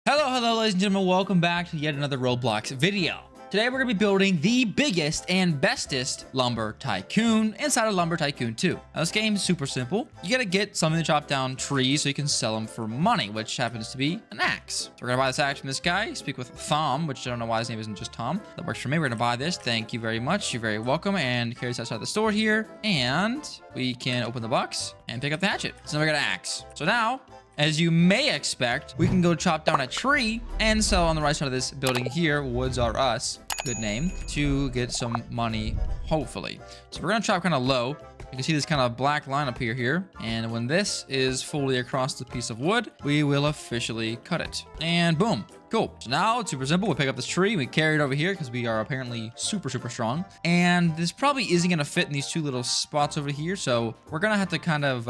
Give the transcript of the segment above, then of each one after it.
Hello, ladies and gentlemen. Welcome back to yet another Roblox video. Today, we're going to be building the biggest and bestest Lumber Tycoon inside of Lumber Tycoon 2. Now, this game is super simple. You got to get something to chop down trees so you can sell them for money, which happens to be an axe. So we're going to buy this axe from this guy, speak with Thom, which I don't know why his name isn't just Tom. That works for me. We're going to buy this. Thank you very much. You're very welcome. And carry this outside the store here. And we can open the box and pick up the hatchet. So now we got an axe. So now, as you may expect, we can go chop down a tree and sell on the right side of this building here, Woods Are Us, good name, to get some money, hopefully. So we're going to chop kind of low. You can see this kind of black line up here. And when this is fully across the piece of wood, we will officially cut it. And boom. Cool. So now it's super simple. We pick up this tree. We carry it over here because we are apparently super strong. And this probably isn't going to fit in these two little spots over here. So we're going to have to kind of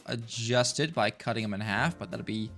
adjust it by cutting them in half. But that'll be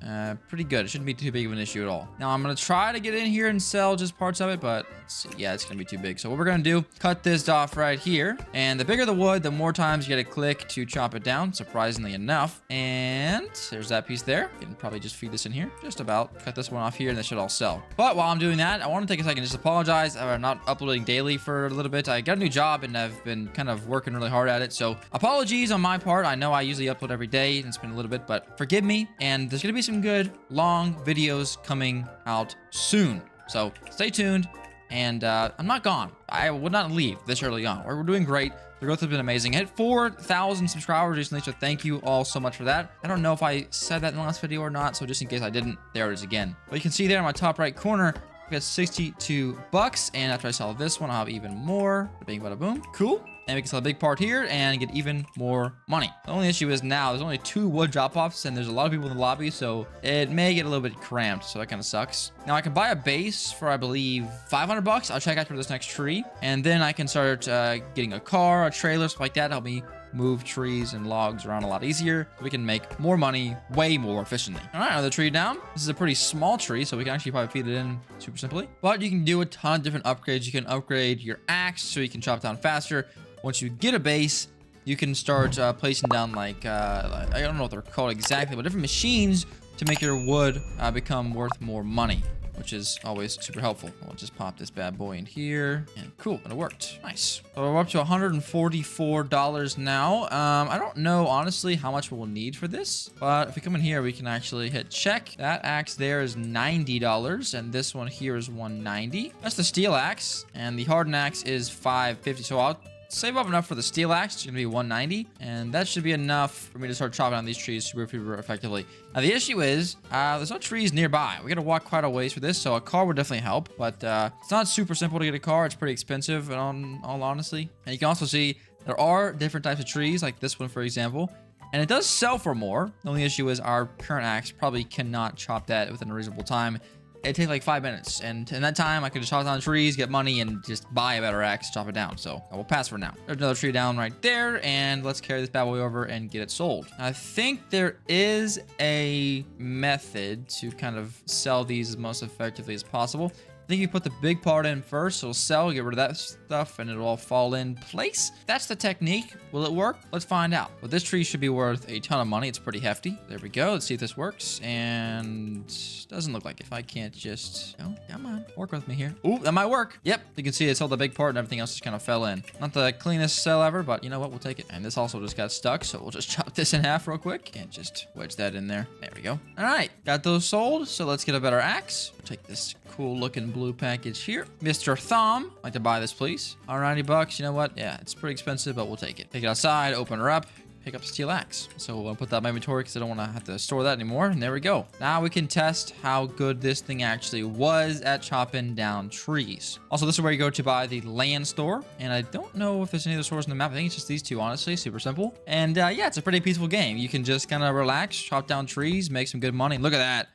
pretty good. It shouldn't be too big of an issue at all. Now I'm going to try to get in here and sell just parts of it. But let's see. Yeah, it's going to be too big. So what we're going to do, cut this off right here. And the bigger the wood, the more times you get to click to chop it down, surprisingly enough. And there's that piece there. You can probably just feed this in here. Just about. Cut this one off here and that should all sell. But while I'm doing that, I want to take a second just to apologize. I'm not uploading daily for a little bit. I got a new job and I've been kind of working really hard at it. So apologies on my part. I know I usually upload every day and it's been a little bit, but forgive me. And there's going to be some good long videos coming out soon. So stay tuned. And I'm not gone. I would not leave this early on. We're doing great. The growth has been amazing. I hit 4,000 subscribers recently, so thank you all so much for that. I don't know if I said that in the last video or not, so just in case I didn't, there it is again. But you can see there in my top right corner, we got 62 bucks, and after I sell this one, I'll have even more. Bing, bada, boom. Cool. And we can sell a big part here and get even more money. The only issue is now there's only 2 wood drop-offs and there's a lot of people in the lobby, so it may get a little bit cramped, so that kind of sucks. Now I can buy a base for, I believe, 500 bucks. I'll check after this next tree, and then I can start getting a car, a trailer, stuff like that. Help me move trees and logs around a lot easier. We can make more money way more efficiently. All right, another tree down. This is a pretty small tree, so we can actually probably feed it in super simply. But you can do a ton of different upgrades. You can upgrade your axe so you can chop down faster. Once you get a base, you can start placing down like I don't know what they're called exactly, but different machines to make your wood become worth more money, which is always super helpful. We'll just pop this bad boy in here, and cool, and it worked. Nice. So we're up to $144 now. I don't know, honestly, how much we'll need for this, but if we come in here, we can actually hit check. That axe there is $90, and this one here is $190. That's the steel axe, and the hardened axe is $550, so I'll save up enough for the steel axe. It's gonna be $190, and that should be enough for me to start chopping down these trees super effectively. Now the issue is there's no trees nearby. We gotta walk quite a ways for this, so a car would definitely help, but it's not super simple to get a car. It's pretty expensive in all honesty. And you can also see there are different types of trees, like this one for example, and it does sell for more. The only issue is our current axe probably cannot chop that within a reasonable time. It takes like 5 minutes, and in that time I could just chop down trees, get money, and just buy a better axe, chop it down. So I will pass for now. There's another tree down right there, and let's carry this bad boy over and get it sold. I think there is a method to kind of sell these as most effectively as possible. I think you put the big part in first, so it'll sell, get rid of that stuff, and it'll all fall in place. That's the technique. Will it work? Let's find out. But this tree should be worth a ton of money. It's pretty hefty. There we go. Let's see if this works. And doesn't look like it. If I can't just... Oh, come on. Work with me here. Ooh, that might work. Yep. You can see it sold the big part and everything else just kind of fell in. Not the cleanest sell ever, but you know what? We'll take it. And this also just got stuck, so we'll just chop this in half real quick. And just wedge that in there. There we go. All right. Got those sold, so let's get a better axe. Take this cool looking blue package here. Mr. Thom, like to buy this, please. 190 bucks. You know what? Yeah, it's pretty expensive, but we'll take it. Take it outside, open her up, pick up the steel axe. So I'll put that in my inventory because I don't want to have to store that anymore. And there we go. Now we can test how good this thing actually was at chopping down trees. Also, this is where you go to buy the land store. And I don't know if there's any other stores on the map. I think it's just these two, honestly. Super simple. And yeah, it's a pretty peaceful game. You can just kind of relax, chop down trees, make some good money. Look at that.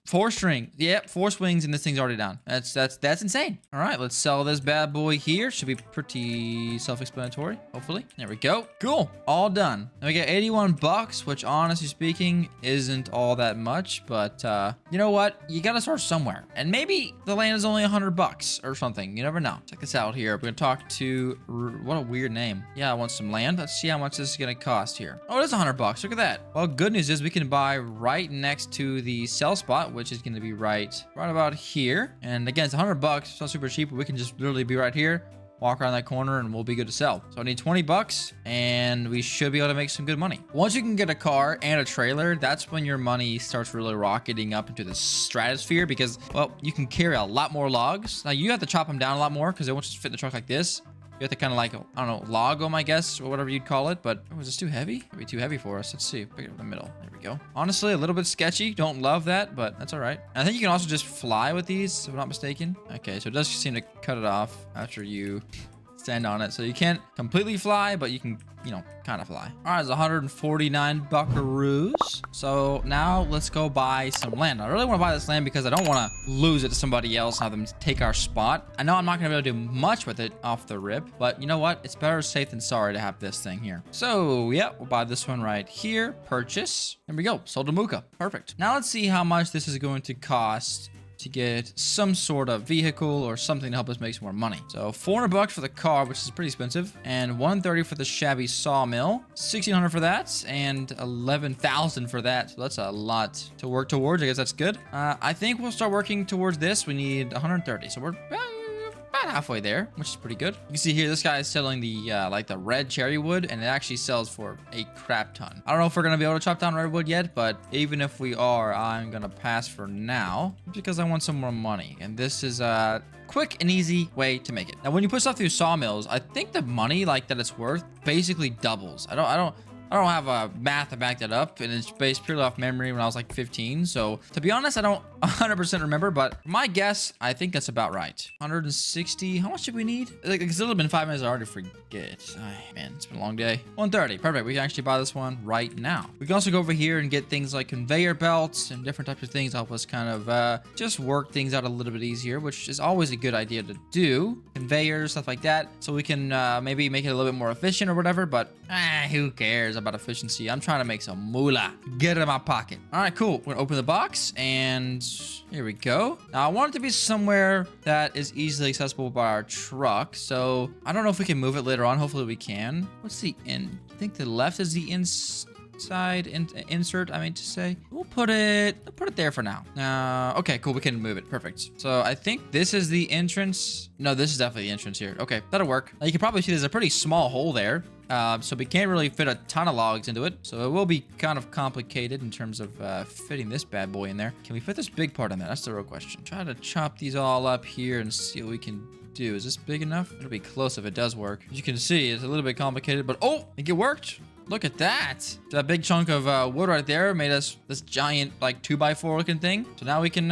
4 string. Yep, 4 swings and this thing's already down. That's insane. All right, let's sell this bad boy here. Should be pretty self-explanatory, hopefully. There we go. Cool. All done. done. And we get 81 bucks, which honestly speaking isn't all that much, but you know what? You gotta start somewhere. And maybe the land is only 100 bucks or something. You never know. Check this out here. We're gonna talk to, what a weird name. Yeah, I want some land. Let's see how much this is gonna cost here. Oh, it is 100 bucks. Look at that. Well, good news is we can buy right next to the sell spot, which is gonna be right about here. And again, it's 100 bucks. It's not super cheap, but we can just literally be right here. Walk around that corner and we'll be good to sell. So I need 20 bucks and we should be able to make some good money. Once you can get a car and a trailer, that's when your money starts really rocketing up into the stratosphere because, well, you can carry a lot more logs. Now you have to chop them down a lot more because they won't just fit in the truck like this. You have to kind of like, I don't know, log them, I guess, or whatever you'd call it. But was this too heavy? It'd be too heavy for us. Let's see. Pick it up in the middle. There we go. Honestly, a little bit sketchy. Don't love that, but that's all right. And I think you can also just fly with these, if I'm not mistaken. Okay, so it does seem to cut it off after you stand on it. So you can't completely fly, but you can, you know, kind of fly. All right, it's 149 buckaroos. So now let's go buy some land. I really want to buy this land because I don't want to lose it to somebody else and have them take our spot. I know I'm not going to be able to do much with it off the rip, but you know what? It's better safe than sorry to have this thing here. So yeah, we'll buy this one right here. Purchase. There we go. Sold to Moocah. Perfect. Now let's see how much this is going to cost to get some sort of vehicle or something to help us make some more money. So 400 bucks for the car, which is pretty expensive, and 130 for the shabby sawmill, 1600 for that, and 11,000 for that. So that's a lot to work towards. I guess that's good. I think we'll start working towards this. We need 130, so we're about halfway there, which is pretty good. You can see here, this guy is selling the like the red cherry wood, and it actually sells for a crap ton. I don't know if we're gonna be able to chop down redwood yet, but even if we are, I'm gonna pass for now because I want some more money. And this is a quick and easy way to make it. Now, when you put stuff through sawmills, I think the money like that it's worth basically doubles. I don't have a math to back that up, and it's based purely off memory when I was like 15. So to be honest, I don't 100% remember, but my guess, I think that's about right. 160. How much did we need? Like, it's only been 5 minutes. I already forget. Man, it's been a long day. 130. Perfect. We can actually buy this one right now. We can also go over here and get things like conveyor belts and different types of things to help us kind of just work things out a little bit easier, which is always a good idea to do. Conveyors, stuff like that, so we can maybe make it a little bit more efficient or whatever. But who cares about efficiency? I'm trying to make some moolah. Get it in my pocket. All right, cool. We're gonna open the box, and here we go. Now I want it to be somewhere that is easily accessible by our truck. So I don't know if we can move it later on. Hopefully we can. What's the in? I think the left is the inside insert. I mean to say. We'll put it there for now. Okay, cool. We can move it. Perfect. So I think this is the entrance. No, this is definitely the entrance here. Okay, that'll work. Now you can probably see there's a pretty small hole there. So we can't really fit a ton of logs into it. So it will be kind of complicated in terms of fitting this bad boy in there. Can we fit this big part in there? That's the real question. Try to chop these all up here and see what we can do. Is this big enough? It'll be close if it does work. As you can see, it's a little bit complicated, but oh, I think it worked. Look at that. That big chunk of wood right there made us this giant like 2x4 looking thing. So now we can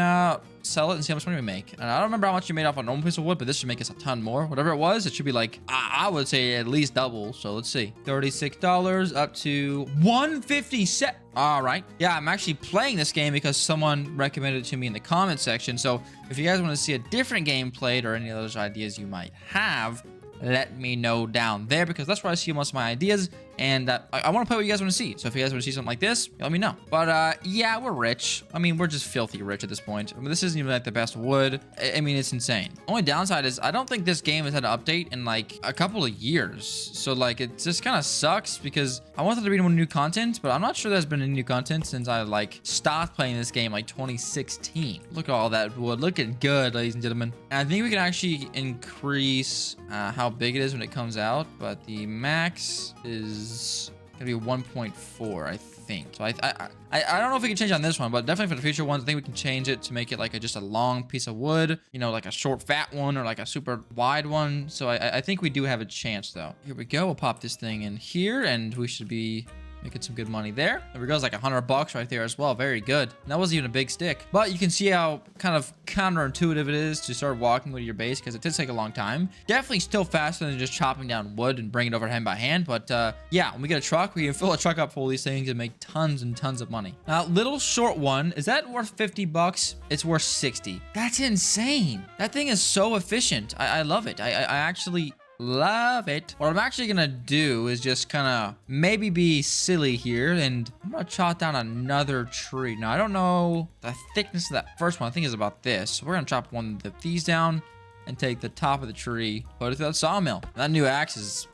sell it and see how much money we make. And I don't remember how much you made off a normal piece of wood, but this should make us a ton more. Whatever it was, it should be like, I would say at least double. So let's see. $36 up to $157. All right. Yeah, I'm actually playing this game because someone recommended it to me in the comment section. So if you guys want to see a different game played or any other ideas you might have, let me know down there because that's where I see most of my ideas. And I want to play what you guys want to see. So if you guys want to see something like this, let me know. But yeah, we're rich. I mean, we're just filthy rich at this point. I mean, this isn't even like the best wood. I mean, it's insane. Only downside is I don't think this game has had an update in like a couple of years. So like it just kind of sucks because I wanted there to be more new content, but I'm not sure there's been any new content since I like stopped playing this game like 2016. Look at all that wood. Looking good, ladies and gentlemen. And I think we can actually increase how big it is when it comes out, but the max is gonna be 1.4, I think. So I don't know if we can change on this one, but definitely for the future ones, I think we can change it to make it like just a long piece of wood, you know, like a short fat one or like a super wide one. So I think we do have a chance though. Here we go. We'll pop this thing in here and we should be making some good money there. There we go. It's like 100 bucks right there as well. Very good. And that wasn't even a big stick, but you can see how kind of counterintuitive it is to start walking with your base because it did take a long time. Definitely still faster than just chopping down wood and bringing it over hand by hand. But yeah, when we get a truck, we can fill a truck up full of these things and make tons and tons of money. Now, little short one, is that worth 50 bucks? It's worth 60. That's insane. That thing is so efficient. I love it. I actually Love it. What I'm actually gonna do is just kind of maybe be silly here, and I'm gonna chop down another tree. Now, I don't know the thickness of that first one. I think it's about this. So we're gonna chop one of these down and take the top of the tree, put it through that sawmill. That new axe is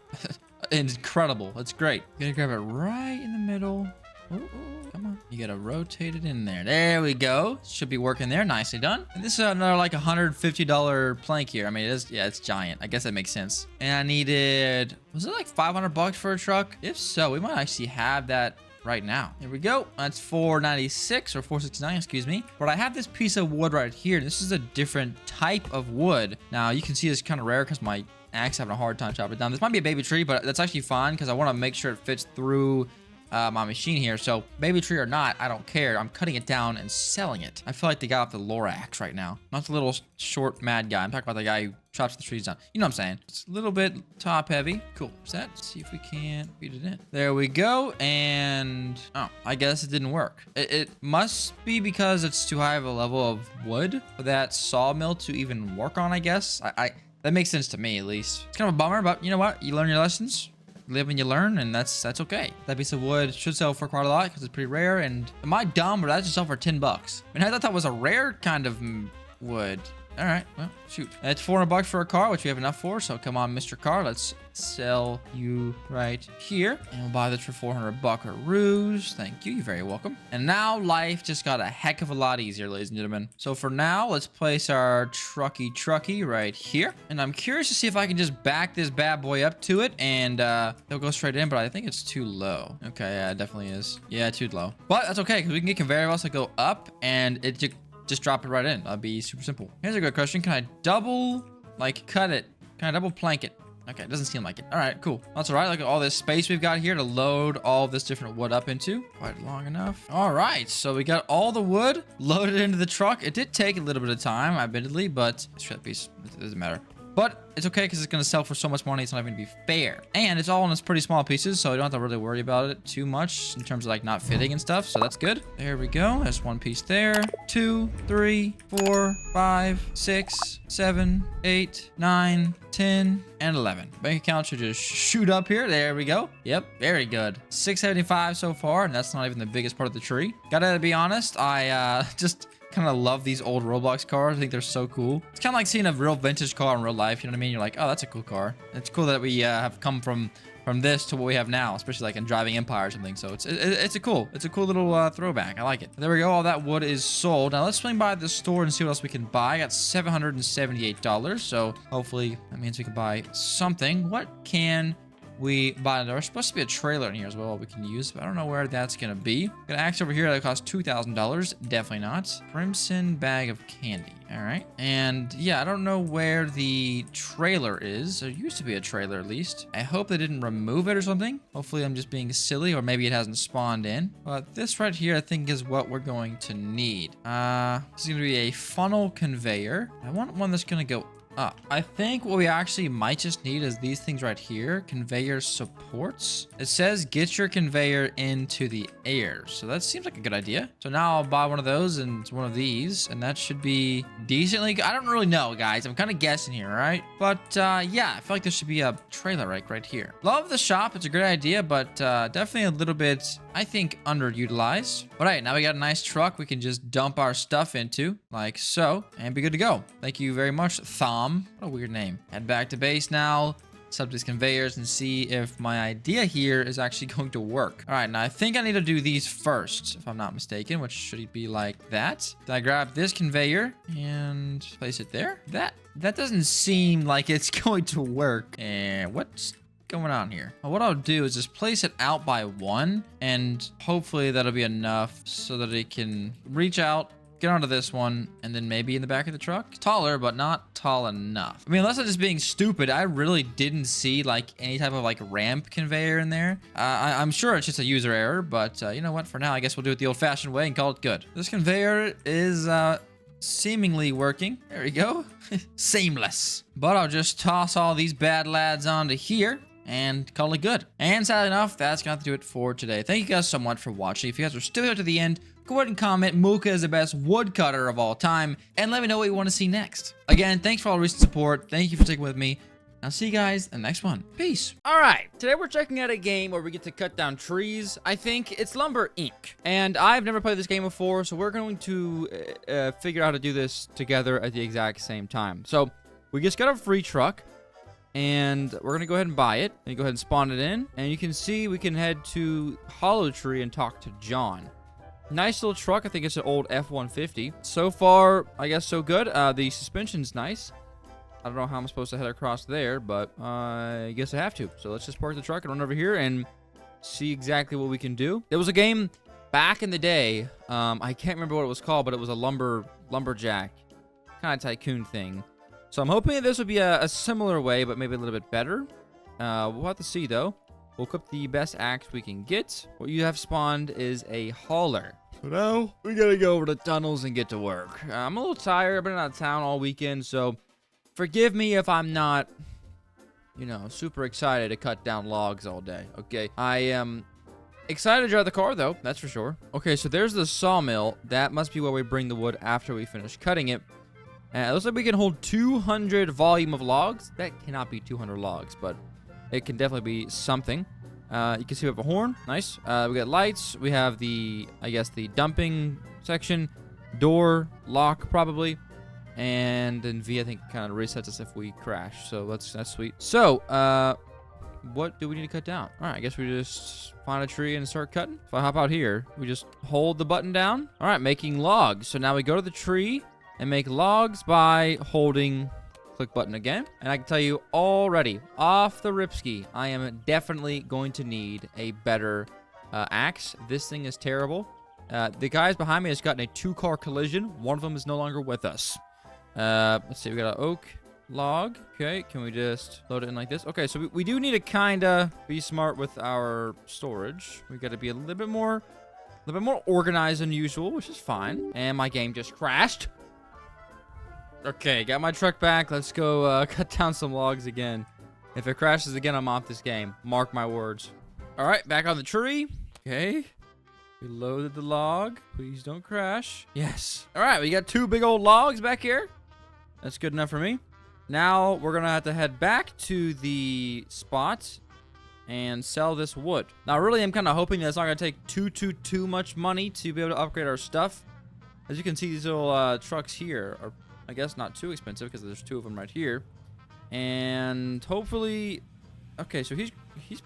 incredible. It's great. Gonna grab it right in the middle. Ooh, come on. You gotta rotate it in there. There we go. Should be working there. Nicely done. And this is another like $150 plank here. I mean, it is, yeah, it's giant. I guess that makes sense. And I needed, was it like 500 bucks for a truck? If so, we might actually have that right now. Here we go. That's 496 or 469, excuse me. But I have this piece of wood right here. This is a different type of wood. Now you can see it's kind of rare because my axe having a hard time chopping it down. This might be a baby tree, but that's actually fine because I want to make sure it fits through my machine here. So baby tree or not, I don't care. I'm cutting it down and selling it. I feel like they got off the Lorax right now. Not the little short mad guy. I'm talking about the guy who chops the trees down. You know what I'm saying? It's a little bit top heavy. Cool. Set. Let's see if we can't feed it in. There we go. And oh, I guess it didn't work. It must be because it's too high of a level of wood for that sawmill to even work on, I guess. That makes sense to me, at least. It's kind of a bummer, but you know what? You learn your lessons. Live and you learn, and that's okay. That piece of wood should sell for quite a lot because it's pretty rare. And am I dumb, or that just sell for 10 bucks? I mean, I thought that was a rare kind of wood. All right, well, shoot. It's 400 bucks for a car, which we have enough for. So come on, Mr. Car, let's sell you right here. And we'll buy this for 400 buckaroos. Thank you. You're very welcome. And now life just got a heck of a lot easier, ladies and gentlemen. So for now, let's place our trucky right here. And I'm curious to see if I can just back this bad boy up to it, and it'll go straight in, but I think it's too low. Okay, yeah, it definitely is. Yeah, too low. But that's okay, because we can get conveyor belts that go up, and it just drop it right in. That'd be super simple. Here's a good question. Can I double, like, cut it? Can I double plank it? Okay, it doesn't seem like it. All right, cool. That's all right. Look at all this space we've got here to load all this different wood up into. Quite long enough. All right, so we got all the wood loaded into the truck. It did take a little bit of time, admittedly, but that piece, it doesn't matter. But it's okay because it's going to sell for so much money. It's not even going to be fair. And it's all in its pretty small pieces, so you don't have to really worry about it too much in terms of like not fitting and stuff. So that's good. There we go. There's one piece there. 2, 3, 4, 5, 6, 7, 8, 9, 10, and 11. Bank account should just shoot up here. There we go. Yep, very good. 675 so far, and that's not even the biggest part of the tree. Gotta be honest, I just kind of love these old Roblox cars. I think they're so cool. It's kind of like seeing a real vintage car in real life. You know what I mean? You're like, oh, that's a cool car. It's cool that we have come from this to what we have now, especially like in Driving Empire or something. So it's a cool little throwback. I like it. There we go. All that wood is sold. Now let's swing by the store and see what else we can buy. I got $778. So hopefully that means we can buy something. What can we buy? There's supposed to be a trailer in here as well we can use, but I don't know where that's gonna be. Got an axe over here that costs $2,000. Definitely not. Crimson bag of candy. All right. And yeah, I don't know where the trailer is. There used to be a trailer at least. I hope they didn't remove it or something. Hopefully I'm just being silly, or maybe it hasn't spawned in. But this right here I think is what we're going to need. This is gonna be a funnel conveyor. I want one that's gonna go up. I think what we actually might just need is these things right here. Conveyor supports. It says get your conveyor into the air. So that seems like a good idea. So now I'll buy one of those and one of these, and that should be decently good. I don't really know, guys. I'm kind of guessing here, right? But yeah, I feel like there should be a trailer right here. Love the shop. It's a great idea, but definitely a little bit, I think, underutilized. But all right, now we got a nice truck we can just dump our stuff into, like so, and be good to go. Thank you very much, Thom. What a weird name. Head back to base now. Set up these conveyors and see if my idea here is actually going to work. All right, now I think I need to do these first, if I'm not mistaken, which should be like that. Then I grab this conveyor and place it there. That doesn't seem like it's going to work. And what's going on here? Well, what I'll do is just place it out by one, and hopefully that'll be enough so that it can reach out, get onto this one, and then maybe in the back of the truck. Taller, but not tall enough. I mean, unless I'm just being stupid, I really didn't see like any type of like ramp conveyor in there. I'm sure it's just a user error, but you know what? For now, I guess we'll do it the old-fashioned way and call it good. This conveyor is seemingly working. There we go. Seamless. But I'll just toss all these bad lads onto here and call it good. And sadly enough, that's gonna have to do it for today. Thank you guys so much for watching. If you guys are still here to the end, go ahead and comment Moocah is the best woodcutter of all time, and let me know what you want to see next. Again, thanks for all the recent support. Thank you for sticking with me. I'll see you guys in the next one. Peace. All right, today we're checking out a game where we get to cut down trees. I think it's Lumber Inc. And I've never played this game before, so we're going to figure out how to do this together at the exact same time. So we just got a free truck, and we're going to go ahead and buy it. And go ahead and spawn it in. And you can see we can head to Hollow Tree and talk to John. Nice little truck. I think it's an old F-150. So far, I guess so good. The suspension's nice. I don't know how I'm supposed to head across there, but I guess I have to. So let's just park the truck and run over here and see exactly what we can do. There was a game back in the day. I can't remember what it was called, but it was a lumberjack kind of tycoon thing. So I'm hoping that this would be a similar way, but maybe a little bit better. We'll have to see, though. We'll equip the best axe we can get. What you have spawned is a hauler. So now we gotta go over the tunnels and get to work. I'm a little tired. I've been out of town all weekend, so forgive me if I'm not, you know, super excited to cut down logs all day, okay? I am excited to drive the car, though, that's for sure. Okay, so there's the sawmill. That must be where we bring the wood after we finish cutting it. It looks like we can hold 200 volume of logs. That cannot be 200 logs, but it can definitely be something. You can see we have a horn. Nice. We got lights. We have the, I guess, the dumping section. Door, lock, probably. And then V, I think, kind of resets us if we crash. So that's sweet. So, what do we need to cut down? All right, I guess we just find a tree and start cutting. If I hop out here, we just hold the button down. All right, making logs. So now we go to the tree and make logs by holding click button again. And I can tell you already, off the ripski, I am definitely going to need a better axe. This thing is terrible. The guys behind me has gotten a 2-car collision. One of them is no longer with us. Let's see, we got an oak log. Okay, can we just load it in like this? Okay, so we do need to kind of be smart with our storage. We got to be a little bit more organized than usual, which is fine. And my game just crashed. Okay, got my truck back. Let's go cut down some logs again. If it crashes again, I'm off this game. Mark my words. All right, back on the tree. Okay. We loaded the log. Please don't crash. Yes. All right, we got 2 big old logs back here. That's good enough for me. Now we're going to have to head back to the spot and sell this wood. Now, really, I'm kind of hoping that it's not going to take too much money to be able to upgrade our stuff. As you can see, these little trucks here are, I guess, not too expensive because there's 2 of them right here. And hopefully... Okay, so he's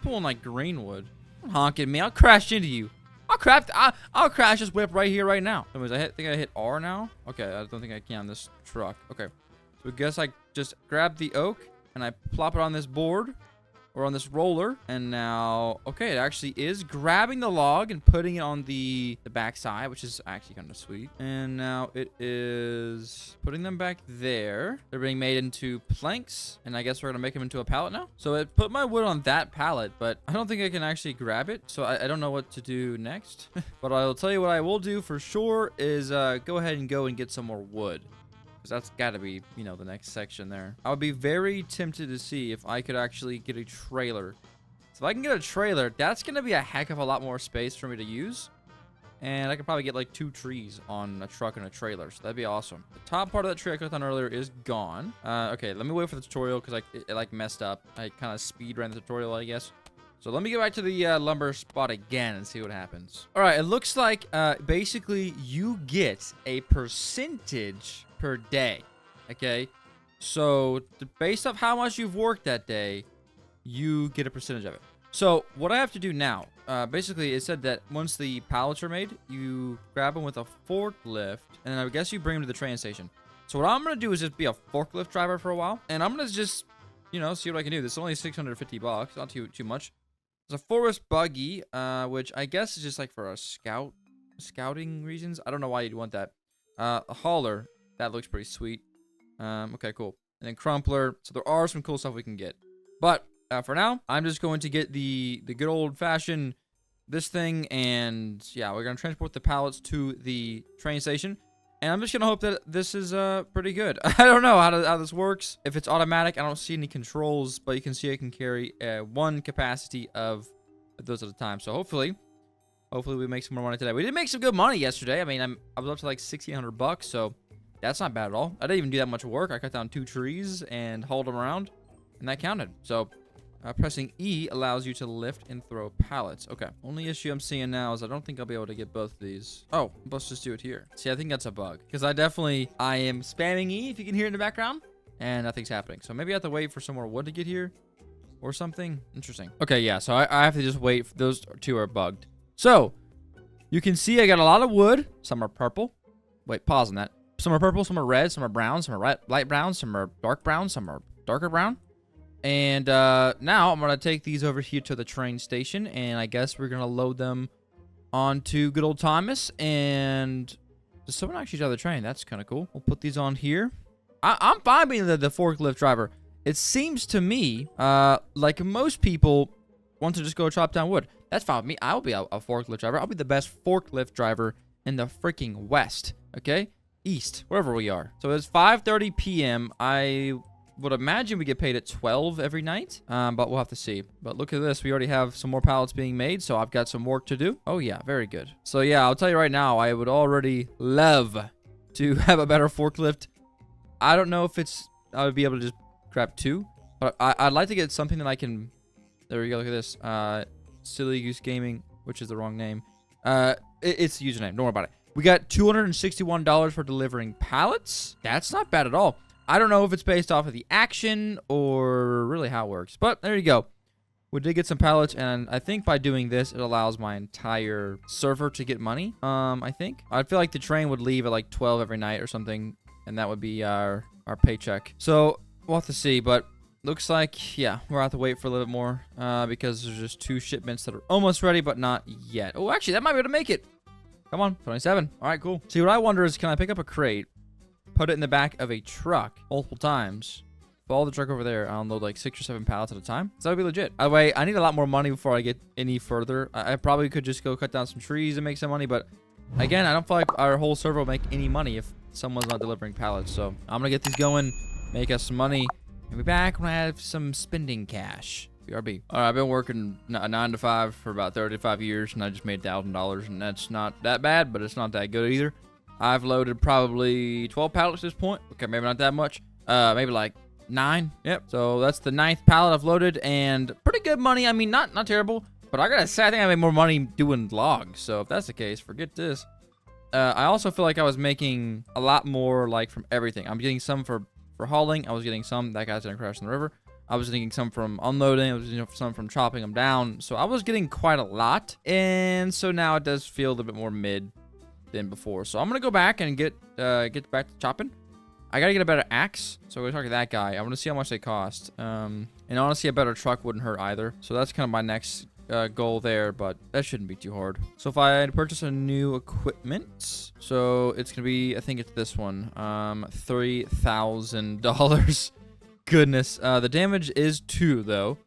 pulling, like, green wood. Don't honk at me. I'll crash into you. I'll crash this whip right here, right now. Anyways, I think I hit R now. Okay, I don't think I can on this truck. Okay, so I guess I just grab the oak and I plop it on this board or on this roller. And now, okay, it actually is grabbing the log and putting it on the back side, which is actually kind of sweet. And now it is putting them back there. They're being made into planks, and I guess we're gonna make them into a pallet now. So it put my wood on that pallet, but I don't think I can actually grab it. So I don't know what to do next. But I'll tell you what I will do for sure is go ahead and go and get some more wood. That's got to be, you know, the next section there. I would be very tempted to see if I could actually get a trailer. So if I can get a trailer, that's going to be a heck of a lot more space for me to use. And I could probably get like 2 trees on a truck and a trailer. So that'd be awesome. The top part of that tree I clicked on earlier is gone. Okay, let me wait for the tutorial because it like messed up. I kind of speed ran the tutorial, I guess. So let me get back to the lumber spot again and see what happens. All right, it looks like basically you get a percentage per day. Okay, so based off how much you've worked that day, you get a percentage of it. So what I have to do now, basically it said that once the pallets are made, you grab them with a forklift, and I guess you bring them to the train station. So what I'm gonna do is just be a forklift driver for a while, and I'm gonna just, you know, see what I can do. This is only 650 bucks, not too much. There's a forest buggy, which I guess is just like for a scouting reasons. I don't know why you'd want that. A hauler. That looks pretty sweet. Okay, cool. And then crumpler. So there are some cool stuff we can get. But for now, I'm just going to get the good old-fashioned this thing. And yeah, we're going to transport the pallets to the train station. And I'm just going to hope that this is pretty good. I don't know how this works. If it's automatic, I don't see any controls. But you can see I can carry 1 capacity of those at a time. So hopefully we make some more money today. We did make some good money yesterday. I mean, I was up to like 1,600 bucks. So that's not bad at all. I didn't even do that much work. I cut down 2 trees and hauled them around. and that counted. So pressing E allows you to lift and throw pallets. Okay. Only issue I'm seeing now is I don't think I'll be able to get both of these. Oh, let's just do it here. See, I think that's a bug. Because I am spamming E, if you can hear it in the background, and nothing's happening. So maybe I have to wait for some more wood to get here or something. Interesting. Okay, yeah, so I have to just wait. Those two are bugged. So, you can see I got a lot of wood. Some are purple. Wait, pause on that. Some are purple, some are red, some are brown, some are light brown, some are dark brown, some are darker brown. And now I'm going to take these over here to the train station, and I guess we're going to load them onto good old Thomas. And does someone actually drive the train? That's kind of cool. We'll put these on here. I'm fine being the forklift driver. It seems to me like most people want to just go chop down wood. That's fine with me. I'll be a forklift driver. I'll be the best forklift driver in the freaking West, okay? East, wherever we are. So it's 5:30 p.m. I would imagine we get paid at 12 every night, but we'll have to see. But look at this. We already have some more pallets being made, so I've got some work to do. Oh, yeah, very good. So, yeah, I'll tell you right now, I would already love to have a better forklift. I don't know if I would be able to just grab 2, but I'd like to get something that I can... There we go, look at this. Silly Goose Gaming, which is the wrong name. It's the username. Don't worry about it. We got $261 for delivering pallets. That's not bad at all. I don't know if it's based off of the action or really how it works, but there you go. We did get some pallets, and I think by doing this, it allows my entire server to get money, I think. I feel like the train would leave at like 12 every night or something, and that would be our paycheck. So we'll have to see, but looks like, yeah, we'll have to wait for a little bit more because there's just 2 shipments that are almost ready, but not yet. Oh, actually, that might be able to make it. Come on, 27. All right, cool. See, what I wonder is, can I pick up a crate, put it in the back of a truck multiple times, follow the truck over there, and unload like 6 or 7 pallets at a time? So that would be legit. By the way, I need a lot more money before I get any further. I probably could just go cut down some trees and make some money, but again, I don't feel like our whole server will make any money if someone's not delivering pallets. So I'm going to get these going, make us some money, and be back when I have some spending cash. BRB. All right, I've been working a 9 to 5 for about 35 years, and I just made $1,000, and that's not that bad, but it's not that good either. I've loaded probably 12 pallets at this point. Okay, maybe not that much. Maybe like 9. Yep. So that's the 9th pallet I've loaded, and pretty good money. I mean, not terrible, but I gotta say, I think I made more money doing logs. So if that's the case, forget this. I also feel like I was making a lot more like from everything. I'm getting some for hauling. I was getting some. That guy's gonna crash in the river. I was getting some from unloading. I was getting some from chopping them down. So I was getting quite a lot, and so now it does feel a little bit more mid than before. So I'm gonna go back and get back to chopping. I gotta get a better axe, so we're gonna talk to that guy. I want to see how much they cost. And honestly, a better truck wouldn't hurt either. So that's kind of my next goal there, but that shouldn't be too hard. So if I purchase a new equipment, so it's gonna be, I think it's this one, $3,000. Goodness, the damage is 2 though,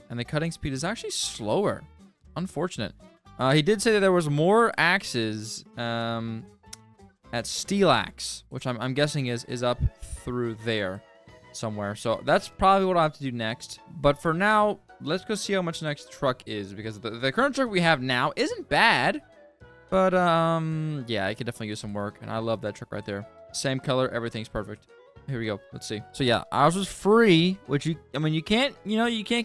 and the cutting speed is actually slower. Unfortunate. He did say that there was more axes at Steel Axe, which I'm guessing is up through there somewhere. So that's probably what I have to do next. But for now, let's go see how much the next truck is, because the current truck we have now isn't bad. But yeah, I could definitely use some work, and I love that truck right there. Same color, everything's perfect. Here we go. Let's see. So yeah, ours was free, which you can't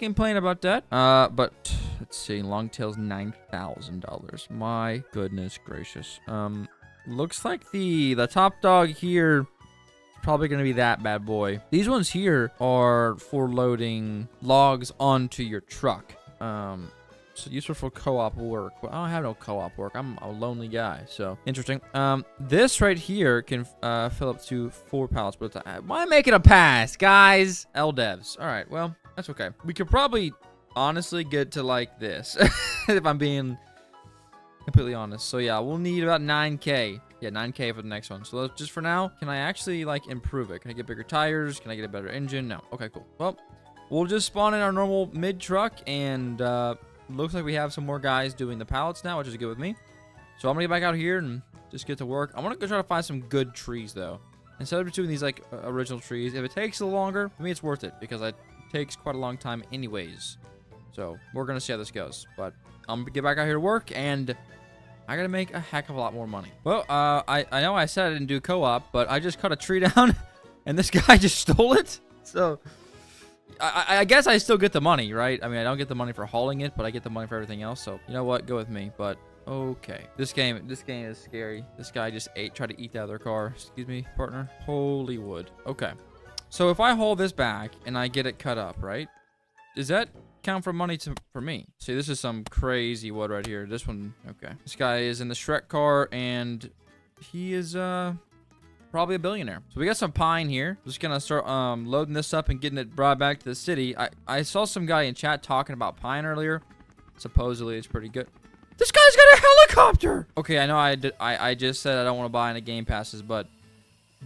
complain about that. But let's see, Longtail's $9,000. My goodness gracious. Looks like the top dog here is probably gonna be that bad boy. These ones here are for loading logs onto your truck. So useful for co-op work. Well, I don't have no co-op work. I'm a lonely guy. So interesting. This right here can fill up to 4 pallets. But why make it a pass, guys? LDevs. All right. Well, that's okay. We could probably honestly get to like this, if I'm being completely honest. So yeah, we'll need about 9K. Yeah, 9K for the next one. So just for now, can I actually like improve it? Can I get bigger tires? Can I get a better engine? No. Okay, cool. Well, we'll just spawn in our normal mid truck, and looks like we have some more guys doing the pallets now, which is good with me. So I'm gonna get back out here and just get to work. I want to go try to find some good trees though, instead of just doing these like original trees. If it takes a little longer, for me it's worth it, because it takes quite a long time anyways. So we're gonna see how this goes, but I'm gonna get back out here to work, and I gotta make a heck of a lot more money. Well, I know I said I didn't do co-op, but I just cut a tree down and this guy just stole it. So I guess I still get the money, right? I mean, I don't get the money for hauling it, but I get the money for everything else. So you know what? Go with me. But okay, this game is scary. This guy just tried to eat out of their car. Excuse me, partner. Holy wood. Okay, so if I haul this back and I get it cut up, right? Does that count for money for me? See, this is some crazy wood right here. This one, okay. This guy is in the Shrek car, and he is probably a billionaire. So we got some pine here. Just gonna start loading this up and getting it brought back to the city. I saw some guy in chat talking about pine earlier. Supposedly it's pretty good. This guy's got a helicopter. Okay, I know I just said I don't want to buy any game passes, but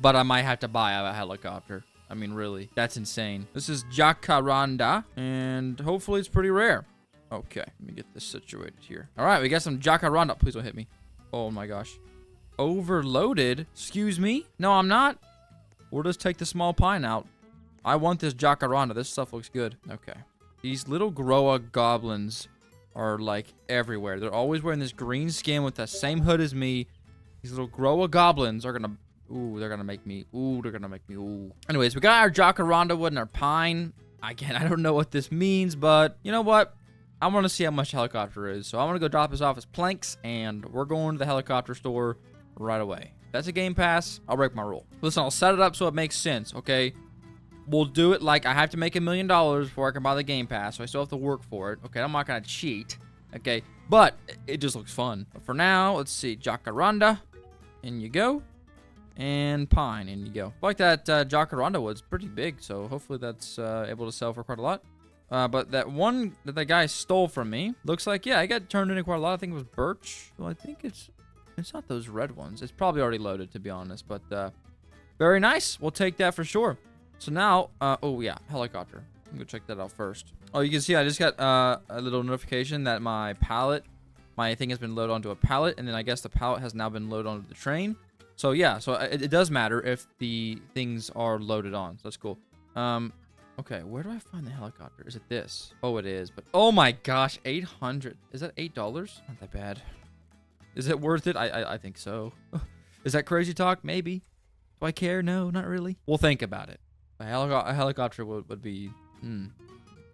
I might have to buy a helicopter. I mean, really, that's insane. This is jacaranda, and hopefully it's pretty rare. Okay, let me get this situated here. All right, we got some jacaranda. Please don't hit me. Oh my gosh. Overloaded? Excuse me? No, I'm not. We'll just take the small pine out. I want this jacaranda. This stuff looks good. Okay. These little Groa goblins are like everywhere. They're always wearing this green skin with the same hood as me. These little Groa goblins are gonna... Ooh, they're gonna make me... Ooh, they're gonna make me... Ooh. Anyways, we got our jacaranda wood and our pine. Again, I don't know what this means, but you know what? I want to see how much helicopter is. So I'm gonna go drop this off as planks, and we're going to the helicopter store right away. That's a game pass. I'll break my rule. Listen, I'll set it up so it makes sense, okay? We'll do it like I have to make $1 million before I can buy the game pass, so I still have to work for it. Okay, I'm not gonna cheat, okay? But it just looks fun. But for now, let's see. Jacaranda, in you go. And pine, in you go. I like that jacaranda wood's pretty big, so hopefully that's able to sell for quite a lot. But that one that the guy stole from me, looks like, yeah, I got turned into quite a lot. I think it was birch. Well, I think it's not those red ones. It's probably already loaded, to be honest. But very nice. We'll take that for sure. So now, oh yeah, helicopter. I'm gonna check that out first. Oh, you can see I just got a little notification that my thing has been loaded onto a pallet, and then I guess the pallet has now been loaded onto the train. So yeah, so it does matter if the things are loaded on. So that's cool. Okay, where do I find the helicopter? Is it this? Oh, it is. But oh my gosh, 800. Is that $8? Not that bad. Is it worth it? I think so. Is that crazy talk? Maybe. Do I care? No, not really. We'll think about it. A helicopter would be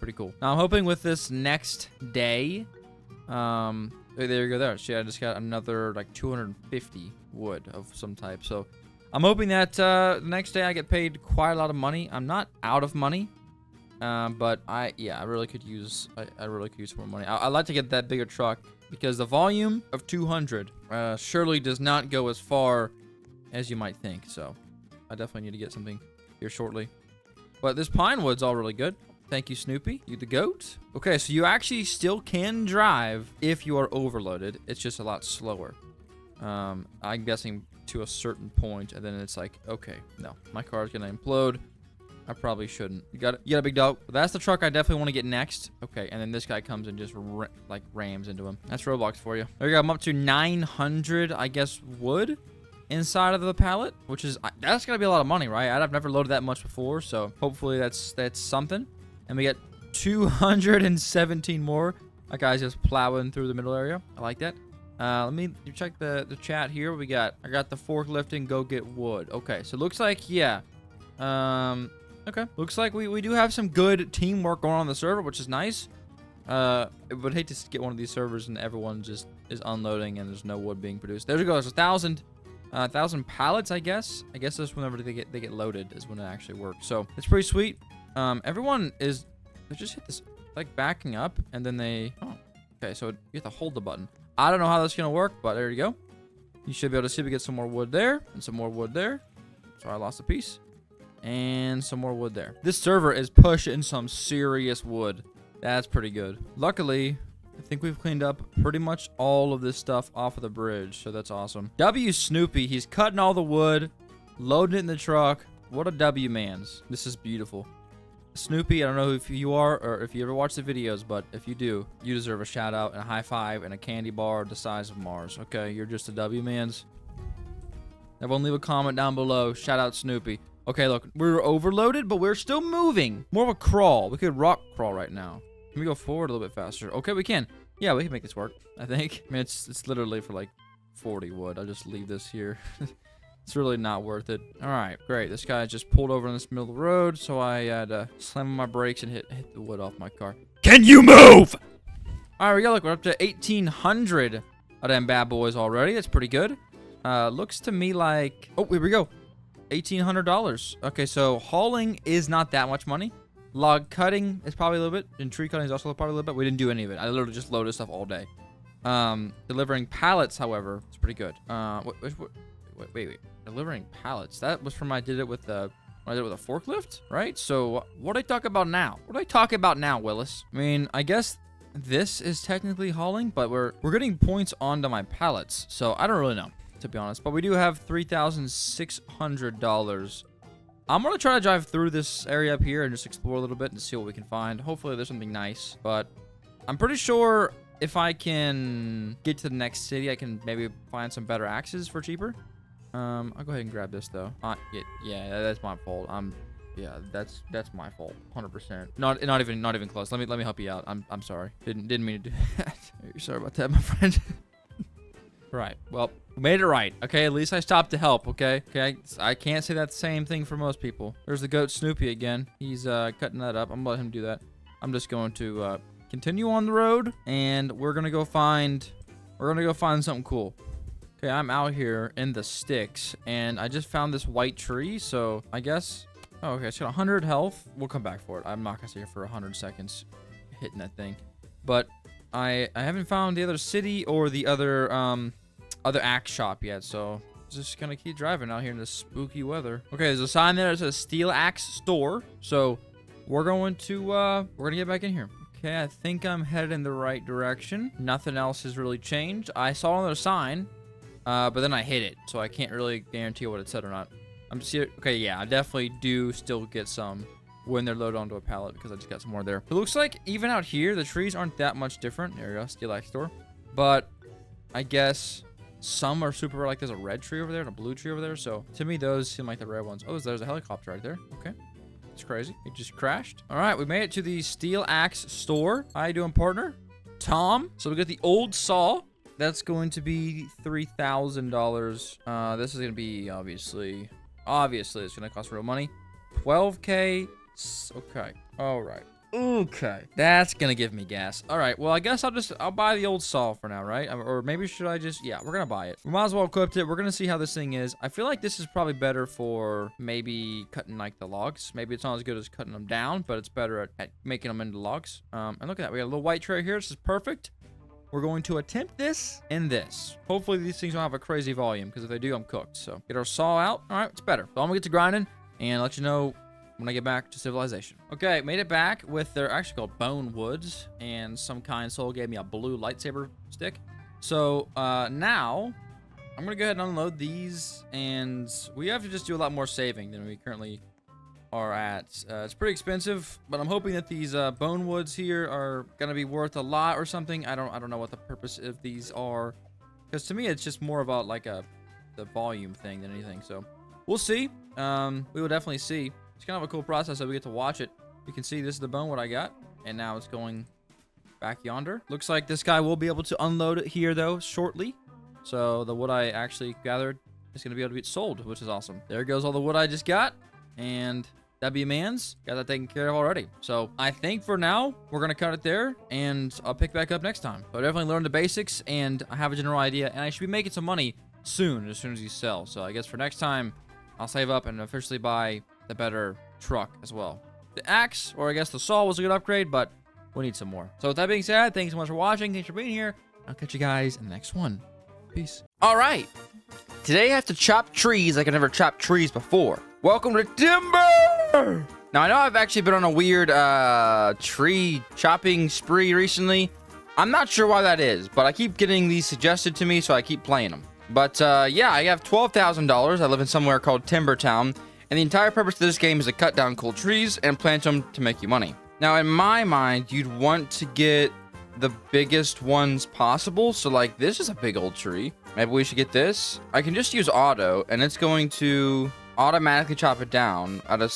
pretty cool. Now I'm hoping with this next day, there you go there. See, I just got another like 250 wood of some type. So I'm hoping that the next day I get paid quite a lot of money. I'm not out of money, but I really could use some more money. I'd like to get that bigger truck because the volume of 200 surely does not go as far as you might think. So I definitely need to get something here shortly. But this pine wood's all really good. Thank you, Snoopy. You the goat. Okay, so you actually still can drive if you are overloaded. It's just a lot slower. I'm guessing to a certain point, and then it's like, okay, no, my car's gonna implode. I probably shouldn't. You got a big dog. That's the truck I definitely want to get next. Okay, and then this guy comes and just rams into him. That's Roblox for you. There you go. I'm up to 900, I guess, wood inside of the pallet, which is that's gonna be a lot of money, right? I've never loaded that much before, so hopefully that's something. And we get 217 more. That guy's just plowing through the middle area. I like that. Let me check the chat here. I got the forklift and go get wood. Okay, so it looks like, yeah. Okay. Looks like we do have some good teamwork going on the server, which is nice. I would hate to get one of these servers and everyone just is unloading and there's no wood being produced. There we go. There's 1,000 pallets, I guess. I guess that's whenever they get loaded is when it actually works. So it's pretty sweet. Everyone they just hit this, like backing up, and then okay, so you have to hold the button. I don't know how that's gonna work, but there you go. You should be able to see we get some more wood there, and some more wood there. Sorry, I lost a piece. And some more wood there. This server is pushing some serious wood. That's pretty good. Luckily, I think we've cleaned up pretty much all of this stuff off of the bridge, so that's awesome. W Snoopy, he's cutting all the wood, loading it in the truck. What a W mans. This is beautiful. Snoopy, I don't know if you are or if you ever watch the videos, but if you do, you deserve a shout out and a high five and a candy bar the size of Mars. Okay, you're just a W mans. Everyone leave a comment down below. Shout out Snoopy. Okay, look, we're overloaded, but we're still moving. More of a crawl. We could rock crawl right now. Can we go forward a little bit faster? Okay, we can. Yeah, we can make this work, I think. I mean, it's literally for like 40 wood. I'll just leave this here. It's really not worth it. All right, great. This guy just pulled over in this middle of the road, so I had to slam on my brakes and hit the wood off my car. Can you move? All right, we go. Look, we're up to 1,800 of them bad boys already. That's pretty good. Looks to me like... Oh, here we go. $1,800. Okay, so hauling is not that much money. Log cutting is probably a little bit. And tree cutting is also probably a little bit. We didn't do any of it. I literally just loaded stuff all day. Delivering pallets, however, is pretty good. Wait. Delivering pallets. That was from I did it with a forklift, right? So what do I talk about now? What do I talk about now, Willis? I mean, I guess this is technically hauling, but we're getting points onto my pallets, so I don't really know, to be honest. But we do have $3,600. I'm gonna try to drive through this area up here and just explore a little bit and see what we can find. Hopefully there's something nice, but I'm pretty sure if I can get to the next city, I can maybe find some better axes for cheaper. I'll go ahead and grab this though. Yeah, that's my fault. Yeah, that's my fault. 100%. Not even close. Let me help you out. I'm sorry. Didn't mean to do that. Sorry about that, my friend. Right. Well, we made it right. Okay, at least I stopped to help. Okay. I can't say that same thing for most people. There's the goat Snoopy again. He's cutting that up. I'm gonna let him do that. I'm just going to continue on the road, and we're gonna go find something cool. Okay, I'm out here in the sticks, and I just found this white tree, so I guess... Oh, okay, it's got 100 health. We'll come back for it. I'm not gonna stay here for 100 seconds hitting that thing. But I haven't found the other city or the other axe shop yet, so just gonna keep driving out here in this spooky weather. Okay, there's a sign there that says Steel Axe Store, so we're gonna get back in here. Okay, I think I'm headed in the right direction. Nothing else has really changed. I saw another sign. But then I hit it, so I can't really guarantee what it said or not. I'm just here. Okay, yeah, I definitely do still get some when they're loaded onto a pallet because I just got some more there. It looks like even out here, the trees aren't that much different. There we go, Steel Axe Store. But I guess some are super rare. Like there's a red tree over there and a blue tree over there. So to me, those seem like the rare ones. Oh, there's a helicopter right there. Okay. It's crazy. It just crashed. All right, we made it to the Steel Axe Store. How you doing, partner? Tom. So we got the old saw. That's going to be $3,000. This is going to be, obviously, it's going to cost real money. 12K. Okay. All right. Okay. That's going to give me gas. All right. Well, I guess I'll buy the old saw for now, right? Or maybe should I just, yeah, we're going to buy it. We might as well equip it. We're going to see how this thing is. I feel like this is probably better for maybe cutting like the logs. Maybe it's not as good as cutting them down, but it's better at making them into logs. And look at that. We got a little white tray here. This is perfect. We're going to attempt this and this. Hopefully these things don't have a crazy volume, because if they do, I'm cooked. So get our saw out. All right, it's better. So I'm gonna get to grinding and let you know when I get back to civilization. Okay, made it back with their actually called bone woods, and some kind soul gave me a blue lightsaber stick. So now I'm gonna go ahead and unload these, and we have to just do a lot more saving than we currently are at. It's pretty expensive, but I'm hoping that these bone woods here are gonna be worth a lot or something. I don't know what the purpose of these are, because to me it's just more about like the volume thing than anything. So we'll see. We will definitely see. It's kind of a cool process that we get to watch it. You can see this is the bone wood I got, and now it's going back yonder. Looks like this guy will be able to unload it here though shortly. So the wood I actually gathered is gonna be able to be sold, which is awesome. There goes all the wood I just got. And that'd be a man's. Got that taken care of already. So I think for now, we're going to cut it there, and I'll pick back up next time. So I definitely learned the basics, and I have a general idea, and I should be making some money soon, as soon as you sell. So I guess for next time, I'll save up and officially buy the better truck as well. The axe, or I guess the saw, was a good upgrade, but we need some more. So with that being said, thanks so much for watching. Thanks for being here. I'll catch you guys in the next one. Peace. All right. Today I have to chop trees like I never chopped trees before. Welcome to timber! Now, I know I've actually been on a weird tree chopping spree recently. I'm not sure why that is, but I keep getting these suggested to me, so I keep playing them. But yeah, I have $12,000. I live in somewhere called Timber Town, and the entire purpose of this game is to cut down cool trees and plant them to make you money. Now, in my mind, you'd want to get the biggest ones possible. So, like, this is a big old tree. Maybe we should get this. I can just use auto, and it's going to automatically chop it down at a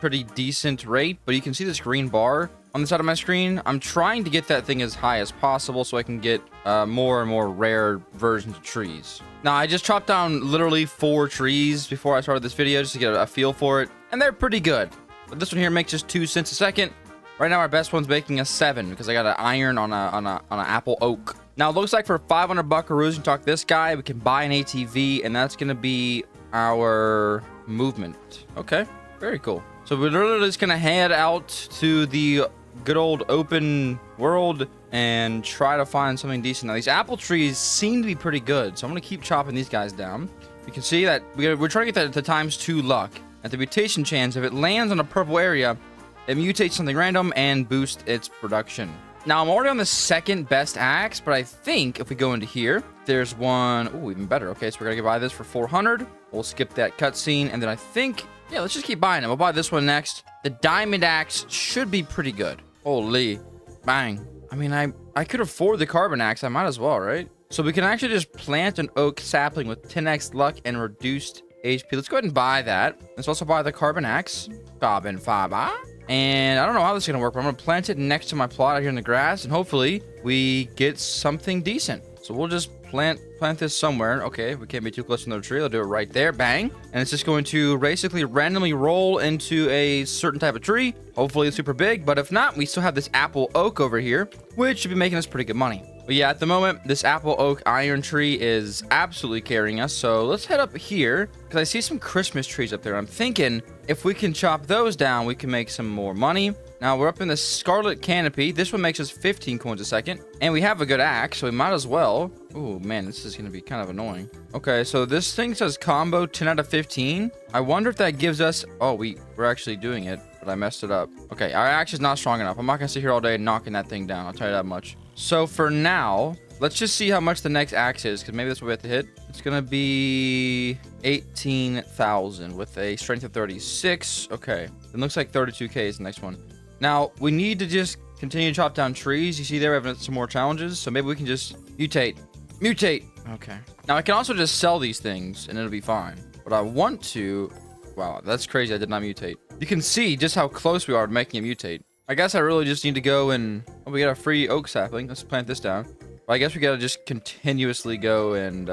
pretty decent rate. But you can see this green bar. on the side of my screen. I'm trying to get that thing as high as possible so I can get more and more rare versions of trees. Now, I just chopped down literally 4 trees before I started this video just to get a feel for it, and they're pretty good. But this one here makes just 2 cents a second. Right now, our best one's making a 7 because I got an iron on an apple oak. Now, it looks like for 500 buckaroos, we can talk this guy. We can buy an ATV, and that's going to be our movement. Okay, very cool. So we're literally just going to head out to the good old open world and try to find something decent. Now, these apple trees seem to be pretty good, so I'm going to keep chopping these guys down. You can see that we're trying to get that to ×2 luck. At the mutation chance, if it lands on a purple area, it mutates something random and boosts its production. Now, I'm already on the second best axe, but I think if we go into here, there's one. Oh, even better. Okay, so we're going to buy this for 400. We'll skip that cutscene, and then I think, yeah, let's just keep buying them. We'll buy this one next. The diamond axe should be pretty good. Holy. Bang. I mean, I could afford the carbon axe. I might as well, right? So we can actually just plant an oak sapling with 10x luck and reduced HP. Let's go ahead and buy that. Let's also buy the carbon axe. Carbon fiber. And I don't know how this is going to work, but I'm going to plant it next to my plot out here in the grass, and hopefully we get something decent. So we'll just plant this somewhere. Okay, we can't be too close to another tree. I'll do it right there. Bang. And it's just going to basically randomly roll into a certain type of tree. Hopefully it's super big, but if not, we still have this apple oak over here, which should be making us pretty good money. But yeah, at the moment, this apple oak iron tree is absolutely carrying us. So let's head up here because I see some Christmas trees up there. I'm thinking if we can chop those down, we can make some more money. Now we're up in the scarlet canopy. This one makes us 15 coins a second. And we have a good axe, so we might as well. Oh man, this is going to be kind of annoying. Okay, so this thing says combo 10 out of 15. I wonder if that gives us... Oh, we're actually doing it, but I messed it up. Okay, our axe is not strong enough. I'm not going to sit here all day knocking that thing down. I'll tell you that much. So for now, let's just see how much the next axe is, because maybe that's what we have to hit. It's going to be 18,000 with a strength of 36. Okay, it looks like 32k is the next one. Now, we need to just continue to chop down trees. You see there, we have some more challenges, so maybe we can just mutate. Mutate. Okay. Now, I can also just sell these things, and it'll be fine. But I want to... Wow, that's crazy. I did not mutate. You can see just how close we are to making it mutate. I guess I really just need to go and... Oh, we got a free oak sapling. Let's plant this down. But I guess we gotta just continuously go and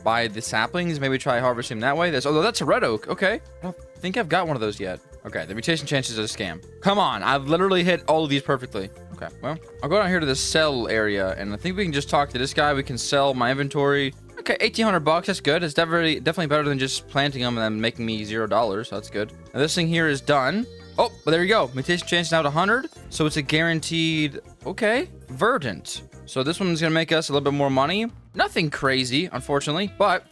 buy the saplings. Maybe try harvesting them that way. Although that's a red oak. Okay. I don't think I've got one of those yet. Okay, the mutation chance is a scam. Come on, I've literally hit all of these perfectly. Okay, well, I'll go down here to the sell area, and I think we can just talk to this guy. We can sell my inventory. Okay, 1,800 bucks. That's good. It's definitely better than just planting them and then making me $0. So that's good. Now this thing here is done. Oh, but there you go. Mutation chance now at 100. So it's a guaranteed. Okay, verdant. So this one's gonna make us a little bit more money. Nothing crazy, unfortunately, but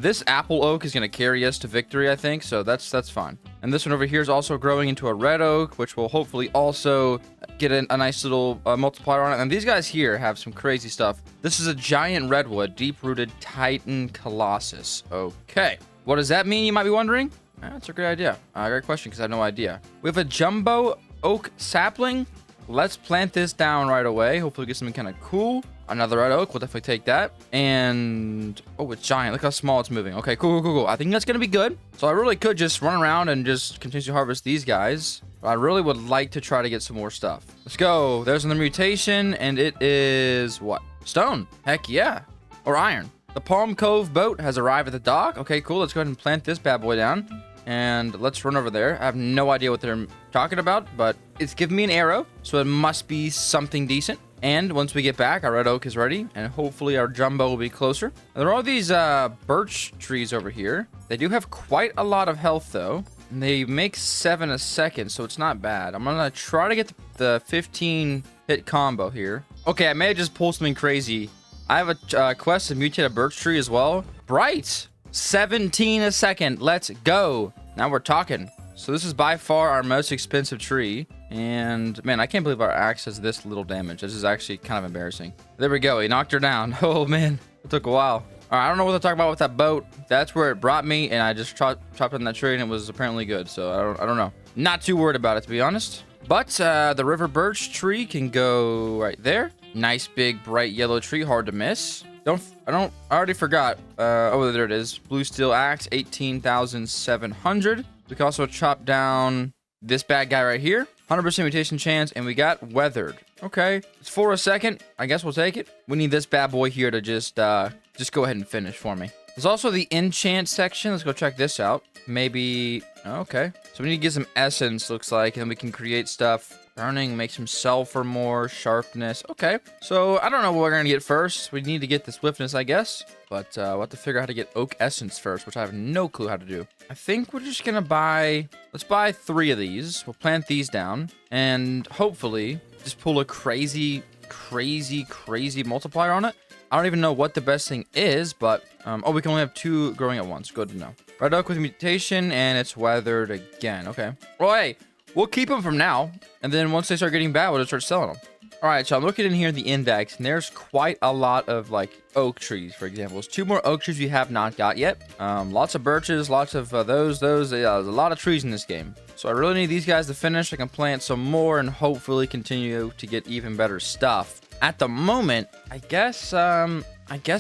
this apple oak is gonna carry us to victory, I think. So that's fine. And this one over here is also growing into a red oak, which will hopefully also get a nice little multiplier on it. And these guys here have some crazy stuff. This is a giant redwood, deep-rooted Titan Colossus. Okay, what does that mean, you might be wondering? That's a great idea. Great question, because I have no idea. We have a jumbo oak sapling. Let's plant this down right away. Hopefully get something kind of cool. Another red oak. We'll definitely take that. And... Oh, it's giant. Look how small it's moving. Okay, cool. I think that's going to be good. So I really could just run around and just continue to harvest these guys. But I really would like to try to get some more stuff. Let's go. There's another mutation. And it is... What? Stone. Heck yeah. Or iron. The Palm Cove boat has arrived at the dock. Okay, cool. Let's go ahead and plant this bad boy down. And let's run over there. I have no idea what they're talking about, but it's giving me an arrow, so it must be something decent. And once we get back, our red oak is ready, and hopefully our jumbo will be closer. There are these birch trees over here. They do have quite a lot of health, though. And they make 7 a second, so it's not bad. I'm gonna try to get the 15-hit combo here. Okay, I may have just pulled something crazy. I have a quest to mutate a birch tree as well. Bright! 17 a second. Let's go. Now we're talking. So this is by far our most expensive tree. And man, I can't believe our axe has this little damage. This is actually kind of embarrassing. There we go. He knocked her down. Oh man, it took a while. All right, I don't know what to talk about with that boat. That's where it brought me, and I just chopped on that tree, and it was apparently good. So I don't know. Not too worried about it, to be honest. But the river birch tree can go right there. Nice big bright yellow tree, hard to miss. I already forgot. Oh, there it is. Blue steel axe, 18,700. We can also chop down this bad guy right here. 100% mutation chance, and we got weathered. Okay, it's for a second. I guess we'll take it. We need this bad boy here to just go ahead and finish for me. There's also the enchant section. Let's go check this out. Maybe, okay. So we need to get some essence, looks like, and we can create stuff. Burning makes him sulfur more, sharpness. Okay, so I don't know what we're gonna get first. We need to get the swiftness, I guess. But we'll have to figure out how to get oak essence first, which I have no clue how to do. I think we're just gonna let's buy 3 of these. We'll plant these down and hopefully just pull a crazy multiplier on it. I don't even know what the best thing is, but oh, we can only have 2 growing at once. Good to know. Red oak with mutation, and it's weathered again. Okay. Well, hey, we'll keep them from now, and then once they start getting bad, we'll just start selling them. All right, so I'm looking in here in the index, and there's quite a lot of like oak trees, for example. There's 2 more oak trees we have not got yet. Lots of birches, lots of those. There's a lot of trees in this game. So I really need these guys to finish. I can plant some more and hopefully continue to get even better stuff. At the moment, I guess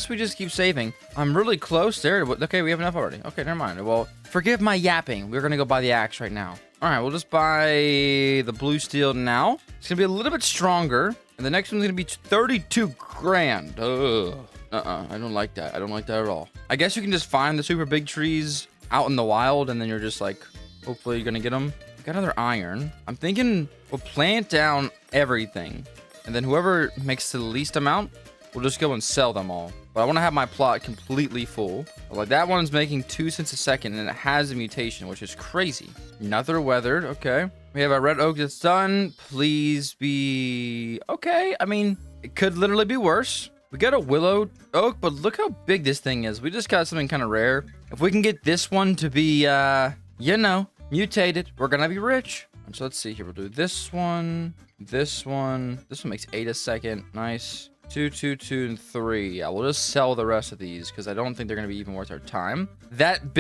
we just keep saving. I'm really close there. Okay, we have enough already. Okay, never mind. Well, forgive my yapping. We're gonna go buy the axe right now. All right, we'll just buy the blue steel now. It's gonna be a little bit stronger, and the next one's gonna be 32 grand. Ugh. I don't like that. I don't like that at all. I guess you can just find the super big trees out in the wild, and then you're just like, hopefully you're gonna get them. Got another iron. I'm thinking we'll plant down everything, and then whoever makes the least amount, we'll just go and sell them all. But I want to have my plot completely full. Like that one's making 2 cents a second, and it has a mutation, which is crazy. Another weathered. Okay. We have a red oak that's done. Please be okay. I mean, it could literally be worse. We got a willow oak, but look how big this thing is. We just got something kind of rare. If we can get this one to be, mutated, we're gonna be rich. So let's see here. We'll do this one. This one makes 8 a second. Nice. 2, 2, 2, and 3. Yeah, we'll just sell the rest of these because I don't think they're gonna be even worth our time. Look at that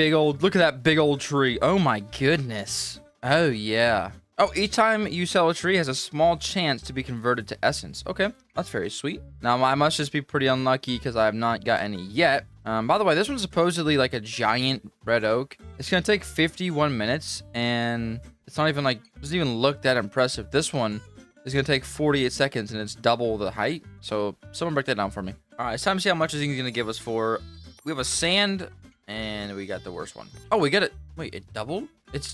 big old tree. Oh my goodness. Oh yeah. Oh, each time you sell a tree has a small chance to be converted to essence. Okay, that's very sweet. Now I must just be pretty unlucky because I have not got any yet. By the way, this one's supposedly like a giant red oak. It's gonna take 51 minutes, and it's not even like, doesn't even look that impressive. This one is gonna take 48 seconds, and it's double the height. So someone break that down for me. All right, it's time to see how much this thing's gonna give us for. We have a sand, and we got the worst one. Oh, we got it. Wait, it doubled? It's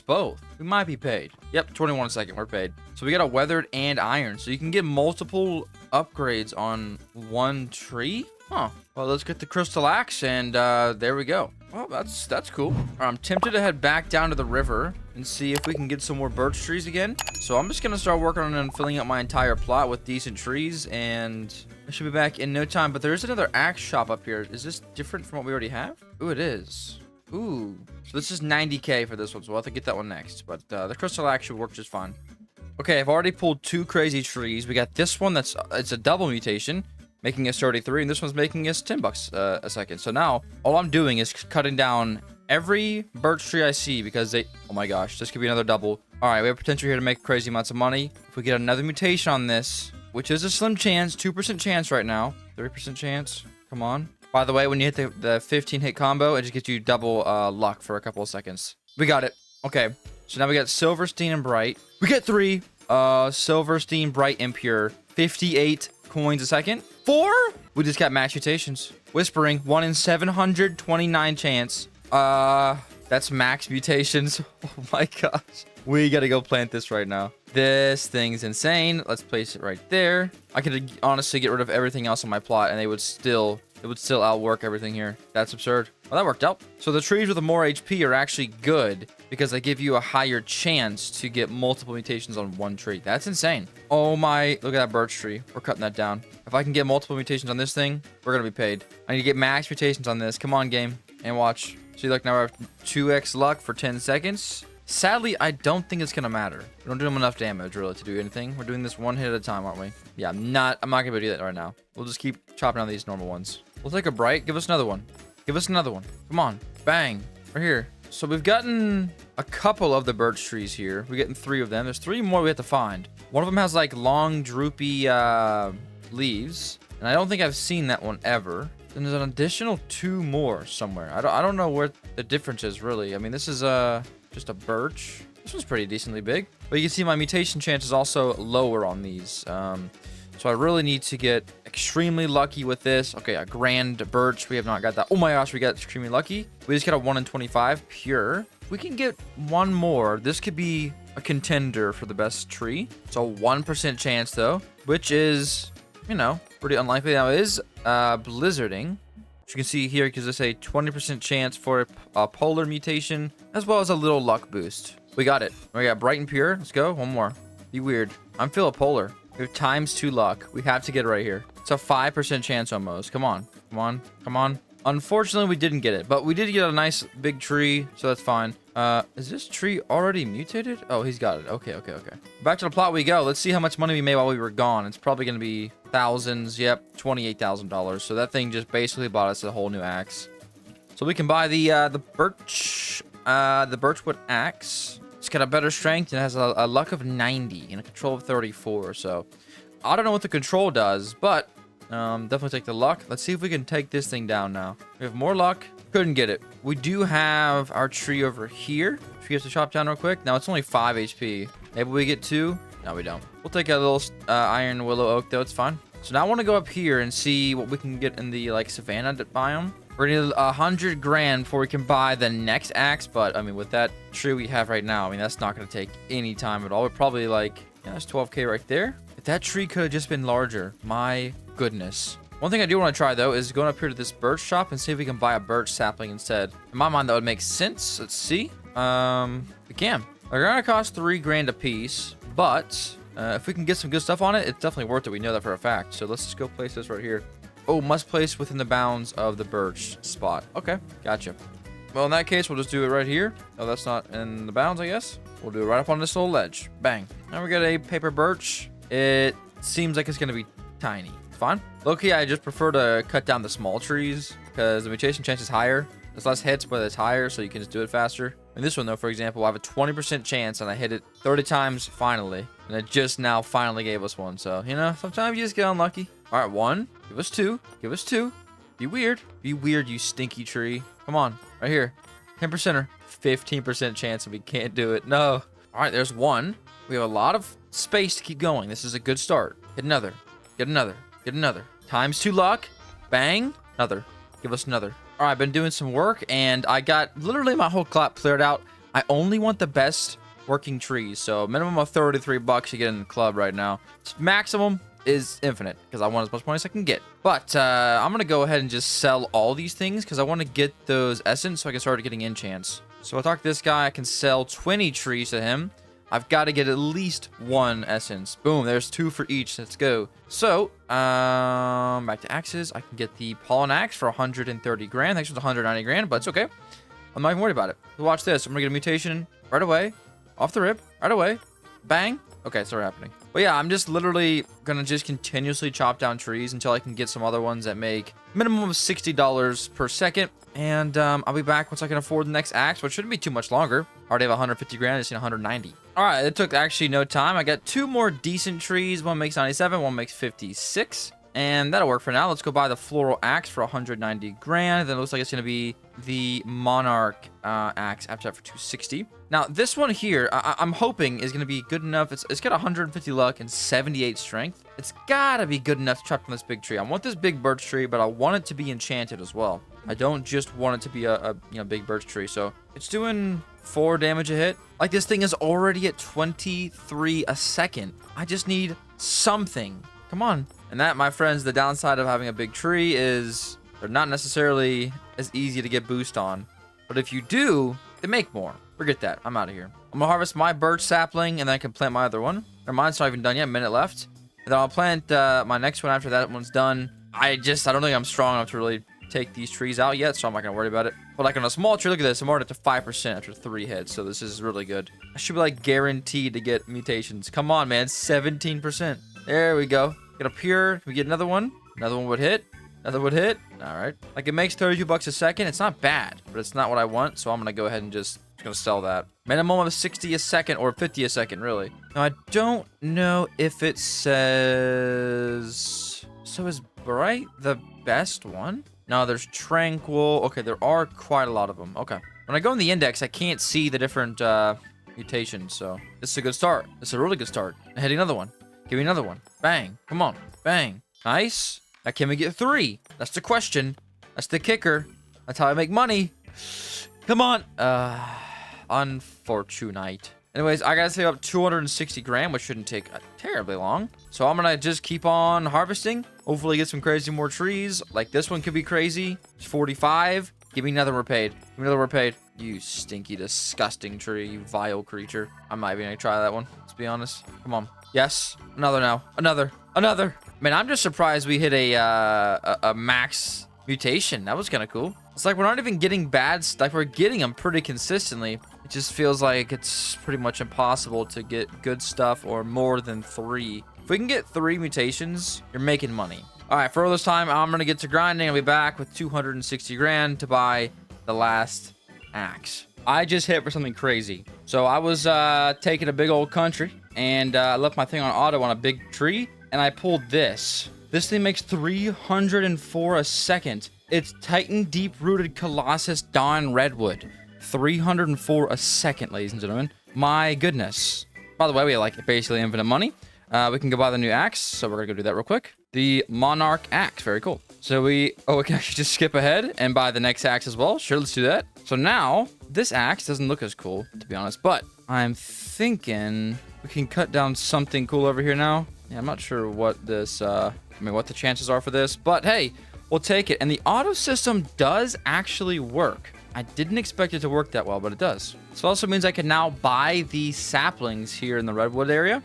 both. We might be paid. Yep, 21 a second. We're paid. So we got a weathered and iron. So you can get multiple upgrades on one tree. Huh. Well, let's get the crystal axe, and there we go. Well, that's cool. All right, I'm tempted to head back down to the river and see if we can get some more birch trees again. So I'm just gonna start working on and filling out my entire plot with decent trees, and I should be back in no time. But there is another axe shop up here. Is this different from what we already have? Ooh, it is. Ooh. So this is 90K for this one, so we'll have to get that one next. But the crystal axe should work just fine. Okay, I've already pulled 2 crazy trees. We got this one it's a double mutation, making us 33, and this one's making us 10 bucks a second. So now all I'm doing is cutting down every birch tree I see because oh my gosh, this could be another double. All right, we have potential here to make crazy amounts of money. If we get another mutation on this, which is a slim chance, 2% chance right now, 3% chance. Come on. By the way, when you hit the 15 hit combo, it just gets you double luck for a couple of seconds. We got it. Okay, so now we got Silverstein and Bright. We get 3 Silverstein, Bright, and Pure. 58 coins a second. 4? We just got max mutations. Whispering, 1 in 729 chance. That's max mutations. Oh my gosh. We gotta go plant this right now. This thing's insane. Let's place it right there. I could honestly get rid of everything else on my plot, and it would still outwork everything here. That's absurd. Well, that worked out. So the trees with the more HP are actually good because they give you a higher chance to get multiple mutations on one tree. That's insane. Oh my, look at that birch tree. We're cutting that down. If I can get multiple mutations on this thing, we're gonna be paid. I need to get max mutations on this. Come on, game. And watch. See, look, now we have 2x luck for 10 seconds. Sadly, I don't think it's gonna matter. We don't do them enough damage, really, to do anything. We're doing this one hit at a time, aren't we? Yeah, I'm not gonna do that right now. We'll just keep chopping down these normal ones. We'll take a bright. Give us another one. Give us another one. Come on. Bang. Right here. So we've gotten a couple of the birch trees here. We're getting 3 of them. There's 3 more we have to find. One of them has like long, droopy leaves. And I don't think I've seen that one ever. Then there's an additional 2 more somewhere. I don't know where the difference is, really. I mean, this is just just a birch. This one's pretty decently big. But you can see my mutation chance is also lower on these. So I really need to get extremely lucky with this. Okay, a grand birch. We have not got that. Oh my gosh, we got extremely lucky. We just got a 1 in 25 pure. We can get one more. This could be a contender for the best tree. It's a 1% chance though, which is, you know, pretty unlikely. Now it is blizzarding. Which you can see here because it's a 20% chance for a polar mutation, as well as a little luck boost. We got it. We got bright and pure. Let's go. One more. Be weird. I'm feeling polar. We have ×2 luck. We have to get it right here. It's a 5% chance almost. Come on. Come on. Come on. Unfortunately, we didn't get it, but we did get a nice big tree, so that's fine. Is this tree already mutated? Oh, he's got it. Okay. Back to the plot we go. Let's see how much money we made while we were gone. It's probably going to be thousands. Yep, $28,000. So that thing just basically bought us a whole new axe. So we can buy the birchwood axe. It's got a better strength and has a luck of 90 and a control of 34. So I don't know what the control does, but definitely take the luck. Let's see if we can take this thing down now. We have more luck. Couldn't get it. We do have our tree over here. We have to chop down real quick. Now it's only 5 HP. Maybe we get 2. No, we don't. We'll take a little iron willow oak though. It's fine. So now I want to go up here and see what we can get in the like savanna biome. We're gonna need 100 grand before we can buy the next axe, but I mean, with that tree we have right now, I mean, that's not gonna take any time at all. We're probably like, yeah, that's 12K right there. If that tree could have just been larger, my goodness. One thing I do want to try though is going up here to this birch shop and see if we can buy a birch sapling instead. In my mind, that would make sense. Let's see. We can. They're gonna cost 3 grand a piece, but if we can get some good stuff on it, it's definitely worth it. We know that for a fact. So let's just go place this right here. Oh, must place within the bounds of the birch spot. Okay, gotcha. Well, in that case, we'll just do it right here. Oh, that's not in the bounds, I guess. We'll do it right up on this little ledge. Bang. Now we got a paper birch. It seems like it's going to be tiny. It's fine. Low-key, I just prefer to cut down the small trees because the mutation chance is higher. There's less hits, but it's higher, so you can just do it faster. In this one, though, for example, I have a 20% chance, and I hit it 30 times finally. And it just now finally gave us one. So, you know, sometimes you just get unlucky. All right, 1. Give us 2. Give us 2. Be weird. Be weird, you stinky tree. Come on. Right here. 10%er. 15% chance that we can't do it. No. All right, there's 1. We have a lot of space to keep going. This is a good start. Get another. Get another. Get another. ×2 luck. Bang. Another. Give us another. All right, I've been doing some work, and I got literally my whole crop cleared out. I only want the best working trees, so minimum of 33 bucks you get in the club right now. Maximum is infinite because I want as much money as I can get. But I'm gonna go ahead and just sell all these things because I want to get those essence so I can start getting enchants. So I talk to this guy. I can sell 20 trees to him. I've got to get at least 1 essence. Boom, there's 2 for each. Let's go. So back to axes. I can get the pollen axe for 130 grand. Actually, it's 190 grand, but it's okay. I'm not even worried about it. So watch this. I'm gonna get a mutation right away, off the rip, right away. Bang. Okay, it's already happening. But yeah, I'm just literally gonna just continuously chop down trees until I can get some other ones that make minimum of $60 per second. And I'll be back once I can afford the next axe, which shouldn't be too much longer. I already have 150 grand. I just need 190. All right, it took actually no time. I got 2 more decent trees. One makes 97, one makes 56. And that'll work for now. Let's go buy the floral axe for 190 grand. Then it looks like it's going to be the monarch axe after that for 260. Now, this one here, I'm hoping is going to be good enough. It's got 150 luck and 78 strength. It's got to be good enough to trap on this big tree. I want this big birch tree, but I want it to be enchanted as well. I don't just want it to be a big birch tree. So it's doing 4 damage a hit. Like, this thing is already at 23 a second. I just need something. Come on. And that, my friends, the downside of having a big tree is they're not necessarily as easy to get boost on. But if you do, they make more. Forget that. I'm out of here. I'm gonna harvest my birch sapling and then I can plant my other one. Mine's not even done yet. A minute left. And then I'll plant my next one after that one's done. I don't think I'm strong enough to really take these trees out yet, so I'm not gonna worry about it. But like on a small tree, look at this. I'm already up to 5% after 3 hits, so this is really good. I should be like guaranteed to get mutations. Come on, man. 17%. There we go. Get up here. We get another one. Another one would hit. Another would hit. All right. Like, it makes 32 bucks a second. It's not bad, but it's not what I want, so I'm gonna go ahead and just gonna sell that. Minimum of 60 a second or 50 a second, really. Now, I don't know if it says... So is Bright the best one? No, there's Tranquil. Okay, there are quite a lot of them. Okay. When I go in the index, I can't see the different mutations. So this is a good start. This is a really good start. Hitting another one. Give me another one. Bang. Come on. Bang. Nice. Now can we get 3? That's the question. That's the kicker. That's how I make money. Come on. Unfortunate. Anyways, I gotta save up 260 grand, which shouldn't take terribly long. So I'm gonna just keep on harvesting. Hopefully get some crazy more trees. Like this one could be crazy. It's 45. Give me another repaid. Give me another repaid. You stinky, disgusting tree, you vile creature. I'm not even gonna try that one. Let's be honest. Come on. Yes. Another now. Another. Another. Man, I'm just surprised we hit a max mutation. That was kind of cool. It's like we're not even getting bad stuff. We're getting them pretty consistently. It just feels like it's pretty much impossible to get good stuff or more than 3. If we can get 3 mutations, you're making money. All right, for all this time, I'm going to get to grinding. I'll be back with 260 grand to buy the last axe. I just hit for something crazy. So I was taking a big old country and left my thing on auto on a big tree. And I pulled this. This thing makes 304 a second. It's Titan Deep-Rooted Colossus Dawn Redwood. 304 a second, ladies and gentlemen. My goodness. By the way, we have like basically infinite money. We can go buy the new axe, so we're gonna go do that real quick. The Monarch axe, very cool. So we can actually just skip ahead and buy the next axe as well. Sure, let's do that. So now, this axe doesn't look as cool, to be honest, but I'm thinking we can cut down something cool over here now. Yeah, I'm not sure what this, what the chances are for this, but hey, we'll take it. And the auto system does actually work. I didn't expect it to work that well, but it does. So it also means I can now buy these saplings here in the redwood area.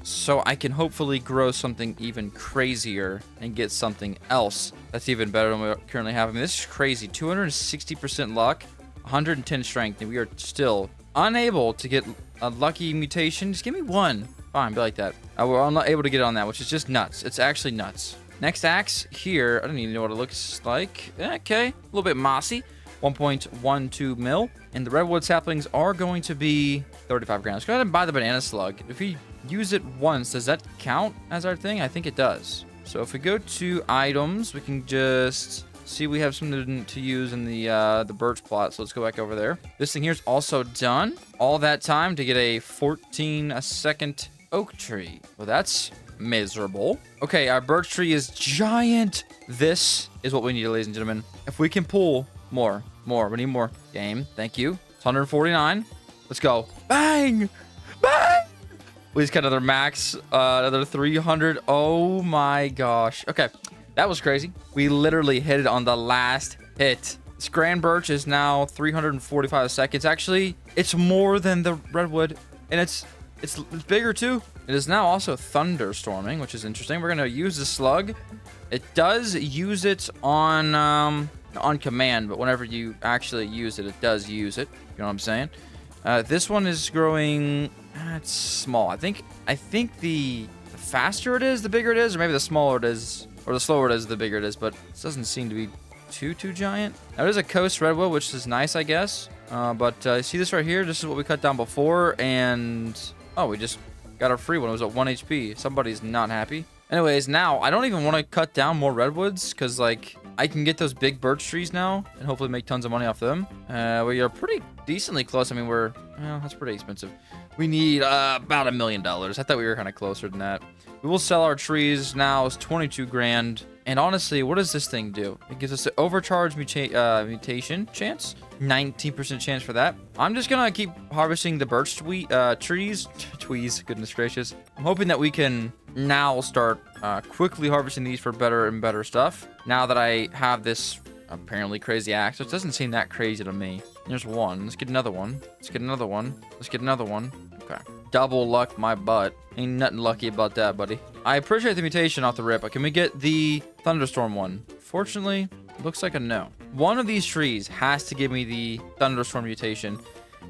So I can hopefully grow something even crazier and get something else that's even better than we currently have. I mean, this is crazy. 260% luck, 110 strength, and we are still unable to get a lucky mutation. Just give me one. Fine, be like that. We're not able to get on that, which is just nuts. It's actually nuts. Next axe here. I don't even know what it looks like. Okay, a little bit mossy. 1.12 mil. And the redwood saplings are going to be 35 grand. Let's go ahead and buy the banana slug. If we use it once, does that count as our thing? I think it does. So if we go to items, we can just see we have something to use in the birch plot. So let's go back over there. This thing here is also done. All that time to get a 14 a second oak tree. Well, that's miserable. Okay, our birch tree is giant. This is what we need, ladies and gentlemen. If we can pull more. We need more. Game. Thank you. It's 149. Let's go. Bang! Bang! We just got another max. Another 300. Oh my gosh. Okay. That was crazy. We literally hit it on the last hit. This grand birch is now 345 seconds. Actually, it's more than the redwood. And it's bigger too. It is now also thunderstorming, which is interesting. We're going to use the slug. It does use it on command, but whenever you actually use it, it does use it. You know what I'm saying? This one is growing. It's small. I think the faster it is, the bigger it is, or maybe the smaller it is, or the slower it is, the bigger it is. But it doesn't seem to be too giant. Now, there's a coast redwood, which is nice, I guess. But see this right here? This is what we cut down before, and oh, we just got our free one. It was at 1 HP. Somebody's not happy. Anyways, now I don't even want to cut down more redwoods because, like, I can get those big birch trees now and hopefully make tons of money off them. We are pretty decently close. I mean, well, that's pretty expensive. We need about $1 million. I thought we were kind of closer than that. We will sell our trees now. It's 22 grand. And honestly, what does this thing do? It gives us an overcharge mutation chance. 19% chance for that. I'm just gonna keep harvesting the birch trees. Tweez, goodness gracious. I'm hoping that we can now start quickly harvesting these for better and better stuff. Now that I have this apparently crazy axe, which doesn't seem that crazy to me. There's one. Let's get another one. Let's get another one. Let's get another one. Okay. Double luck my butt. Ain't nothing lucky about that, buddy. I appreciate the mutation off the rip, but can we get the thunderstorm one? Fortunately, looks like a no. One of these trees has to give me the thunderstorm mutation,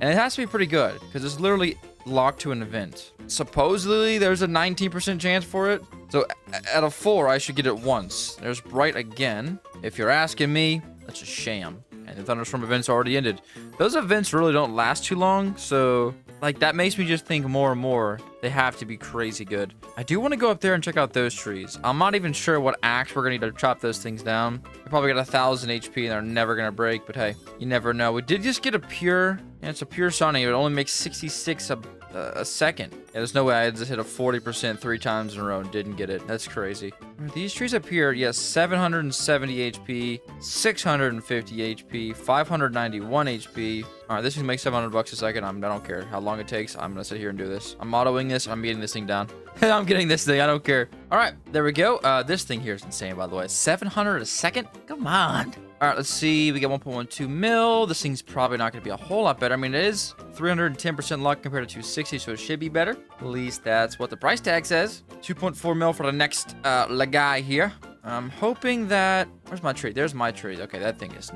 and it has to be pretty good because it's literally locked to an event. Supposedly, there's a 19% chance for it. So out of 4, I should get it once. There's bright again. If you're asking me, that's a sham. And the thunderstorm event's already ended. Those events really don't last too long, so like, that makes me just think more and more they have to be crazy good. I do want to go up there and check out those trees. I'm not even sure what axe we're going to need to chop those things down. They probably got 1,000 HP and they're never going to break, but hey, you never know. We did just get a pure, and it's a pure Sunny. It only makes 66 a second. Yeah, there's no way I just hit a 40% 3 times in a row and didn't get it. That's crazy. These trees up here, yes, 770 HP, 650 HP, 591 HP. All right, this can make $700 a second. I don't care how long it takes. I'm gonna sit here and do this. I'm autoing this. I'm getting this thing down. I'm getting this thing. I don't care. All right, there we go. This thing here is insane, by the way. 700 a second? Come on. All right, let's see. We got 1.12 mil. This thing's probably not going to be a whole lot better. I mean, it is 310% luck compared to 260, so it should be better. At least that's what the price tag says. 2.4 mil for the next guy here. I'm hoping that... Where's my tree? There's my tree. Okay, that thing is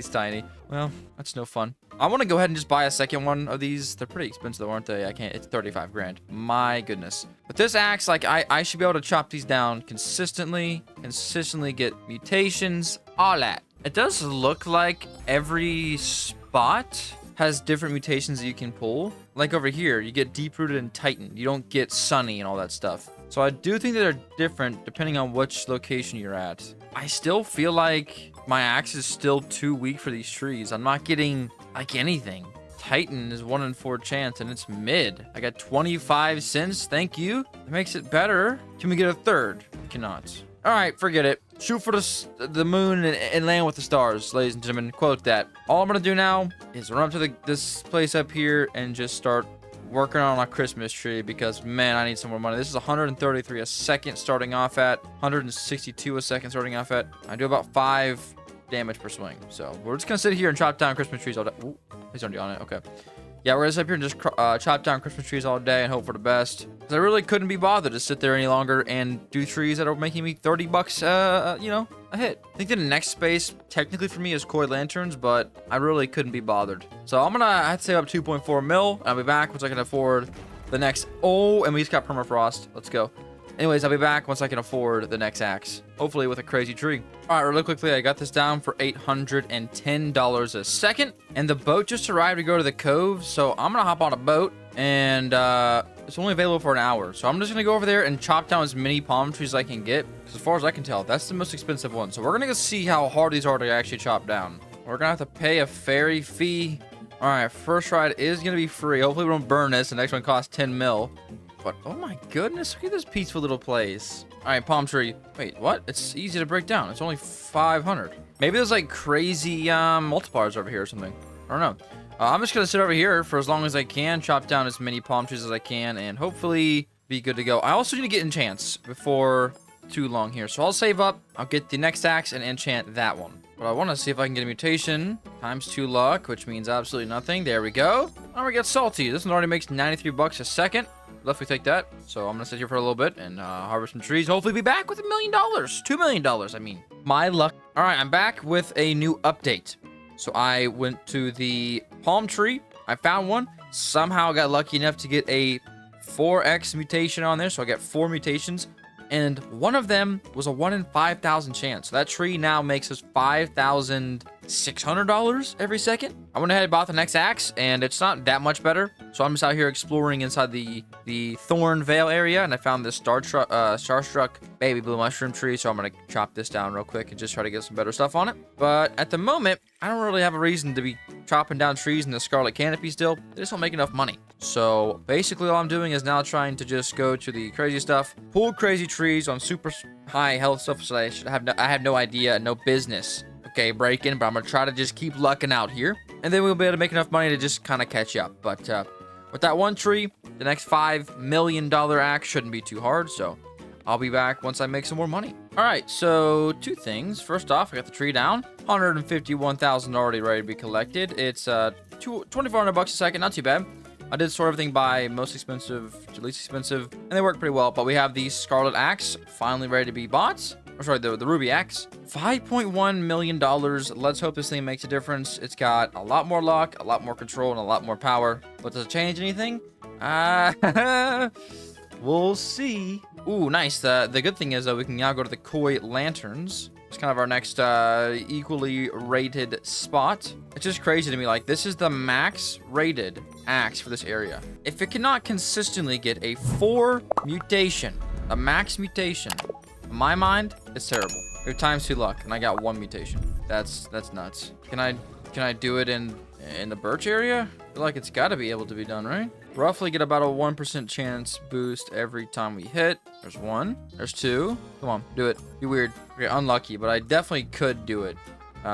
tiny. Well, that's no fun. I want to go ahead and just buy a second one of these. They're pretty expensive, though, aren't they? I can't. It's 35 grand. My goodness. But this axe, like, I should be able to chop these down consistently get mutations, all that. It does look like every spot has different mutations that you can pull. Like over here, you get deep-rooted and tightened. You don't get sunny and all that stuff. So I do think that they're different depending on which location you're at. I still feel like my axe is still too weak for these trees. I'm not getting, like, anything. Titan is 1 in 4 chance, and it's mid. I got 25 cents. Thank you. It makes it better. Can we get a third? We cannot. All right, forget it. Shoot for the moon and land with the stars, ladies and gentlemen. Quote that. All I'm gonna do now is run up to this place up here and just start working on a Christmas tree because, man, I need some more money. This is 133 a second starting off at, 162 a second starting off at. I do about 5 damage per swing. So we're just gonna sit here and chop down Christmas trees all day. Ooh, he's already on it. Okay. Yeah, we're gonna sit up here and just chop down Christmas trees all day and hope for the best. Because I really couldn't be bothered to sit there any longer and do trees that are making me $30, you know, a hit. I think the next space, technically for me, is koi lanterns, but I really couldn't be bothered. So I'm gonna have to save up 2.4 mil. I'll be back once I can afford the next. Oh, and we just got permafrost. Let's go. Anyways, I'll be back once I can afford the next axe. Hopefully with a crazy tree. All right, really quickly, I got this down for $810 a second. And the boat just arrived to go to the cove. So I'm going to hop on a boat. And it's only available for an hour. So I'm just going to go over there and chop down as many palm trees as I can get. Because as far as I can tell, that's the most expensive one. So we're going to go see how hard these are to actually chop down. We're going to have to pay a ferry fee. All right, first ride is going to be free. Hopefully we don't burn this. The next one costs 10 mil. But, oh my goodness, look at this peaceful little place. All right, palm tree. Wait, what? It's easy to break down. It's only 500. Maybe there's like crazy multipliers over here or something. I don't know. I'm just going to sit over here for as long as I can, chop down as many palm trees as I can, and hopefully be good to go. I also need to get enchants before too long here. So I'll save up. I'll get the next axe and enchant that one. But I want to see if I can get a mutation. Times 2 luck, which means absolutely nothing. There we go. Now we got salty. This one already makes $93 a second. Left we take that. So I'm gonna sit here for a little bit and harvest some trees. Hopefully be back with $1 million. $2 million, I mean. My luck. All right, I'm back with a new update. So I went to the palm tree. I found one. Somehow got lucky enough to get a 4x mutation on there. So I got 4 mutations. And one of them was a 1 in 5,000 chance. So that tree now makes us $5,600 every second. I went ahead and bought the next axe, and it's not that much better. So I'm just out here exploring inside the Thorn Vale area, and I found this Starstruck baby blue mushroom tree. So I'm going to chop this down real quick and just try to get some better stuff on it. But at the moment, I don't really have a reason to be chopping down trees in the Scarlet Canopy still. They just don't make enough money. So basically all I'm doing is now trying to just go to the crazy stuff, pull crazy trees on super high health stuff, so I have no idea, no business, okay, breaking, but I'm gonna try to just keep lucking out here, and then we'll be able to make enough money to just kind of catch up. But with that one tree, the next $5 million axe shouldn't be too hard, so I'll be back once I make some more money. All right, so 2 things. First off, I got the tree down, 151,000 already ready to be collected. It's $2,400 a second, not too bad. I did sort everything by most expensive to least expensive, and they work pretty well. But we have the Scarlet Axe finally ready to be bought. Or sorry, the Ruby Axe. $5.1 million. Let's hope this thing makes a difference. It's got a lot more luck, a lot more control, and a lot more power. But does it change anything? We'll see. Ooh, nice. The good thing is, though, we can now go to the Koi Lanterns. It's kind of our next equally rated spot. It's just crazy to me. Like, this is the max rated axe for this area. If it cannot consistently get a 4 mutation, a max mutation, in my mind, it's terrible. We have times 2 luck, and I got 1 mutation. That's nuts. Can I do it in the birch area? I feel like it's got to be able to be done, right? Roughly get about a 1% chance boost every time we hit. There's 1. There's 2. Come on, do it. Be weird. Okay, unlucky, but I definitely could do it.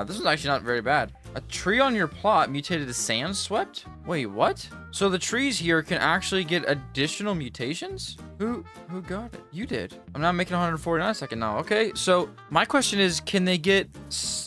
This is actually not very bad. A tree on your plot mutated to sand swept? Wait, what? So the trees here can actually get additional mutations? Who got it? You did. I'm now making 149 a second now. Okay, so my question is, can they get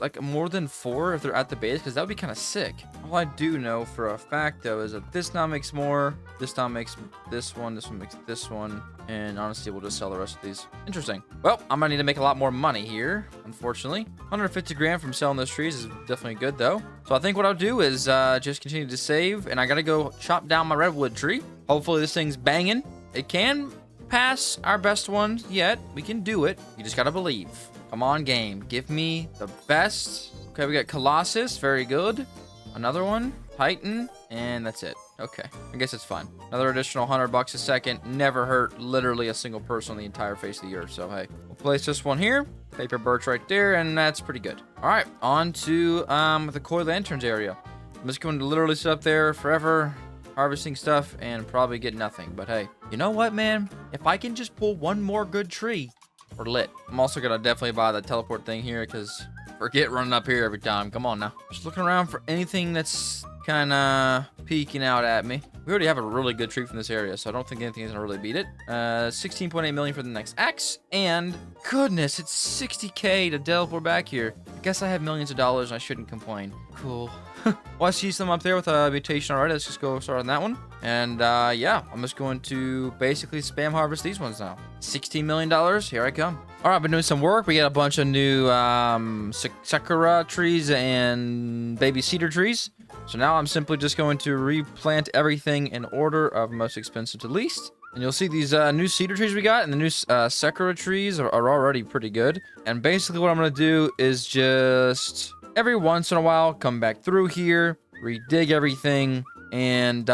like more than 4 if they're at the base? Because that would be kind of sick. All I do know for a fact though is that this now makes more, this now makes this one makes this one, and honestly we'll just sell the rest of these. Interesting. Well, I'm gonna need to make a lot more money here, unfortunately. 150 grand from selling those trees is definitely good though. So I think what I'll do is just continue to save, and I gotta go chop down my redwood tree. Hopefully this thing's banging. It can pass our best one yet. We can do it. You just gotta believe. Come on, game. Give me the best. Okay, we got Colossus. Very good. Another one. Titan. And that's it. Okay. I guess it's fine. Another additional $100 a second. Never hurt literally a single person on the entire face of the earth. So, hey. We'll place this one here. Paper birch right there. And that's pretty good. All right. On to the koi lanterns area. I'm just going to literally sit up there forever, harvesting stuff, and probably get nothing. But hey, you know what, man? If I can just pull one more good tree, we're lit. I'm also gonna definitely buy the teleport thing here, because forget running up here every time. Come on now. Just looking around for anything that's kind of peeking out at me. We already have a really good tree from this area, so I don't think anything is gonna really beat it. 16.8 million for the next X, and goodness, it's 60K to teleport back here. I guess I have millions of dollars and I shouldn't complain. Cool. Well, I see some up there with a mutation already. Let's just go start on that one. And yeah, I'm just going to basically spam harvest these ones now. $16 million. Here I come. All right, I've been doing some work. We got a bunch of new sakura trees and baby cedar trees. So now I'm simply just going to replant everything in order of most expensive to least. And you'll see these new cedar trees we got and the new sakura trees are already pretty good. And basically what I'm going to do is just every once in a while come back through here, redig everything, and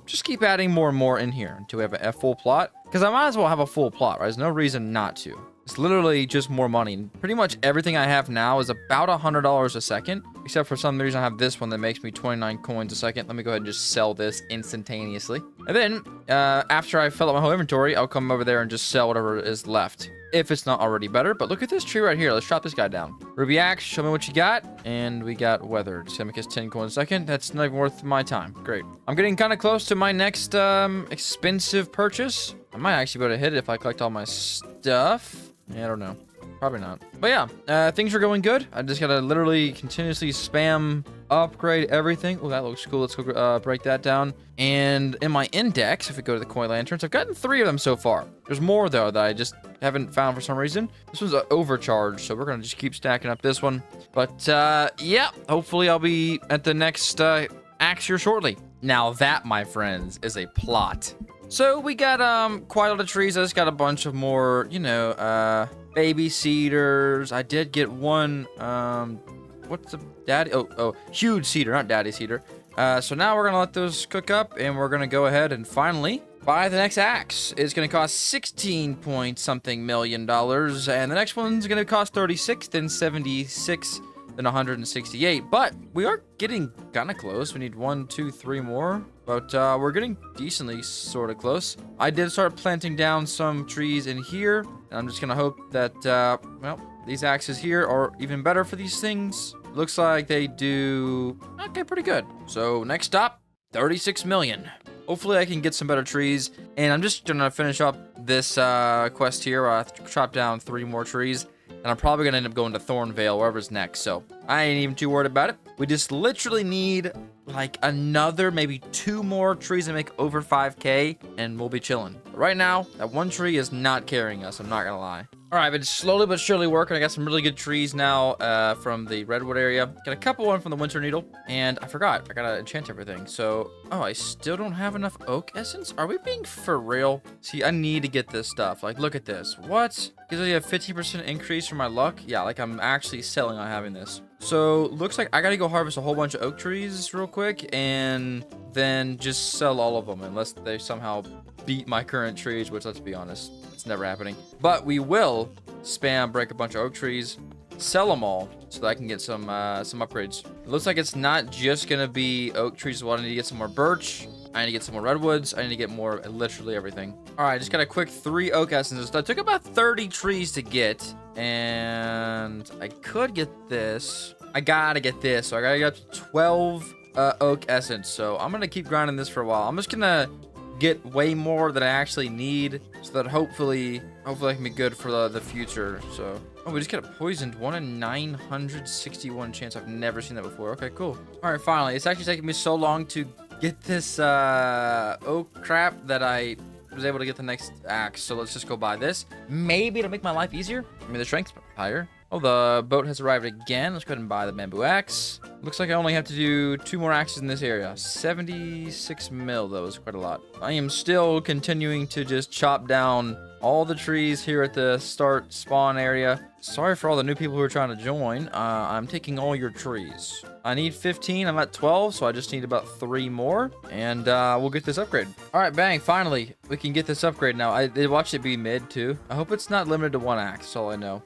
just keep adding more and more in here until we have a full plot. Because I might as well have a full plot, right? There's no reason not to. It's literally just more money. Pretty much everything I have now is about $100 a second, except for some reason I have this one that makes me 29 coins a second. Let me go ahead and just sell this instantaneously. And then after I fill up my whole inventory, I'll come over there and just sell whatever is left, if it's not already better. But look at this tree right here. Let's chop this guy down. Ruby axe, show me what you got. And we got weathered. It's gonna make us 10 coins a second. That's not even worth my time. Great. I'm getting kind of close to my next expensive purchase. I might actually be able to hit it if I collect all my stuff. Yeah, I don't know. Probably not. But yeah, things are going good. I just gotta literally continuously spam upgrade everything. Oh, that looks cool. Let's go break that down. And in my index, if we go to the koi lanterns, I've gotten 3 of them so far. There's more though that I just haven't found for some reason. This one's overcharged, so we're gonna just keep stacking up this one. But yeah, hopefully I'll be at the next axe here shortly. Now that, my friends, is a plot. So we got quite a lot of trees. I just got a bunch of more, you know, baby cedars. I did get one what's the daddy? Oh, huge cedar, not daddy cedar. So now we're gonna let those cook up, and we're gonna go ahead and finally buy the next axe. It's gonna cost 16 point something million, and the next one's gonna cost 36, then 76, then 168. But we are getting kind of close. We need 1, 2, 3 more. But we're getting decently sort of close. I did start planting down some trees in here. And I'm just going to hope that, well, these axes here are even better for these things. Looks like they do, okay, pretty good. So next stop, 36 million. Hopefully I can get some better trees. And I'm just going to finish up this quest here where I have to chop down 3 more trees. And I'm probably going to end up going to Thornvale, wherever's next. So I ain't even too worried about it. We just literally need like another, maybe 2 more trees that make over 5K, and we'll be chilling. But right now, that one tree is not carrying us. I'm not going to lie. All right, but it's slowly but surely working. I got some really good trees now from the redwood area. Got a couple one from the winter needle. And I forgot. I got to enchant everything. So, oh, I still don't have enough oak essence? Are we being for real? See, I need to get this stuff. Like, look at this. What? Because I have 50% increase for my luck? Yeah, like I'm actually selling on having this. So looks like I gotta go harvest a whole bunch of oak trees real quick and then just sell all of them unless they somehow beat my current trees, which, let's be honest, it's never happening. But we will spam break a bunch of oak trees, sell them all so that I can get some upgrades. It looks like it's not just gonna be oak trees as well. I need to get some more birch. I need to get some more redwoods. I need to get more, literally everything. All right, just got a quick 3 oak essences. That took about 30 trees to get, and I could get this. I gotta get this, so I gotta get up to 12 oak essence. So I'm gonna keep grinding this for a while. I'm just gonna get way more than I actually need, so that hopefully I can be good for the future. So, oh, we just got poisoned. 1 in 961 chance. I've never seen that before. Okay, cool. All right, finally, it's actually taking me so long to get this oak crap that I was able to get the next axe. So let's just go buy this. Maybe it'll make my life easier. I mean, the strength's higher. Oh, the boat has arrived again. Let's go ahead and buy the bamboo axe. Looks like I only have to do 2 more axes in this area. 76 mil, though, is quite a lot. I am still continuing to just chop down all the trees here at the start spawn area. Sorry for all the new people who are trying to join. I'm taking all your trees. I need 15. I'm at 12, so I just need about 3 more, and we'll get this upgrade. All right, bang. Finally, we can get this upgrade now. I watched it be mid, too. I hope it's not limited to 1 axe. That's all I know.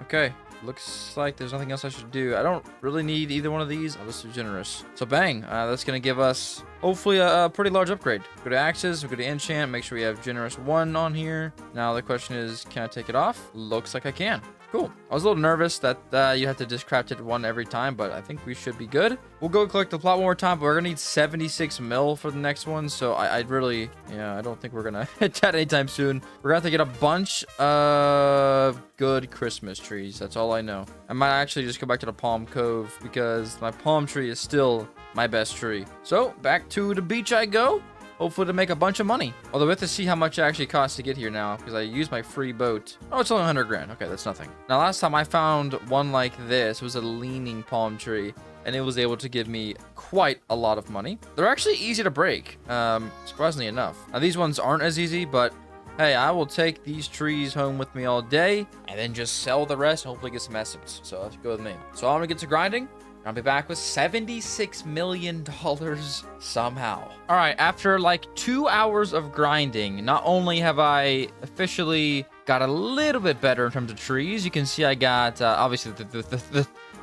Okay. Looks like there's nothing else I should do. I don't really need either one of these. I'll just do generous. So bang, that's gonna give us hopefully a pretty large upgrade. Go to axes, we go to enchant, make sure we have generous 1 on here. Now the question is, can I take it off? Looks like I can. Cool. I was a little nervous that you have to just craft it 1 every time, but I think we should be good. We'll go collect the plot 1 more time, but we're gonna need 76 mil for the next one. So I really, I don't think we're gonna hit that anytime soon. We're gonna have to get a bunch of good Christmas trees. That's all I know. I might actually just go back to the Palm Cove because my palm tree is still my best tree. So back to the beach I go. Hopefully to make a bunch of money. Although we have to see how much it actually costs to get here now because I used my free boat. Oh, it's only 100 grand. Okay, that's nothing. Now, last time I found one like this was a leaning palm tree, and it was able to give me quite a lot of money. They're actually easy to break, surprisingly enough. Now, these ones aren't as easy, but hey, I will take these trees home with me all day and then just sell the rest and hopefully get some essence. So let's go with me. So I'm gonna get to grinding. I'll be back with $76 million somehow. All right, after like 2 hours of grinding, not only have I officially got a little bit better in terms of trees, you can see I got, obviously,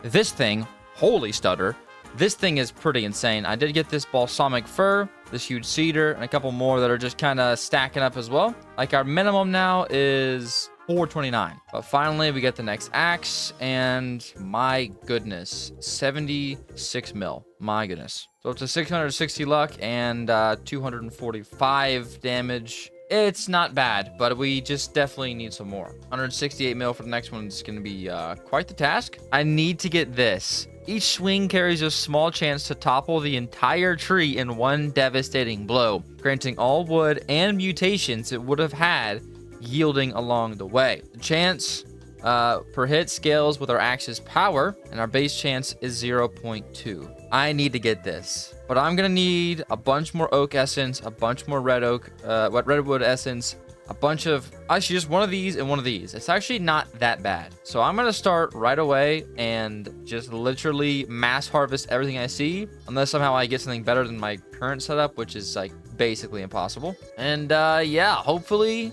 this thing, holy stutter. This thing is pretty insane. I did get this balsamic fir, this huge cedar, and a couple more that are just kind of stacking up as well. Like our minimum now is 429. But finally, we get the next axe, and my goodness, 76 mil. My goodness. So it's a 660 luck and 245 damage. It's not bad, but we just definitely need some more. 168 mil for the next one is going to be quite the task. I need to get this. Each swing carries a small chance to topple the entire tree in one devastating blow, granting all wood and mutations it would have had yielding along the way. The chance per hit scales with our axe's power, and our base chance is 0.2. I need to get this, but I'm gonna need a bunch more oak essence, a bunch more redwood essence, a bunch of actually just one of these and one of these. It's actually not that bad. So I'm gonna start right away and just literally mass harvest everything I see, unless somehow I get something better than my current setup, which is like basically impossible. And yeah, hopefully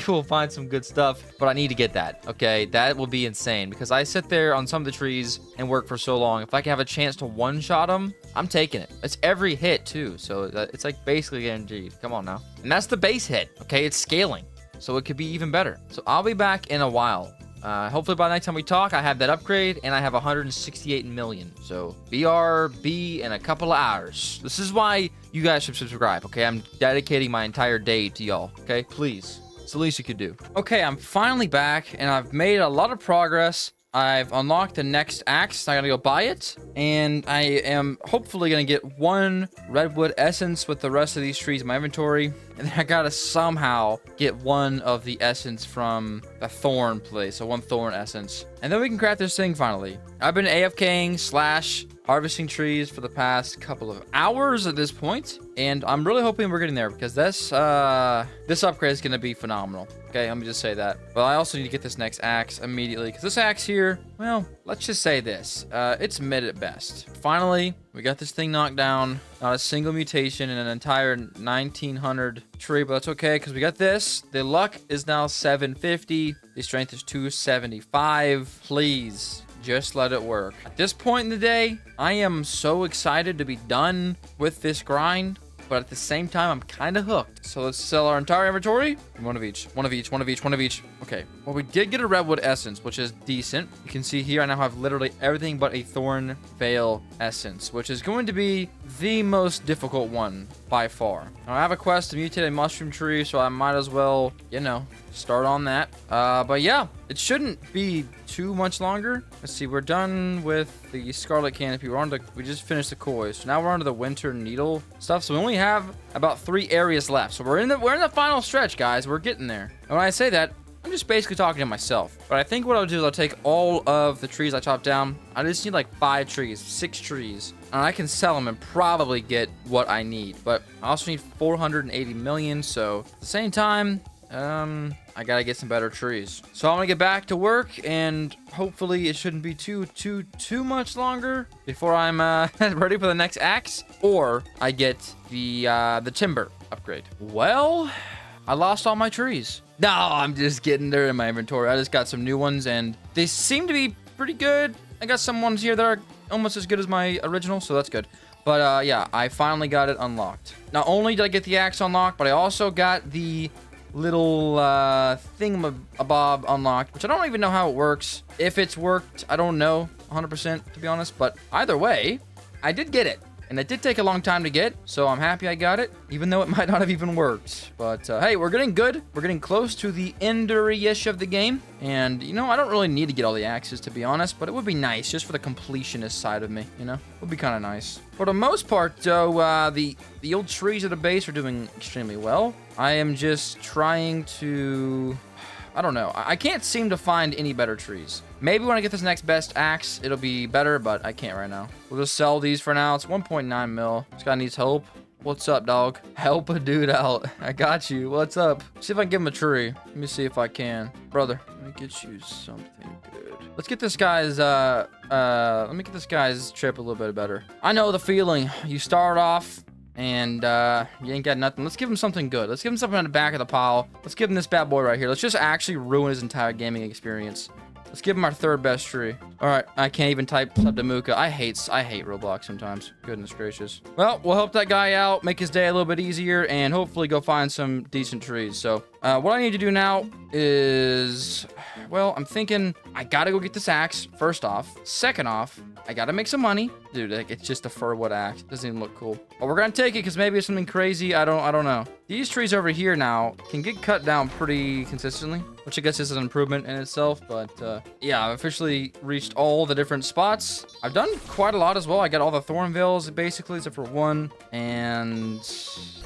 we'll find some good stuff, but I need to get that. Okay, that will be insane because I sit there on some of the trees and work for so long. If I can have a chance to one-shot them, I'm taking it. It's every hit too, so it's like basically guaranteed. Come on now. And that's the base hit. Okay, it's scaling, so it could be even better. So I'll be back in a while. Hopefully by the next time we talk, I have that upgrade and I have 168 million. So BRB in a couple of hours. This is why you guys should subscribe, okay? I'm dedicating my entire day to y'all, okay? Please. It's the least you could do. Okay, I'm finally back and I've made a lot of progress. I've unlocked the next axe. I gotta go buy it. And I am hopefully gonna get 1 redwood essence with the rest of these trees in my inventory. And then I gotta somehow get 1 of the essence from the thorn place. So 1 thorn essence. And then we can craft this thing finally. I've been AFKing harvesting trees for the past couple of hours at this point, and I'm really hoping we're getting there because this upgrade is going to be phenomenal. Okay, let me just say that. But I also need to get this next axe immediately because this axe here, well, let's just say this. It's mid at best. Finally, we got this thing knocked down. Not a single mutation in an entire 1900 tree, but that's okay because we got this. The luck is now 750. The strength is 275. Please. Just let it work. At this point in the day, I am so excited to be done with this grind, but at the same time, I'm kind of hooked. So let's sell our entire inventory. One of each, one of each, one of each, one of each. Okay, well, we did get a redwood essence, which is decent. You can see here, I now have literally everything but a thorn veil essence, which is going to be the most difficult one by far. Now, I have a quest to mutate a mushroom tree, so I might as well, you know, start on that. But yeah, it shouldn't be too much longer. Let's see, we're done with the scarlet canopy. We just finished the koi, so now we're on to the winter needle stuff. So we only have about 3 areas left. So we're in the final stretch, guys. We're getting there. And when I say that, I'm just basically talking to myself. But I think what I'll do is I'll take all of the trees I chopped down. I just need like 5 trees, 6 trees. And I can sell them and probably get what I need. But I also need 480 million. So at the same time, I gotta get some better trees. So I'm gonna get back to work, and hopefully it shouldn't be too much longer before I'm ready for the next axe, or I get the timber upgrade. Well, I lost all my trees. No, I'm just kidding. They're in my inventory. I just got some new ones, and they seem to be pretty good. I got some ones here that are almost as good as my original, so that's good. But yeah, I finally got it unlocked. Not only did I get the axe unlocked, but I also got the little thingamabob unlocked, which I don't even know how it works. If it's worked, I don't know 100% to be honest, but either way, I did get it. And it did take a long time to get, so I'm happy I got it, even though it might not have even worked. But hey, we're getting good. We're getting close to the ender-ish of the game. And, you know, I don't really need to get all the axes, to be honest, but it would be nice just for the completionist side of me, you know? It would be kind of nice. For the most part, though, the old trees at the base are doing extremely well. I am just trying to... I don't know. I can't seem to find any better trees. Maybe when I get this next best axe, it'll be better, but I can't right now. We'll just sell these for now. It's 1.9 mil. This guy needs help. What's up, dog? Help a dude out. I got you. What's up? See if I can give him a tree. Let me see if I can. Brother, let me get you something good. Let's get this guy's, let me get this guy's trip a little bit better. I know the feeling. You start off and you ain't got nothing. Let's give him something good. Let's give him something on the back of the pile. Let's give him this bad boy right here. Let's just actually ruin his entire gaming experience. Let's give him our 3rd best tree. All right, I can't even type up to Moocah. I hate Roblox sometimes. Goodness gracious. Well, we'll help that guy out, make his day a little bit easier, and hopefully go find some decent trees. So what I need to do now is, well, I'm thinking I gotta go get this axe, first off. Second off, I gotta make some money. Dude, like, it's just a firwood axe. Doesn't even look cool. But we're gonna take it because maybe it's something crazy. I don't know. These trees over here now can get cut down pretty consistently, which I guess is an improvement in itself. But yeah, I've officially reached all the different spots. I've done quite a lot as well. I got all the thorn veils basically, except for one. And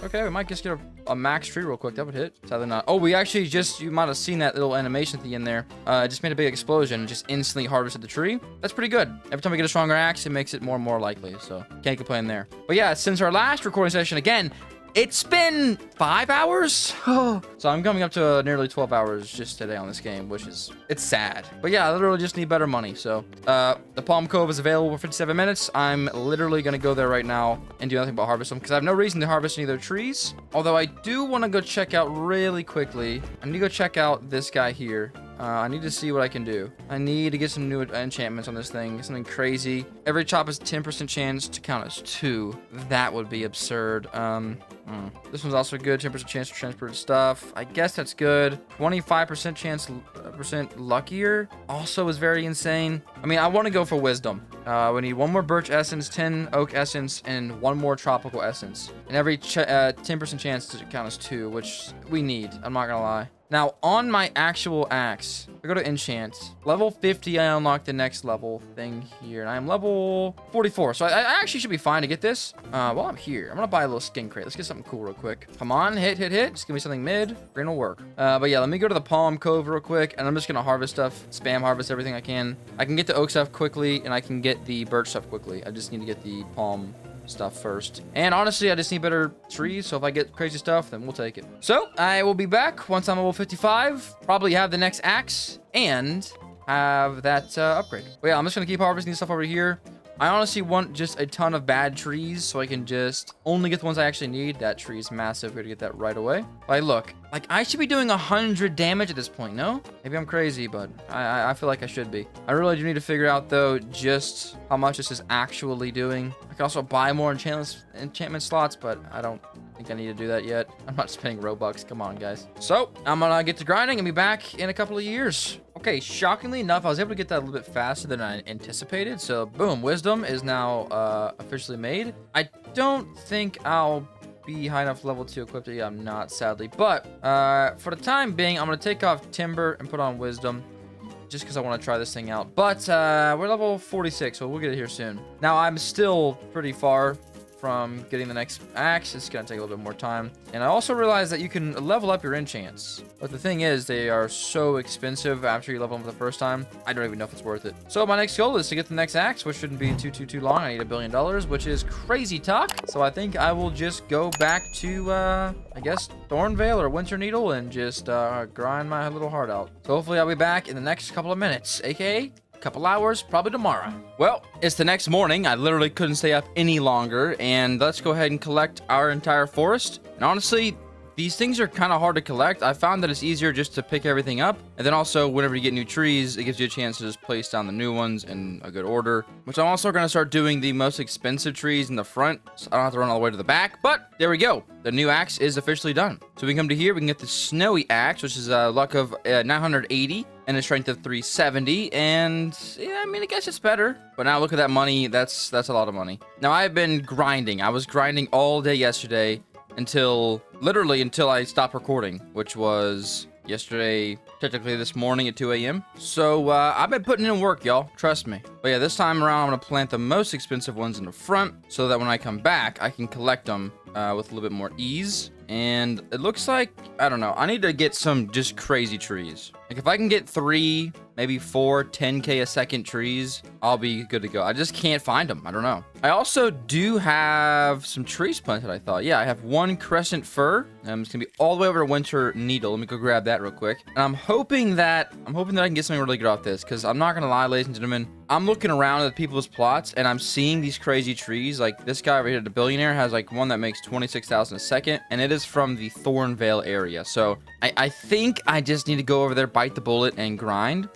okay, we might just get a max tree real quick. That would hit. Sadly not. Oh, we actually just, you might have seen that little animation thing in there. It just made a big explosion and just instantly harvested the tree. That's pretty good. Every time we get a stronger axe, it makes it more and more likely. So can't complain there. But yeah, since our last recording session, again, it's been 5 hours. So I'm coming up to nearly 12 hours just today on this game, which is, it's sad. But yeah, I literally just need better money. So the Palm Cove is available for 57 minutes. I'm literally going to go there right now and do nothing but harvest them because I have no reason to harvest any of their trees. Although I do want to go check out really quickly. I need to go check out this guy here. I need to see what I can do. I need to get some new enchantments on this thing. Something crazy. Every chop is 10% chance to count as 2. That would be absurd. This one's also good. 10% chance to transport stuff. I guess that's good. 25% chance, percent luckier. Also is very insane. I mean, I want to go for wisdom. We need 1 more birch essence, 10 oak essence, and 1 more tropical essence. And every 10% chance to count as 2, which we need. I'm not gonna lie. Now, on my actual axe, I go to enchant. Level 50, I unlock the next level thing here. And I am level 44. So I actually should be fine to get this. While I'm here, I'm going to buy a little skin crate. Let's get something cool real quick. Come on, hit. Just give me something mid. Green will work. But yeah, let me go to the Palm Cove real quick. And I'm just going to harvest stuff. Spam harvest everything I can. I can get the oak stuff quickly. And I can get the birch stuff quickly. I just need to get the palm stuff first. And honestly, I just need better trees. So if I get crazy stuff, then we'll take it. So I will be back once I'm level 55. Probably have the next axe and have that upgrade. But yeah, I'm just gonna keep harvesting this stuff over here. I honestly want just a ton of bad trees so I can just only get the ones I actually need. That tree is massive. We're gonna get that right away. But look, like I should be doing 100 damage at this point, no? Maybe I'm crazy, but I feel like I should be. I really do need to figure out though just how much this is actually doing. I can also buy more enchantment slots, but I don't think I need to do that yet. I'm not spending Robux. Come on, guys. So I'm gonna get to grinding and be back in a couple of years. Okay, shockingly enough, I was able to get that a little bit faster than I anticipated. So boom, wisdom is now officially made. I don't think I'll be high enough level to equip it. Yeah, I'm not, sadly. But for the time being, I'm gonna take off timber and put on wisdom, just because I want to try this thing out. But we're level 46, so we'll get it here soon. Now I'm still pretty far from getting the next axe. It's gonna take a little bit more time. And I also realized that you can level up your enchants, but the thing is they are so expensive after you level them for the first time. I don't even know if it's worth it. So my next goal is to get the next axe, which shouldn't be too long. I need $1 billion, which is crazy talk. So I think I will just go back to I guess Thornvale or Winter Needle and just grind my little heart out. So hopefully I'll be back in the next couple of minutes, aka couple hours, probably tomorrow. Well, it's the next morning. I literally couldn't stay up any longer, and let's go ahead and collect our entire forest. And honestly, these things are kind of hard to collect. I found that it's easier just to pick everything up, and then also whenever you get new trees, it gives you a chance to just place down the new ones in a good order, which I'm also going to start doing the most expensive trees in the front, so I don't have to run all the way to the back. But there we go, the new axe is officially done. So we can come to here, we can get the snowy axe, which is a luck of 980 and a strength of 370, and yeah, I mean, I guess it's better. But now look at that money. That's a lot of money. Now I've been grinding. I was grinding all day yesterday literally until I stopped recording, which was yesterday, technically this morning at 2 a.m. So I've been putting in work, y'all. Trust me. But yeah, this time around, I'm going to plant the most expensive ones in the front so that when I come back, I can collect them with a little bit more ease. And it looks like, I don't know, I need to get some just crazy trees. Like if I can get 3, maybe 4, 10K a second trees, I'll be good to go. I just can't find them. I don't know. I also do have some trees planted, I thought. Yeah, I have 1 crescent fir. It's gonna be all the way over to Winter Needle. Let me go grab that real quick. And I'm hoping that I can get something really good off this, because I'm not gonna lie, ladies and gentlemen, I'm looking around at people's plots and I'm seeing these crazy trees. Like this guy over here, the billionaire, has like one that makes 26,000 a second, and it is from the Thornvale area. So I think I just need to go over there, bite the bullet, and grind.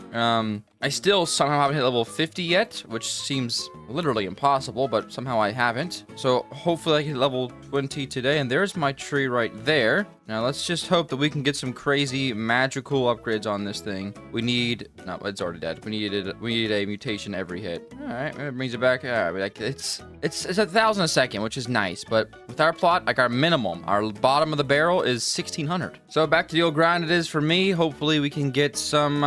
I still somehow haven't hit level 50 yet, which seems literally impossible, but somehow I haven't. So hopefully I hit level 20 today, and there's my tree right there. Now let's just hope that we can get some crazy magical upgrades on this thing. We need, no, it's already dead. We need a mutation every hit. All right, it brings it back. All right, it's 1,000 a second, which is nice, but with our plot, like our minimum, our bottom of the barrel is 1,600. So back to the old grind it is for me. Hopefully we can get some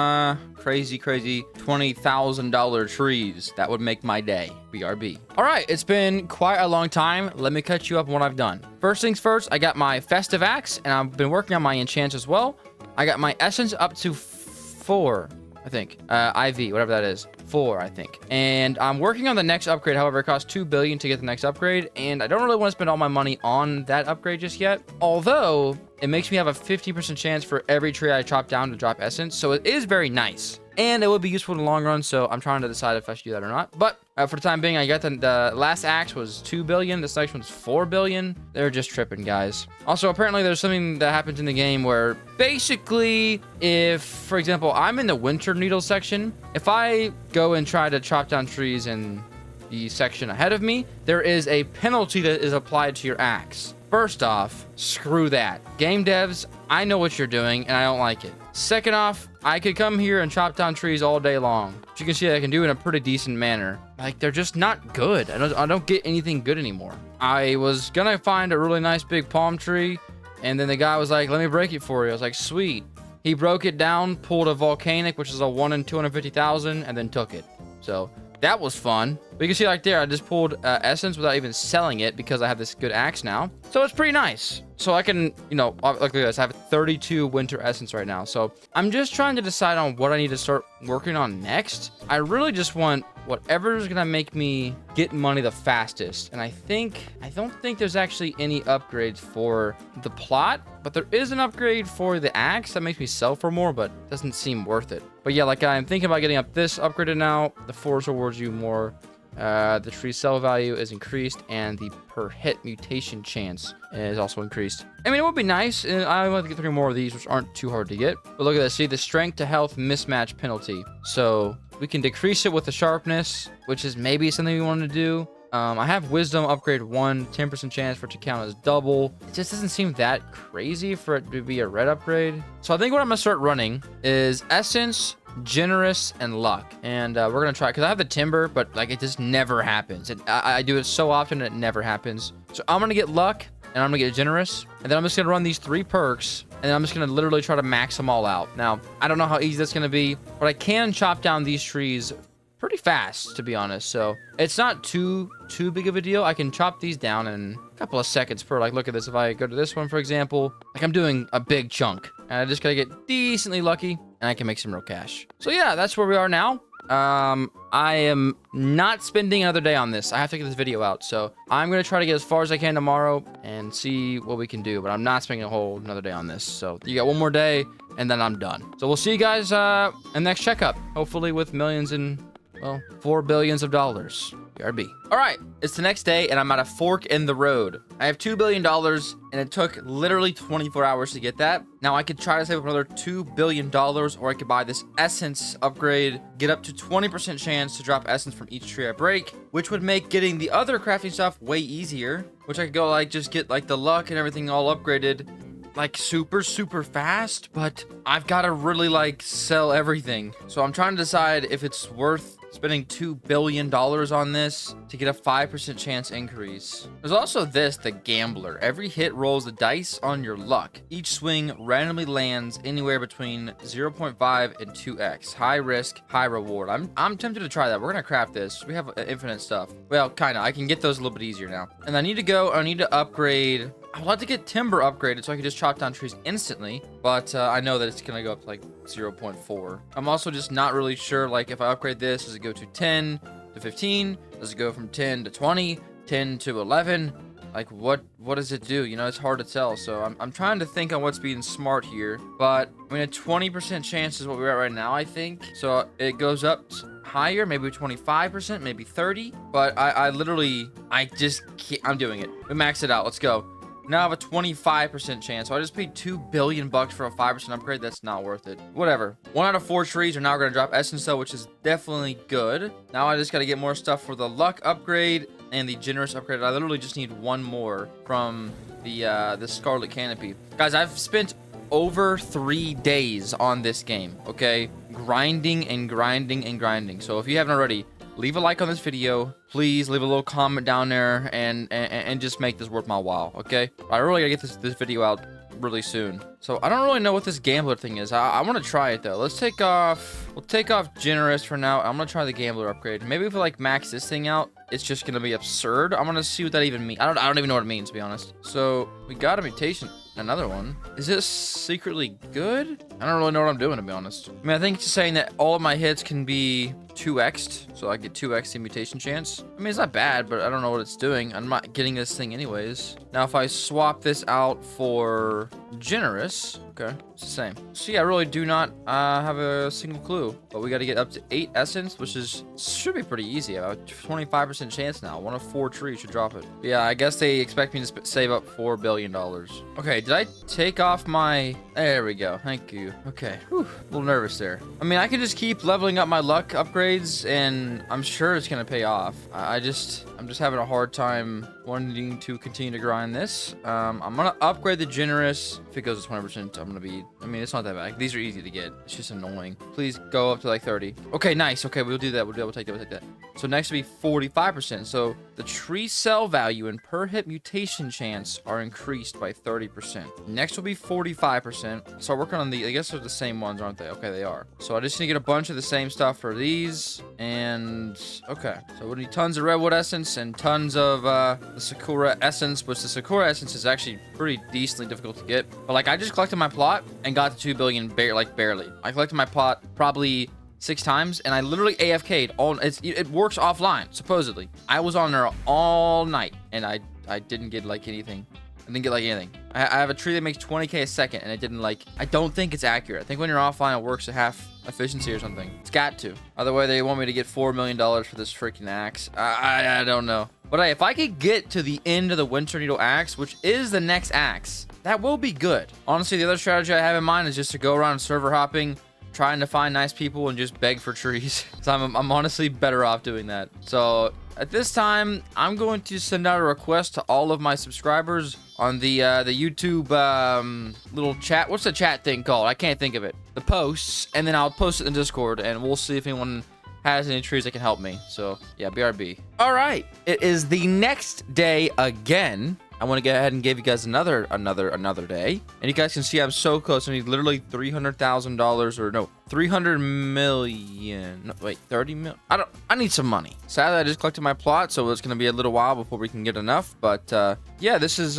crazy $20,000 trees. That would make my day. BRB. All right, it's been quite a long time. Let me catch you up on what I've done. First things first, I got my festive axe, and I've been working on my enchants as well. I got my essence up to 4, I think. IV, whatever that is. 4, I think. And I'm working on the next upgrade. However, it costs $2 billion to get the next upgrade, and I don't really want to spend all my money on that upgrade just yet. Although it makes me have a 50% chance for every tree I chop down to drop essence, so it is very nice. And it would be useful in the long run, so I'm trying to decide if I should do that or not. But for the time being, I got the last axe was $2 billion. This next one's $4 billion. They're just tripping, guys. Also, apparently there's something that happens in the game where basically if, for example, I'm in the Winter Needle section, if I go and try to chop down trees in the section ahead of me, there is a penalty that is applied to your axe. First off, screw that. Game devs, I know what you're doing, and I don't like it. Second off, I could come here and chop down trees all day long, which you can see I can do in a pretty decent manner. Like, they're just not good. I don't get anything good anymore. I was gonna find a really nice big palm tree, and then the guy was like, let me break it for you. I was like, sweet. he broke it down, pulled a volcanic, which is a 1 in 250,000, and then took it. So that was fun. But you can see like there, I just pulled essence without even selling it because I have this good axe now. So it's pretty nice. So I can, you know, look at this. I have 32 winter essence right now. So I'm just trying to decide on what I need to start working on next. I really just want whatever is gonna make me get money the fastest. And I don't think there's actually any upgrades for the plot, but there is an upgrade for the axe that makes me sell for more, but doesn't seem worth it. But yeah, like I'm thinking about getting up this upgraded now. The forest rewards you more. The tree sell value is increased, and the per hit mutation chance is also increased. I mean, it would be nice, and I want to get 3 more of these, which aren't too hard to get. But look at this. See, the strength to health mismatch penalty. So we can decrease it with the sharpness, which is maybe something we want to do. I have wisdom upgrade 1, 10% chance for it to count as double. It just doesn't seem that crazy for it to be a red upgrade. So I think what I'm gonna start running is essence, generous, and luck. And we're gonna try, because I have the timber, but like it just never happens. I do it so often and it never happens. So I'm gonna get luck, and I'm gonna get generous, and then I'm just gonna run these 3 perks, and I'm just gonna literally try to max them all out. Now, I don't know how easy that's gonna be, but I can chop down these trees pretty fast, to be honest. So it's not too big of a deal. I can chop these down in a couple of seconds per. Like, look at this. If I go to this one, for example, like I'm doing a big chunk, and I just gotta get decently lucky, and I can make some real cash. So yeah, that's where we are now. I am not spending another day on this. I have to get this video out, so I'm gonna try to get as far as I can tomorrow and see what we can do, but I'm not spending a whole another day on this. So you got one more day, and then I'm done. So we'll see you guys in the next checkup, hopefully with millions and, well, $4 billion. BRB. All right, it's the next day, and I'm at a fork in the road. I have $2 billion, and it took literally 24 hours to get that. Now, I could try to save up another $2 billion, or I could buy this essence upgrade, get up to 20% chance to drop essence from each tree I break, which would make getting the other crafting stuff way easier, which I could go, like, just get, like, the luck and everything all upgraded, like, super fast. But I've got to really, like, sell everything. So I'm trying to decide if it's worth spending $2 billion on this to get a 5% chance increase. There's also this, the Gambler. Every hit rolls the dice on your luck. Each swing randomly lands anywhere between 0.5 and 2x. High risk, high reward. I'm tempted to try that. We're gonna craft this. We have infinite stuff. Well, kinda. I can get those a little bit easier now. And I need to upgrade. I would like to get timber upgraded so I can just chop down trees instantly, but I know that it's gonna go up to like 0.4. I'm also just not really sure, like, if I upgrade this, does it go to 10 to 15? Does it go from 10 to 20, 10 to 11? Like, what does it do? You know, it's hard to tell. So I'm trying to think on what's being smart here, but I mean, a 20% chance is what we're at right now, I think. So it goes up higher, maybe 25%, maybe 30, but I just can't. I'm doing it. We max it out. Let's go. Now I have a 25% chance, so I just paid $2 billion for a 5% upgrade. That's not worth it. Whatever. 1 out of 4 trees are now going to drop essence, though, which is definitely good. Now I just got to get more stuff for the luck upgrade and the generous upgrade. I literally just need 1 more from the Scarlet Canopy. Guys, I've spent over 3 days on this game, okay? Grinding and grinding and grinding. So if you haven't already, leave a like on this video. Please leave a little comment down there and just make this worth my while, okay? I really gotta get this video out really soon. So I don't really know what this Gambler thing is. I want to try it though. We'll take off generous for now. I'm gonna try the Gambler upgrade. Maybe if we like max this thing out, it's just gonna be absurd. I'm gonna see what that even means. I don't even know what it means, to be honest. So we got a mutation. Another one. Is this secretly good? I don't really know what I'm doing, to be honest. I mean, I think it's just saying that all of my hits can be 2x'd, so I get 2x the mutation chance. I mean, it's not bad, but I don't know what it's doing. I'm not getting this thing anyways. Now, if I swap this out for generous, okay, it's the same. So yeah, I really do not have a single clue, but we got to get up to 8 essence, which should be pretty easy. I have a 25% chance now. 1 of 4 trees should drop it. But yeah, I guess they expect me to save up $4 billion. Okay, did I take off my... There we go. Thank you. Okay. Whew. A little nervous there. I mean, I can just keep leveling up my luck upgrades, and I'm sure it's gonna pay off. I'm just having a hard time wanting to continue to grind this. I'm gonna upgrade the generous. If it goes to 20%, I'm gonna be, I mean, it's not that bad. These are easy to get. It's just annoying. Please go up to like 30. Okay, nice. Okay, we'll do that. We'll take that. We'll take that. So next will be 45%. So the tree cell value and per hit mutation chance are increased by 30%. Next will be 45%. So working on the, I guess they're the same ones, aren't they? Okay, they are. So I just need to get a bunch of the same stuff for these. And okay, so we need tons of redwood essence and tons of the sakura essence, which the sakura essence is actually pretty decently difficult to get. But like, I just collected my plot and got to 2 billion barely. I collected my plot probably 6 times, and I literally AFK'd all. It works offline supposedly. I was on there all night, and I didn't get like anything. I didn't get like anything. I have a tree that makes 20k a second, and it didn't like. I don't think it's accurate. I think when you're offline, it works at half efficiency or something. It's got to. Other way, they want me to get $4 million for this freaking axe. I don't know. But hey, if I could get to the end of the Winter Needle axe, which is the next axe, that will be good. Honestly, the other strategy I have in mind is just to go around server hopping, trying to find nice people and just beg for trees. So I'm honestly better off doing that. So at this time, I'm going to send out a request to all of my subscribers on the YouTube little chat. What's the chat thing called? I can't think of it. The posts, and then I'll post it in Discord, and we'll see if anyone has any trees that can help me. So yeah, BRB. All right, it is the next day again. I want to go ahead and give you guys another day. And you guys can see I'm so close. I need literally $300,000 or no, 300 million. No, wait, 30 mil. I need some money. Sadly, I just collected my plot, so it's going to be a little while before we can get enough. But yeah, this is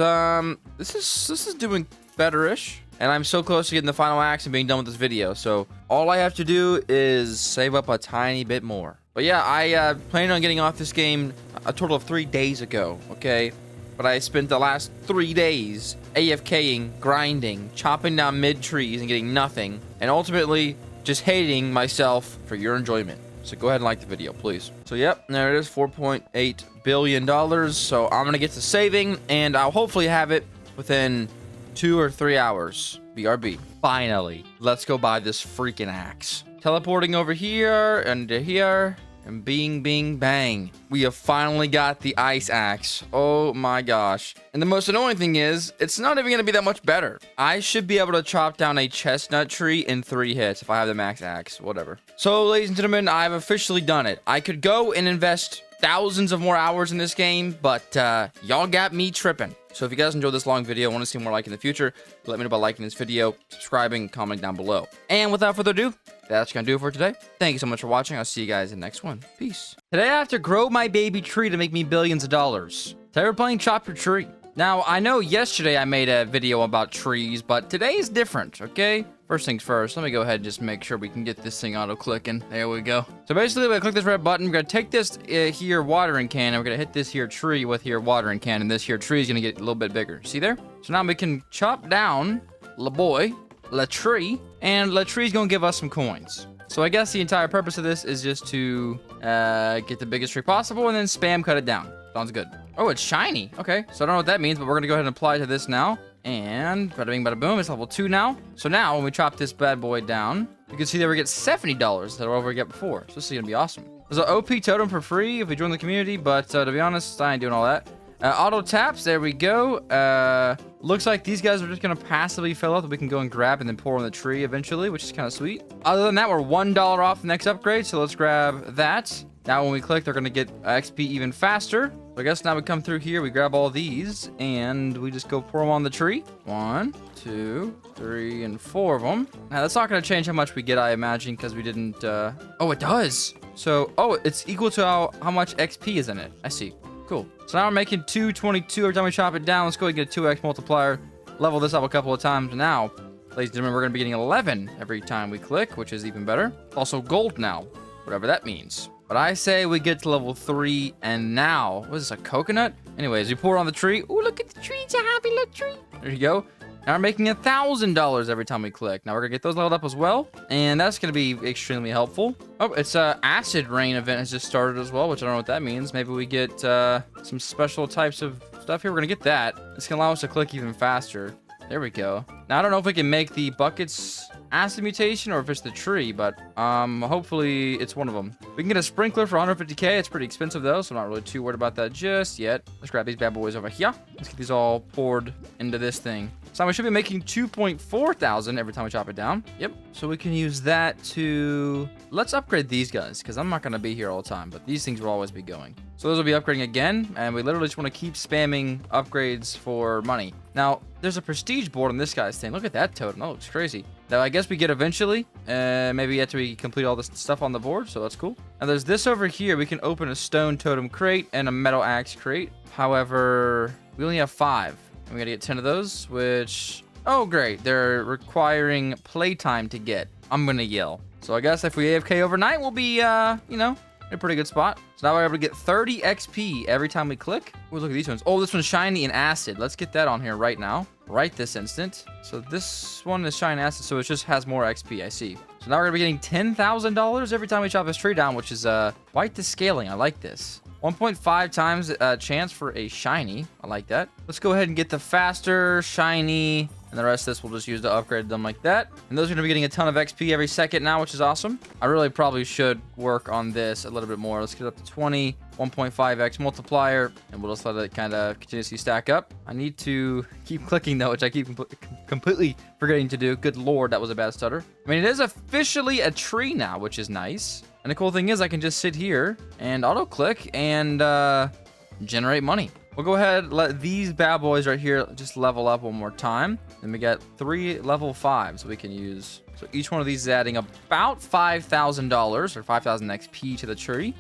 doing better-ish. And I'm so close to getting the final axe and being done with this video. So all I have to do is save up a tiny bit more. But yeah, I planned on getting off this game a total of 3 days ago, okay? But I spent the last 3 days AFKing, grinding, chopping down mid-trees and getting nothing. And ultimately, just hating myself for your enjoyment. So go ahead and like the video, please. So yep, there it is, $4.8 billion. So I'm going to get to saving, and I'll hopefully have it within 2 or 3 hours. BRB. Finally, let's go buy this freaking axe. Teleporting over here and to here. And bing, bing, bang. We have finally got the ice axe. Oh my gosh. And the most annoying thing is, it's not even going to be that much better. I should be able to chop down a chestnut tree in 3 hits if I have the max axe. Whatever. So, ladies and gentlemen, I've officially done it. I could go and invest thousands of more hours in this game, but y'all got me tripping. So if you guys enjoyed this long video, want to see more like in the future, let me know by liking this video, subscribing, commenting down below. And without further ado, that's gonna do it for today. Thank you so much for watching. I'll see you guys in the next one. Peace. Today I have to grow my baby tree to make me billions of dollars. Today we're playing Chop Your Tree. Now, I know yesterday I made a video about trees, but today is different, okay? First things first, let me go ahead and just make sure we can get this thing auto-clicking. There we go. So basically, we click this red button. We're going to take this here watering can, and we're going to hit this here tree with here watering can, and this here tree is going to get a little bit bigger. See there? So now we can chop down la tree, and la tree is going to give us some coins. So I guess the entire purpose of this is just to get the biggest tree possible, and then spam cut it down. Sounds good. Oh, it's shiny. Okay, so I don't know what that means, but we're going to go ahead and apply to this now. And bada bing, bada boom, it's level 2 now. So now, when we chop this bad boy down, you can see that we get $70 instead of what we get before. So this is going to be awesome. There's an OP totem for free if we join the community, but to be honest, I ain't doing all that. Auto taps, there we go. Looks like these guys are just going to passively fill up that we can go and grab and then pour on the tree eventually, which is kind of sweet. Other than that, we're $1 off the next upgrade, so let's grab that. Now when we click, they're going to get XP even faster. So I guess now we come through here, we grab all these, and we just go pour them on the tree. 1, 2, 3, and 4 of them. Now that's not going to change how much we get, I imagine, because we didn't... Oh, it does! So, oh, it's equal to how much XP is in it. I see. Cool. So now we're making 222 every time we chop it down. Let's go and get a 2x multiplier. Level this up a couple of times. Now, ladies and gentlemen, we're going to be getting 11 every time we click, which is even better. Also gold now, whatever that means. But I say we get to level 3, and now, what is this, a coconut? Anyways, we pour it on the tree. Ooh, look at the tree. It's a happy little tree. There you go. Now we're making $1,000 every time we click. Now we're going to get those leveled up as well, and that's going to be extremely helpful. Oh, it's a acid rain event has just started as well, which I don't know what that means. Maybe we get some special types of stuff here. We're going to get that. It's going to allow us to click even faster. There we go. Now, I don't know if we can make the buckets acid mutation or if it's the tree, but hopefully it's one of them. We can get a sprinkler for 150k. It's pretty expensive though, so I'm not really too worried about that just yet. Let's grab these bad boys over here. Let's get these all poured into this thing. So we should be making 2.4 thousand every time we chop it down. Yep. So we can use that to... Let's upgrade these guys, because I'm not going to be here all the time, but these things will always be going. So those will be upgrading again, and we literally just want to keep spamming upgrades for money. Now, there's a prestige board on this guy's thing. Look at that totem. That looks crazy. Now, I guess we get eventually. Maybe after we complete all this stuff on the board, so that's cool. Now, there's this over here. We can open a stone totem crate and a metal axe crate. However, we only have 5. We gotta get 10 of those, which... Oh, great. They're requiring playtime to get. I'm gonna yell. So I guess if we AFK overnight, we'll be, you know, in a pretty good spot. So now we're able to get 30 XP every time we click. Oh, look at these ones. Oh, this one's shiny and acid. Let's get that on here right now. Right this instant. So this one is shiny acid, so it just has more XP, I see. So now we're gonna be getting $10,000 every time we chop this tree down, which is quite the scaling. I like this. 1.5 times chance for a shiny. I like that. Let's go ahead and get the faster, shiny, and the rest of this we'll just use to upgrade them like that. And those are going to be getting a ton of XP every second now, which is awesome. I really probably should work on this a little bit more. Let's get up to 20, 1.5x multiplier, and we'll just let it kind of continuously stack up. I need to keep clicking though, which I keep completely forgetting to do. Good lord, that was a bad stutter. I mean, it is officially a tree now, which is nice. And the cool thing is I can just sit here and auto click and generate money. We'll go ahead, let these bad boys right here just level up one more time. Then we got 3 level 5s we can use. So each one of these is adding about $5,000 or 5,000 XP to the tree,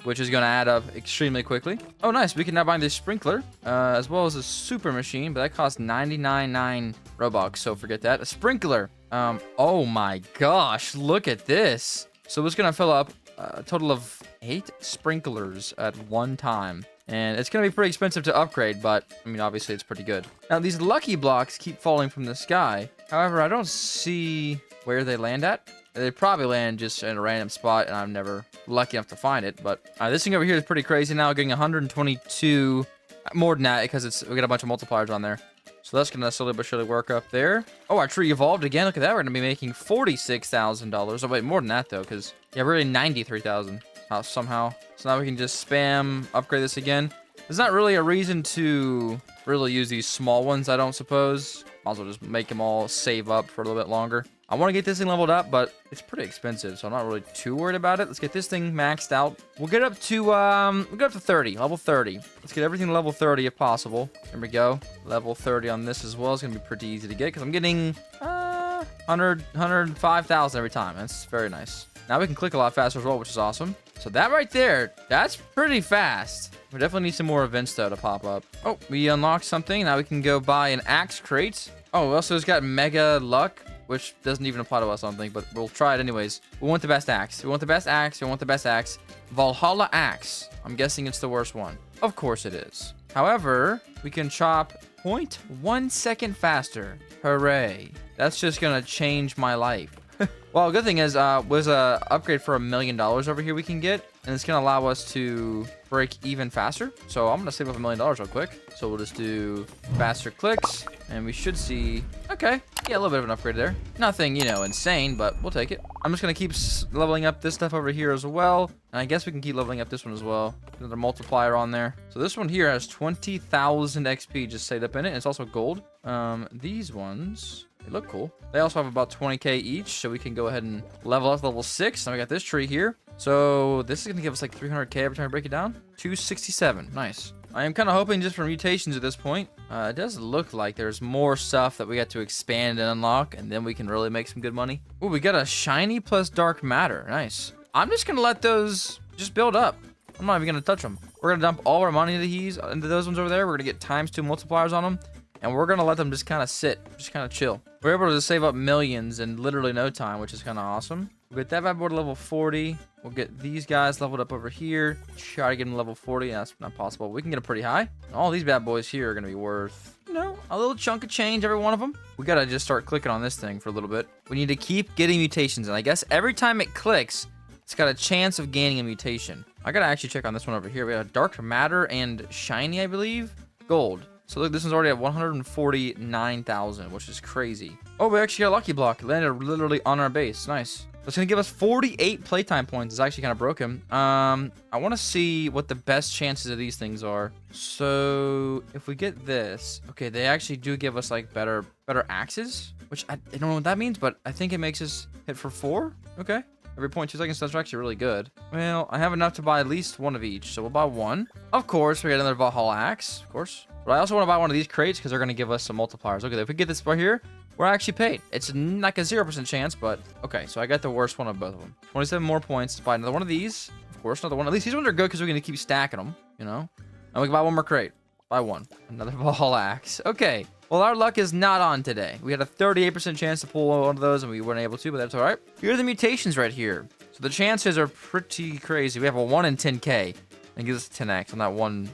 which is going to add up extremely quickly. Oh, nice. We can now buy this sprinkler as well as a super machine, but that costs 99.9 Robux, so forget that. A sprinkler. Oh my gosh, look at this. So it's going to fill up a total of 8 sprinklers at one time. And it's going to be pretty expensive to upgrade, but, I mean, obviously it's pretty good. Now, these lucky blocks keep falling from the sky. However, I don't see where they land at. They probably land just in a random spot, and I'm never lucky enough to find it. But this thing over here is pretty crazy now, getting 122, more than that, because we got a bunch of multipliers on there. So that's going to slowly but surely work up there. Oh, our tree evolved again. Look at that. We're going to be making $46,000. Oh, wait, more than that, though, because, yeah, we're really 93,000 somehow. So now we can just spam, upgrade this again. There's not really a reason to really use these small ones, I don't suppose. Might as well just make them all save up for a little bit longer. I want to get this thing leveled up, but it's pretty expensive, so I'm not really too worried about it. Let's get this thing maxed out. We'll get up to, we'll get up to 30, level 30. Let's get everything to level 30 if possible. There we go. Level 30 on this as well. It's going to be pretty easy to get because I'm getting 105,000 every time. That's very nice. Now we can click a lot faster as well, which is awesome. So that right there, that's pretty fast. We definitely need some more events, though, to pop up. Oh, we unlocked something. Now we can go buy an axe crate. Oh, we also got mega luck, which doesn't even apply to us, I don't think, but we'll try it anyways. We want the best axe. We want the best axe. We want the best axe. Valhalla axe. I'm guessing it's the worst one. Of course it is. However, we can chop 0.1 second faster. Hooray. That's just going to change my life. Well, good thing is, was a upgrade for $1 million over here we can get, and it's gonna allow us to break even faster. So I'm gonna save up $1 million real quick. So we'll just do faster clicks, and we should see, okay, yeah, a little bit of an upgrade there. Nothing, you know, insane, but we'll take it. I'm just gonna keep leveling up this stuff over here as well, and I guess we can keep leveling up this one as well. Another multiplier on there. So this one here has 20,000 XP just saved up in it. And it's also gold. These ones, they look cool. They also have about 20k each, so we can go ahead and level up to level 6. Now we got this tree here. So this is going to give us like 300k every time we break it down. 267. Nice. I am kind of hoping just for mutations at this point. It does look like there's more stuff that we got to expand and unlock, and then we can really make some good money. Oh, we got a shiny plus dark matter. Nice. I'm just going to let those just build up. I'm not even going to touch them. We're going to dump all our money into those ones over there. We're going to get ×2 multipliers on them. And we're going to let them just kind of sit, just kind of chill. We're able to save up millions in literally no time, which is kind of awesome. We'll get that bad boy to level 40. We'll get these guys leveled up over here. Try to get them to level 40. That's not possible. We can get them pretty high. And all these bad boys here are going to be worth, you know, a little chunk of change, every one of them. We got to just start clicking on this thing for a little bit. We need to keep getting mutations. And I guess every time it clicks, it's got a chance of gaining a mutation. I got to actually check on this one over here. We have dark matter and shiny, I believe. Gold. So look, this one's already at 149,000, which is crazy. Oh, we actually got a lucky block. It landed literally on our base. Nice. That's going to give us 48 playtime points. It's actually kind of broken. I want to see what the best chances of these things are. So if we get this, okay, they actually do give us like better axes, which I don't know what that means, but I think it makes us hit for 4. Okay. Every 0.2 seconds, that's actually really good. Well, I have enough to buy at least one of each, so we'll buy one. Of course, we got another Valhalla axe, of course. But I also want to buy one of these crates because they're going to give us some multipliers. Okay, if we get this right here, we're actually paid. It's like a 0% chance, but okay, so I got the worst one of both of them. 27 more points to buy another one of these. Of course, another one. At least these ones are good because we're going to keep stacking them, you know? And we can buy one more crate. Buy one. Another Valhalla axe. Okay. Well, our luck is not on today. We had a 38% chance to pull one of those, and we weren't able to, but that's all right. Here are the mutations right here. So the chances are pretty crazy. We have a 1 in 10K. And gives us 10x on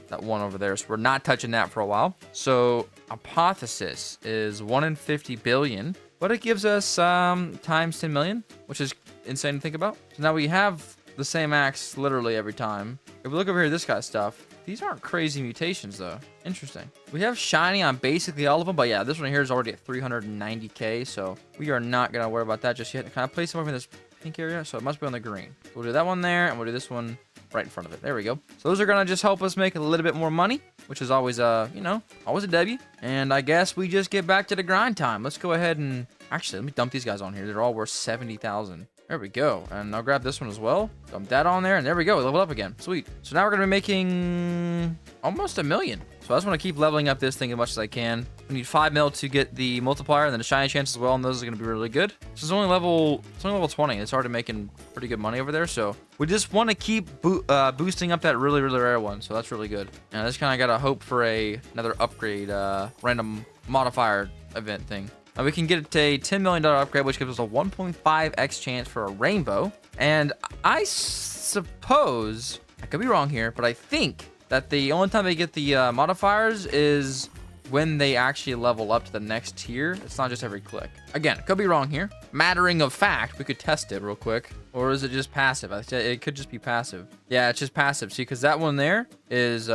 that one over there. So we're not touching that for a while. So hypothesis is 1 in 50 billion. But it gives us times 10 million, which is insane to think about. So now we have the same axe literally every time. If we look over here, this guy's stuff. These aren't crazy mutations, though. Interesting. We have shiny on basically all of them. But yeah, this one here is already at 390K. So we are not going to worry about that just yet. Can I place them over in this pink area? So it must be on the green. We'll do that one there, and we'll do this one right in front of it. There we go. So those are going to just help us make a little bit more money, which is always, you know, always a W. And I guess we just get back to the grind time. Let's go ahead and actually, let me dump these guys on here. They're all worth 70,000. There we go. And I'll grab this one as well. Dump that on there. And there we go. We level up again. Sweet. So now we're going to be making almost $1 million. So I just want to keep leveling up this thing as much as I can. We need 5 mil to get the multiplier and then a shiny chance as well. And those are going to be really good. This is only level 20. It's already making pretty good money over there. So we just want to keep boosting up that really rare one. So that's really good. And I just kind of got to hope for another upgrade, random modifier event thing. We can get a $10 million upgrade, which gives us a 1.5x chance for a rainbow. And I suppose, I could be wrong here, but I think that the only time they get the modifiers is when they actually level up to the next tier. It's not just every click. Again, could be wrong here. Mattering of fact, we could test it real quick. Or is it just passive? It could just be passive. Yeah, it's just passive. See, because that one there is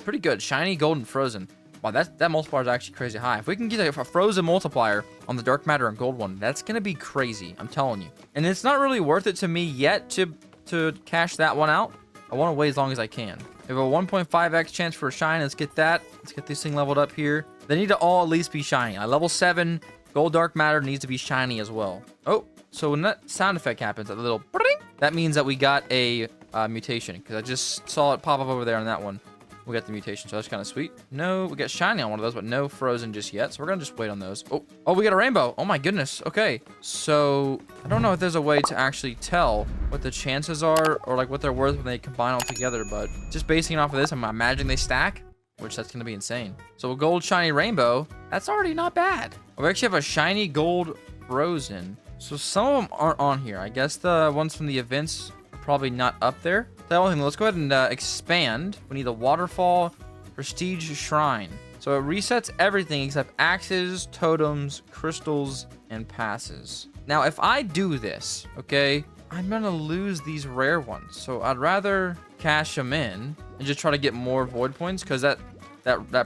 pretty good. Shiny, golden, frozen. Wow, that multiplier is actually crazy high. If we can get a frozen multiplier on the dark matter and gold one, that's gonna be crazy. I'm telling you. And it's not really worth it to me yet to cash that one out. I want to wait as long as I can. We have a 1.5x chance for a shine. Let's get that. Let's get this thing leveled up here. They need to all at least be shiny. At level 7, gold dark matter needs to be shiny as well. Oh, so when that sound effect happens, that little bring, that means that we got a mutation because I just saw it pop up over there on that one. We got the mutation, so that's kind of sweet. No, we got shiny on one of those, but no frozen just yet. So we're going to just wait on those. Oh, we got a rainbow. Oh my goodness. Okay. So I don't know if there's a way to actually tell what the chances are or like what they're worth when they combine all together, but just basing it off of this, I'm imagining they stack, which that's going to be insane. So a gold shiny rainbow, that's already not bad. We actually have a shiny gold frozen. So some of them aren't on here. I guess the ones from the events are probably not up there. Let's go ahead and expand. We need a waterfall prestige shrine. So it resets everything except axes, totems, crystals, and passes. Now, if I do this, okay, I'm gonna lose these rare ones. So I'd rather cash them in and just try to get more void points because that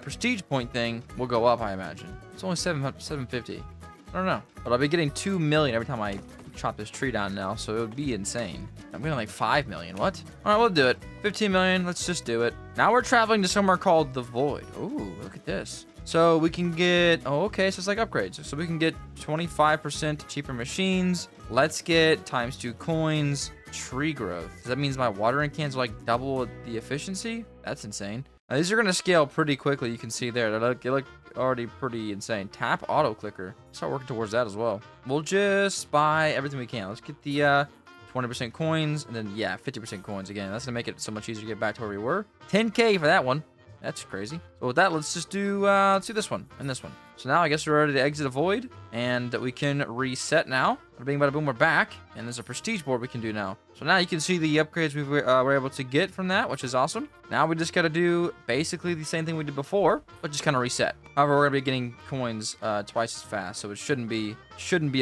prestige point thing will go up, I imagine. It's only 750. I don't know, but I'll be getting 2 million every time I chop this tree down now, so it would be insane. I'm getting like 5 million. What? All right, we'll do it. 15 million. Let's just do it. Now we're traveling to somewhere called the Void. Ooh, look at this. So we can get, oh, okay, so it's like upgrades. So we can get 25% cheaper machines. Let's get _2 coins, tree growth. That means my watering cans are like double the efficiency. That's insane. Now, these are going to scale pretty quickly. You can see there. They look already pretty insane. Tap auto clicker. Start working towards that as well. We'll just buy everything we can. Let's get the 20% coins and then, yeah, 50% coins again. That's going to make it so much easier to get back to where we were. 10K for that one. That's crazy. So with that, let's just do, let's do this one and this one. So now I guess we're ready to exit a void and we can reset now. Bada bing, bada boom, we're back. And there's a prestige board we can do now. So now you can see the upgrades we were able to get from that, which is awesome. Now we just got to do basically the same thing we did before, but just kind of reset. However, we're going to be getting coins twice as fast, so it shouldn't be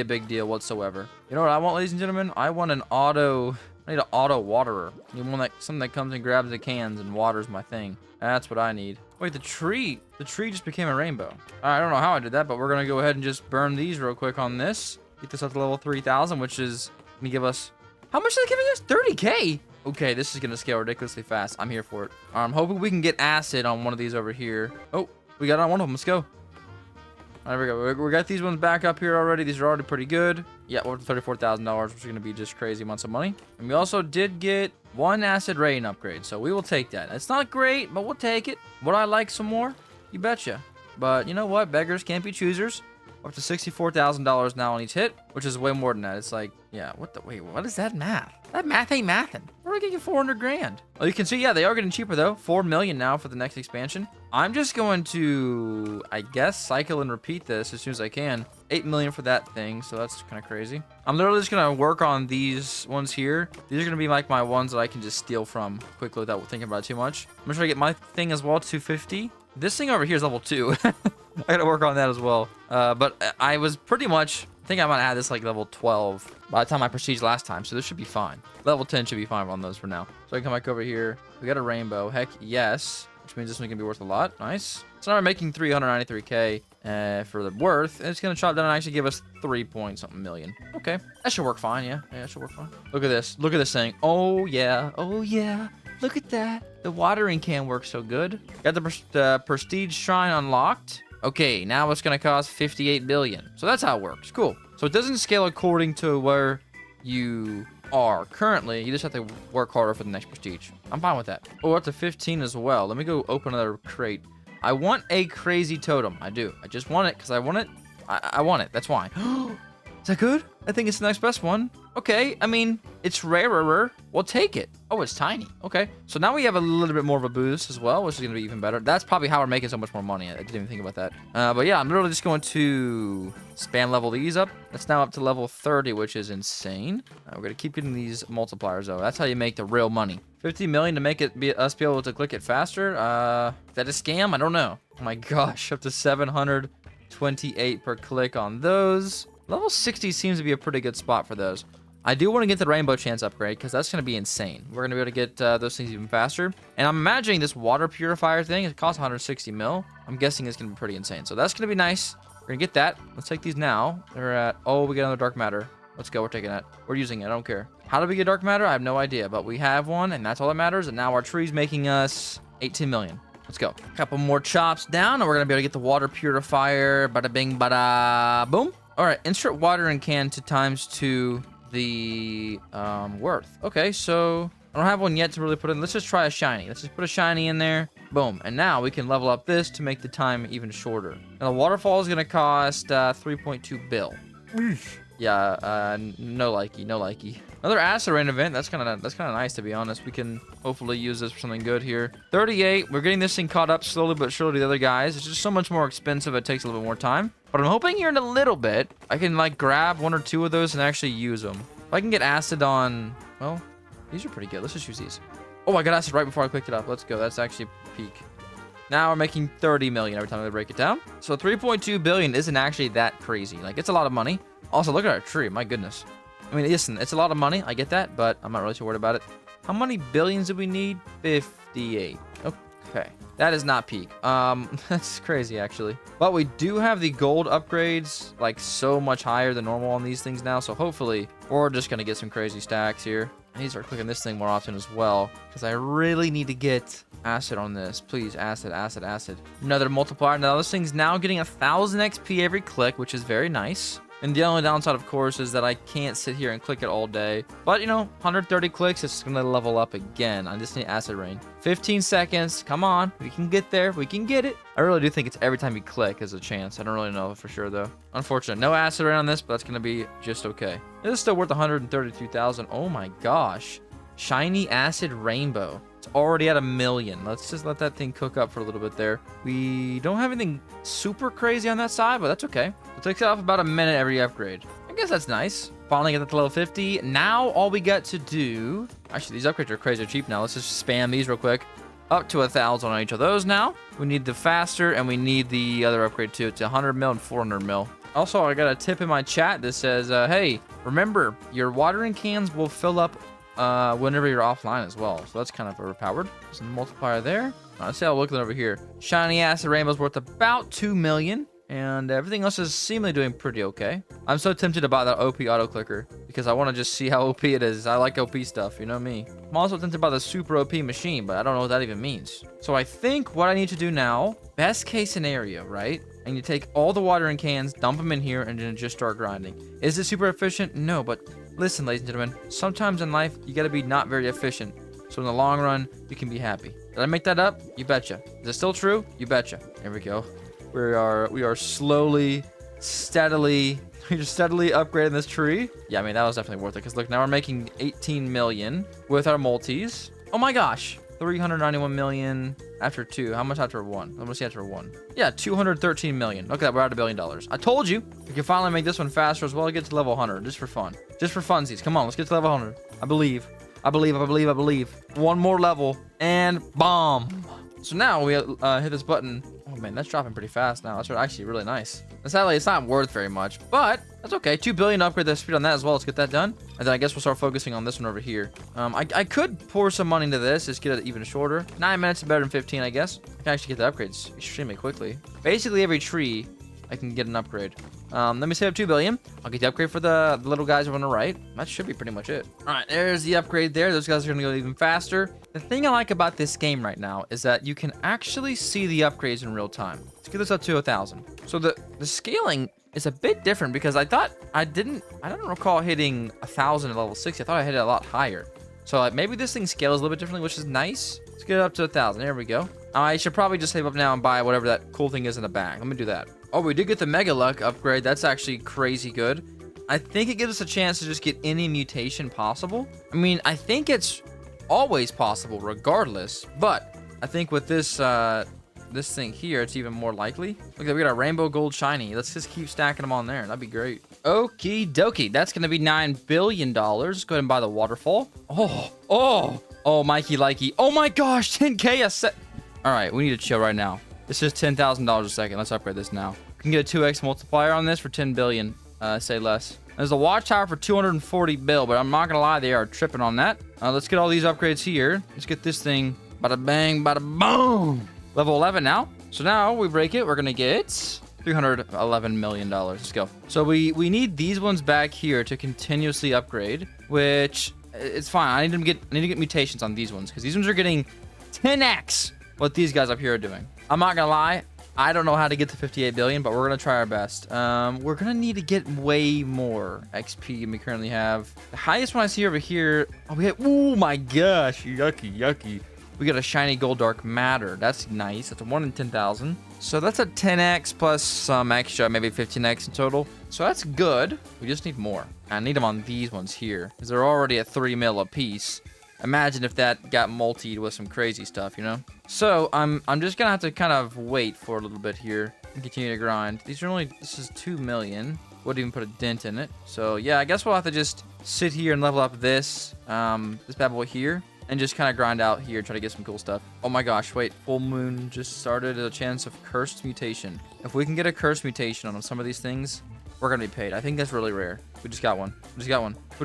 a big deal whatsoever. You know what I want, ladies and gentlemen? I want an auto I need an auto waterer. I need one something that comes and grabs the cans and waters my thing. That's what I need. Wait, the tree just became a rainbow. I don't know how I did that, but we're gonna go ahead and just burn these real quick on this. Get this up to level 3000, which is gonna give us, how much are they giving us? 30K. Okay, this is gonna scale ridiculously fast. I'm here for it. I'm hoping we can get acid on one of these over here. Oh, we got it on one of them. Let's go. There we go. We got these ones back up here already. These are already pretty good. Yeah, we're at $34,000, which is going to be just crazy amounts of money. And we also did get one acid rain upgrade, so we will take that. It's not great, but we'll take it. Would I like some more? You betcha. But you know what? Beggars can't be choosers. Up to $64,000 now on each hit, which is way more than that. It's like, yeah, wait, what is that math? That math ain't mathin'. Where are we getting 400 grand? Oh, you can see, yeah, they are getting cheaper though. 4 million now for the next expansion. I'm just going to, I guess, cycle and repeat this as soon as I can. 8 million for that thing, so that's kind of crazy. I'm literally just gonna work on these ones here. These are gonna be like my ones that I can just steal from quickly without thinking about it too much. I'm gonna try to get my thing as well, 250. This thing over here is level 2. I gotta work on that as well. But I was pretty much, I think I might have this like level 12 by the time I prestige last time, so this should be fine. Level 10 should be fine on those for now. So I can come back over here. We got a rainbow. Heck yes. Which means this one's gonna be worth a lot. Nice. So now we're making 393K for the worth. And it's gonna chop down and actually give us 3 point something million. Okay. That should work fine, yeah. Yeah, that should work fine. Look at this. Look at this thing. Oh yeah. Oh yeah. Look at that. The watering can works so good. Got the prestige shrine unlocked. Okay, now it's gonna cost 58 billion. So that's how it works. Cool. So it doesn't scale according to where you are currently. You just have to work harder for the next prestige. I'm fine with that. Oh, we're up to 15 as well. Let me go open another crate. I want a crazy totem. I do. I just want it because I want it. I want it. That's why. Is that good? I think it's the next best one. Okay, I mean, it's rarer. We'll take it. Oh, it's tiny. Okay, so now we have a little bit more of a boost as well, which is going to be even better. That's probably how we're making so much more money. I didn't even think about that. But yeah, I'm literally just going to spam level these up. That's now up to level 30, which is insane. We're going to keep getting these multipliers, though. That's how you make the real money. 50 million to make it us be able to click it faster. Is that a scam? I don't know. Oh my gosh, up to 728 per click on those. Level 60 seems to be a pretty good spot for those. I do want to get the rainbow chance upgrade because that's going to be insane. We're going to be able to get those things even faster. And I'm imagining this water purifier thing, it costs 160 mil. I'm guessing it's going to be pretty insane. So that's going to be nice. We're going to get that. Let's take these now. They're at, oh, we get another dark matter. Let's go. We're taking it. We're using it. I don't care. How do we get dark matter? I have no idea, but we have one and that's all that matters. And now our tree's making us 18 million. Let's go. A couple more chops down and we're going to be able to get the water purifier. Bada bing, bada boom. All right, insert water in can to ×2 the worth. Okay, so I don't have one yet to really put in. Let's just try a shiny. Let's just put a shiny in there. Boom. And now we can level up this to make the time even shorter. And the waterfall is going to cost 3.2 bill. Yeah, no likey, no likey. Another acid rain event. That's kind of nice, to be honest. We can hopefully use this for something good here. 38. We're getting this thing caught up slowly but surely to the other guys. It's just so much more expensive. It takes a little bit more time. But I'm hoping here in a little bit, I can like grab 1 or 2 of those and actually use them. If I can get acid on, well, these are pretty good. Let's just use these. Oh, I got acid right before I clicked it up. Let's go. That's actually peak. Now we're making 30 million every time we break it down. So 3.2 billion isn't actually that crazy. Like, it's a lot of money. Also, look at our tree. My goodness. I mean, listen, it's a lot of money. I get that, but I'm not really too worried about it. How many billions do we need? 58. Okay. That is not peak. That's crazy, actually. But we do have the gold upgrades, like, so much higher than normal on these things now. So hopefully, we're just going to get some crazy stacks here. I need to start clicking this thing more often as well, because I really need to get acid on this. Please, acid, acid, acid. Another multiplier. Now, this thing's now getting 1,000 XP every click, which is very nice. And the only downside, of course, is that I can't sit here and click it all day. But, you know, 130 clicks, it's going to level up again. I just need acid rain. 15 seconds. Come on. We can get there. We can get it. I really do think it's every time you click is a chance. I don't really know for sure, though. Unfortunate. No acid rain on this, but that's going to be just okay. This is still worth 132,000. Oh, my gosh. Shiny acid rainbow. It's already at 1 million. Let's just let that thing cook up for a little bit there. We don't have anything super crazy on that side, but that's okay. It takes off about a minute every upgrade. I guess that's nice. Finally get that to level 50. Now all we got to do... Actually, these upgrades are crazy cheap now. Let's just spam these real quick. Up to 1,000 on each of those now. We need the faster, and we need the other upgrade too. It's 100 mil and 400 mil. Also, I got a tip in my chat that says, hey, remember, your watering cans will fill up whenever you're offline as well. So that's kind of overpowered. There's a multiplier there. All right, let's see how we're looking over here. Shiny Acid Rainbow's worth about 2 million. And everything else is seemingly doing pretty okay. I'm so tempted to buy that OP auto clicker because I want to just see how OP it is. I like OP stuff, you know me. I'm also tempted to buy the super OP machine, but I don't know what that even means. So I think what I need to do now, best case scenario, right? And you take all the watering cans, dump them in here, and then just start grinding. Is it super efficient? No, but listen, ladies and gentlemen, sometimes in life, you got to be not very efficient. So in the long run, you can be happy. Did I make that up? You betcha. Is it still true? You betcha. There we go. We are slowly, steadily upgrading this tree. Yeah, I mean, that was definitely worth it. Because look, now we're making 18 million with our multis. Oh my gosh. 391 million after 2. How much after 1? Let me see after 1. Yeah, 213 million. Look at that. We're at $1 billion. I told you. We can finally make this one faster as well. Get to level 100 just for fun. Just for funsies. Come on, let's get to level 100. I believe. One more level and bomb. So now we hit this button. Oh man, that's dropping pretty fast now. That's actually really nice. And sadly, it's not worth very much, but that's okay. 2 billion upgrade the speed on that as well. Let's get that done. And then I guess we'll start focusing on this one over here. I could pour some money into this, just get it even shorter. 9 minutes is better than 15, I guess. I can actually get the upgrades extremely quickly. Basically, every tree, I can get an upgrade. Let me save up 2 billion. I'll get the upgrade for the little guys over on the right. That should be pretty much it. All right, there's the upgrade there. Those guys are gonna go even faster. The thing I like about this game right now is that you can actually see the upgrades in real time. Let's get this up to 1,000. So the scaling is a bit different because I don't recall hitting 1,000 at level 60. I thought I hit it a lot higher. So like maybe this thing scales a little bit differently, which is nice. Let's get it up to 1,000. There we go. I should probably just save up now and buy whatever that cool thing is in the back. Let me do that. Oh, we did get the Mega Luck upgrade. That's actually crazy good. I think it gives us a chance to just get any mutation possible. I mean, I think it's always possible regardless, but I think with this this thing here, it's even more likely. Look, we got a rainbow gold shiny. Let's just keep stacking them on there. That'd be great. Okie dokie. That's going to be $9 billion. Let's go ahead and buy the waterfall. Oh, Mikey likey. Oh my gosh, 10K a set. All right, we need to chill right now. This is $10,000 a second. Let's upgrade this now. We can get a 2x multiplier on this for 10 billion. Say less. There's a watchtower for 240 bill, but I'm not gonna lie, they are tripping on that. Let's get all these upgrades here. Let's get this thing. Bada bang, bada boom. Level 11 now. So now we break it. We're gonna get $311 million. Let's go. So we need these ones back here to continuously upgrade, which it's fine. I need to get mutations on these ones because these ones are getting 10x what these guys up here are doing. I'm not gonna lie, I don't know how to get to 58 billion, but we're gonna try our best. We're gonna need to get way more XP than we currently have. The highest one I see over here, oh my gosh, yucky. We got a shiny gold dark matter. That's nice. That's a 1 in 10,000. So that's a 10x plus some extra, maybe 15x in total. So that's good. We just need more. I need them on these ones here because they're already at 3 mil a piece. Imagine if that got multied with some crazy stuff, you know? So I'm just gonna have to kind of wait for a little bit here and continue to grind. This is 2 million. Wouldn't even put a dent in it. So yeah, I guess we'll have to just sit here and level up this bad boy here and just kind of grind out here, try to get some cool stuff. Oh my gosh, wait, full moon just started. A chance of cursed mutation. If we can get a cursed mutation on some of these things, we're gonna be paid. I think that's really rare. We just got one. Who'd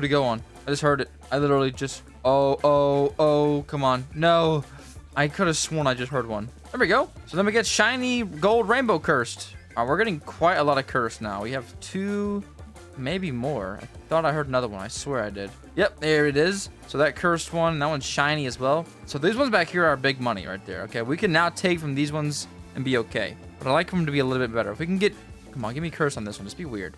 it go on? I just heard it. I literally just, oh, come on. No, I could have sworn I just heard one. There we go. So then we get shiny gold rainbow cursed. We're getting quite a lot of cursed now. We have 2, maybe more. I thought I heard another one. I swear I did. Yep, there it is. So that cursed one, that one's shiny as well. So these ones back here are big money right there. Okay, we can now take from these ones and be okay. But I like them to be a little bit better. If we can get, come on, give me curse on this one. Just be weird.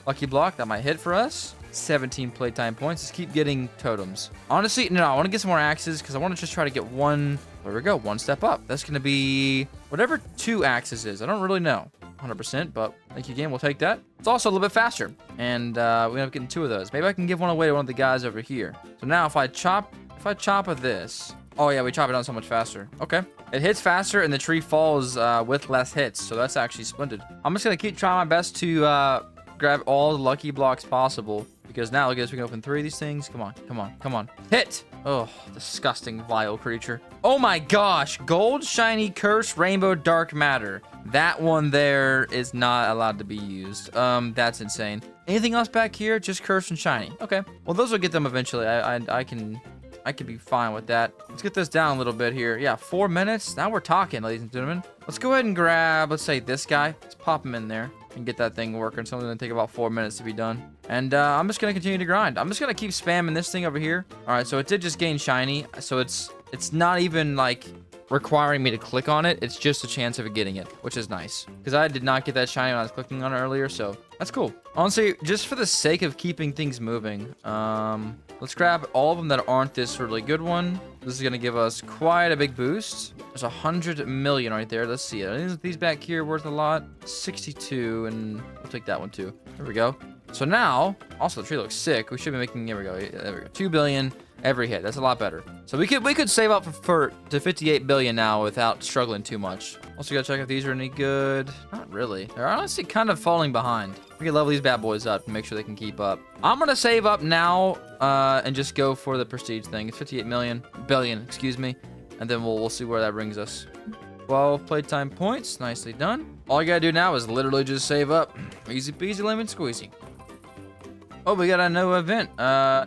Lucky block, that might hit for us. 17 playtime points. Let's keep getting totems. Honestly, no, I want to get some more axes because I want to just try to get one. There we go, 1 step up. That's going to be whatever 2 axes is. I don't really know 100%, but thank you, game. We'll take that. It's also a little bit faster, and we end up getting 2 of those. Maybe I can give one away to one of the guys over here. So now if I chop of this. Oh yeah, we chop it down so much faster. Okay. It hits faster and the tree falls with less hits, so that's actually splendid. I'm just gonna keep trying my best to grab all the lucky blocks possible. Because now, I guess we can open 3 of these things. Come on, come on, come on. Hit! Oh, disgusting, vile creature. Oh my gosh. Gold, shiny, curse, rainbow, dark matter. That one there is not allowed to be used. That's insane. Anything else back here? Just curse and shiny. Okay. Well, those will get them eventually. I can be fine with that. Let's get this down a little bit here. Yeah, 4 minutes. Now we're talking, ladies and gentlemen. Let's go ahead and grab, let's say, this guy. Let's pop him in there and get that thing working. Something gonna take about 4 minutes to be done. And I'm just gonna continue to grind. I'm just gonna keep spamming this thing over here. All right, so it did just gain shiny. So it's not even like requiring me to click on it. It's just a chance of it getting it, which is nice. Because I did not get that shiny when I was clicking on it earlier, so that's cool. Honestly, just for the sake of keeping things moving, let's grab all of them that aren't this really good one. This is gonna give us quite a big boost. There's 100 million right there. Let's see. These back here worth a lot. 62, and we'll take that one too. There we go. So now, also the tree looks sick. We should be making, there we go. 2 billion every hit. That's a lot better. So we could save up to 58 billion now without struggling too much. Also gotta check if these are any good. Not really. They're honestly kind of falling behind. We can level these bad boys up to make sure they can keep up. I'm gonna save up now and just go for the prestige thing. It's 58 billion, excuse me. And then we'll see where that brings us. 12 playtime points. Nicely done. All you gotta do now is literally just save up. Easy peasy lemon squeezy. Oh, we got a new event.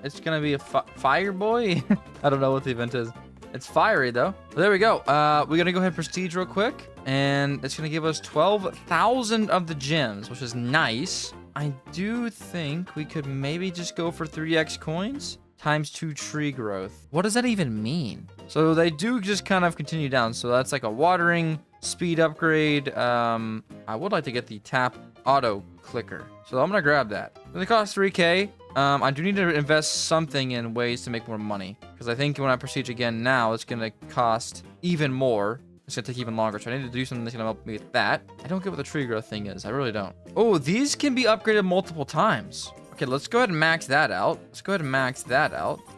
It's gonna be a fire boy. I don't know what the event is. It's fiery though. But there we go. We're gonna go ahead and prestige real quick, and it's gonna give us 12,000 of the gems, which is nice. I do think we could maybe just go for 3x coins times 2 tree growth. What does that even mean? So they do just kind of continue down. So that's like a watering speed upgrade. I would like to get the tap auto clicker. So I'm gonna grab that. It costs 3k. I do need to invest something in ways to make more money, because I think when I prestige again now, it's gonna cost even more. It's gonna take even longer, so I need to do something that's gonna help me with that. I don't get what the tree growth thing is. I really don't. Oh, these can be upgraded multiple times. Okay, let's go ahead and max that out.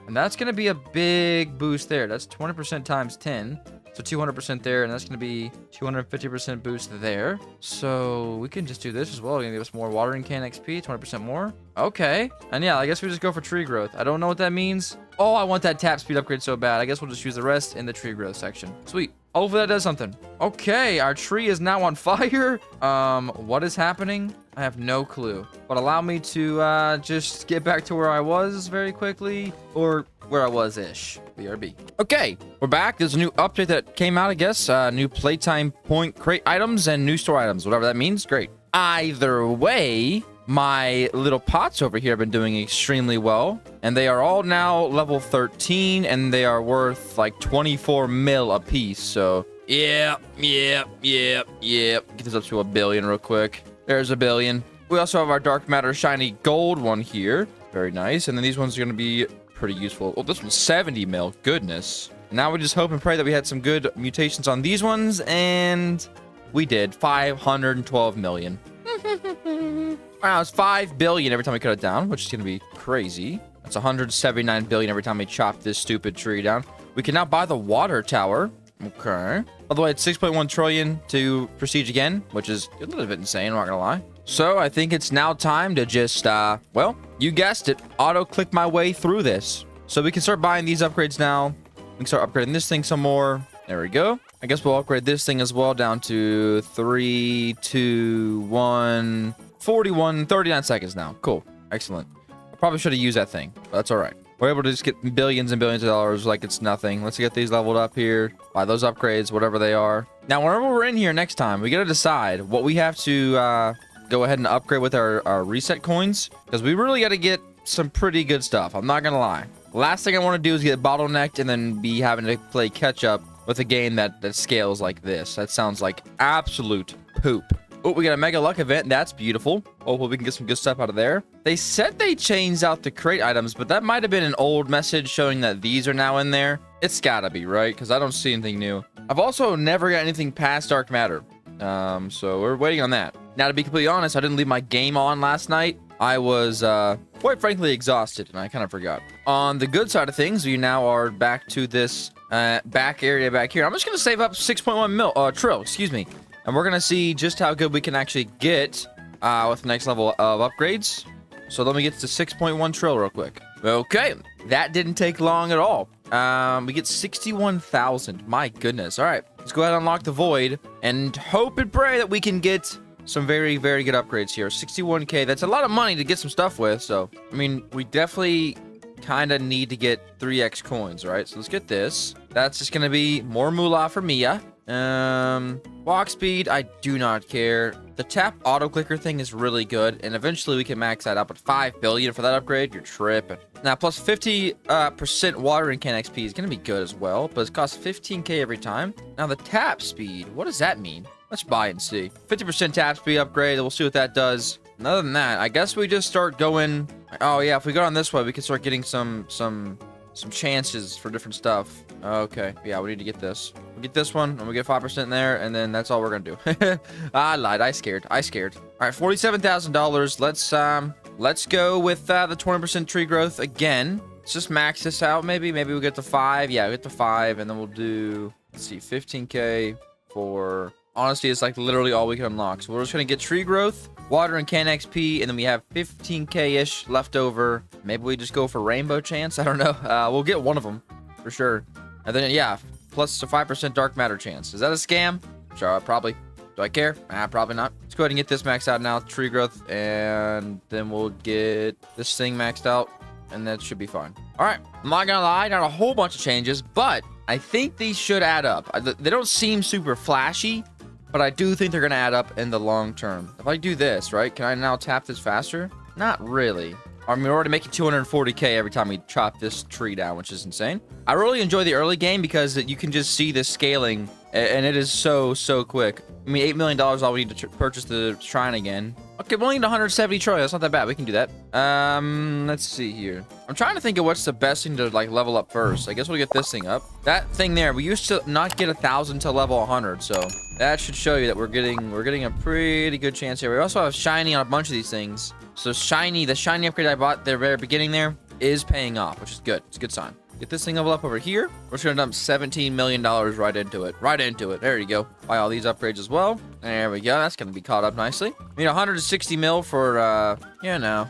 And that's gonna be a big boost there. That's 20% times 10. So 200% there, and that's going to be 250% boost there. So we can just do this as well. Going to give us more watering can XP, 20% more. Okay. And yeah, I guess we just go for tree growth. I don't know what that means. Oh, I want that tap speed upgrade so bad. I guess we'll just use the rest in the tree growth section. Sweet. Hopefully that does something. Okay, our tree is now on fire. What is happening? I have no clue. But allow me to just get back to where I was very quickly, or where I was-ish. BRB. Okay, we're back. There's a new update that came out, I guess. New playtime point crate items and new store items, whatever that means. Great. Either way, my little pots over here have been doing extremely well, and they are all now level 13, and they are worth like 24 mil a piece. So yeah. Get this up to 1 billion real quick. There's 1 billion. We also have our dark matter shiny gold one here. Very nice. And then these ones are going to be pretty useful. Oh, this one's 70 mil. Goodness. Now we just hope and pray that we had some good mutations on these ones, and we did. 512 million. Wow, it's 5 billion every time we cut it down, which is going to be crazy. That's 179 billion every time we chop this stupid tree down. We can now buy the water tower. Okay. By the way, it's 6.1 trillion to prestige again, which is a little bit insane, I'm not gonna lie. So I think it's now time to just, well, you guessed it, auto-click my way through this. So we can start buying these upgrades now. We can start upgrading this thing some more. There we go. I guess we'll upgrade this thing as well down to 3, 2, 1, 41, 39 seconds now. Cool. Excellent. I probably should have used that thing, but that's all right. We're able to just get billions and billions of dollars like it's nothing. Let's get these leveled up here. Buy those upgrades, whatever they are. Now, whenever we're in here next time, we got to decide what we have to go ahead and upgrade with our reset coins, because we really got to get some pretty good stuff. I'm not going to lie. Last thing I want to do is get bottlenecked and then be having to play catch up with a game that scales like this. That sounds like absolute poop. Oh, we got a mega luck event. That's beautiful. Hopefully we can get some good stuff out of there. They said they changed out the crate items, but that might have been an old message showing that these are now in there. It's gotta be, right? Because I don't see anything new. I've also never got anything past dark matter. So we're waiting on that. Now, to be completely honest, I didn't leave my game on last night. I was, quite frankly, exhausted, and I kind of forgot. On the good side of things, we now are back to this back area back here. I'm just going to save up 6.1 trill, excuse me. And we're going to see just how good we can actually get with the next level of upgrades. So let me get to 6.1 trill real quick. Okay, that didn't take long at all. We get 61,000. My goodness. All right, let's go ahead and unlock the void and hope and pray that we can get some very, very good upgrades here. 61k. That's a lot of money to get some stuff with. So, I mean, we definitely kind of need to get 3x coins, right? So let's get this. That's just going to be more moolah for Mia. Walk speed, I do not care. The tap auto clicker thing is really good, and eventually we can max that up at 5 billion for that upgrade. You're tripping. Now, plus 50% watering can XP is going to be good as well, but it costs 15k every time. Now, the tap speed, what does that mean? Let's buy and see. 50% tap speed upgrade. We'll see what that does. And other than that, I guess we just start going. Oh yeah, if we go on this way, we can start getting some chances for different stuff. Okay, yeah, we need to get this. We get this one, and we get 5% in there, and then that's all we're gonna do. I lied. I scared. All right, $47,000. Let's go with the 20% tree growth again. Let's just max this out. Maybe we'll get to 5. Yeah, we'll get to 5, and then we'll do. Let's see, 15k for. Honestly, it's like literally all we can unlock. So we're just going to get tree growth, water, and can XP, and then we have 15k-ish left over. Maybe we just go for rainbow chance. I don't know. We'll get one of them for sure. And then, yeah, plus a 5% dark matter chance. Is that a scam? Sure, probably. Do I care? Probably not. Let's go ahead and get this maxed out now, tree growth, and then we'll get this thing maxed out, and that should be fine. All right, I'm not going to lie, not a whole bunch of changes, but I think these should add up. They don't seem super flashy, but I do think they're going to add up in the long term. If I do this, right, can I now tap this faster? Not really. I mean, we're already making 240k every time we chop this tree down, which is insane. I really enjoy the early game because you can just see the scaling, and it is so quick. I mean, $8 million all we need to purchase the shrine again. Okay, we only need 170 trillion. That's not that bad. We can do that. Let's see here. I'm trying to think of what's the best thing to like level up first. I guess we'll get this thing up. That thing there, we used to not get 1,000 to level 100, so that should show you that we're getting a pretty good chance here. We also have shiny on a bunch of these things. So the shiny upgrade I bought at the very beginning there is paying off, which is good. It's a good sign. Get this thing level up over here. We're just gonna dump $17 million right into it. Right into it. There you go. Buy all these upgrades as well. There we go. That's gonna be caught up nicely. I mean, 160 mil for you know,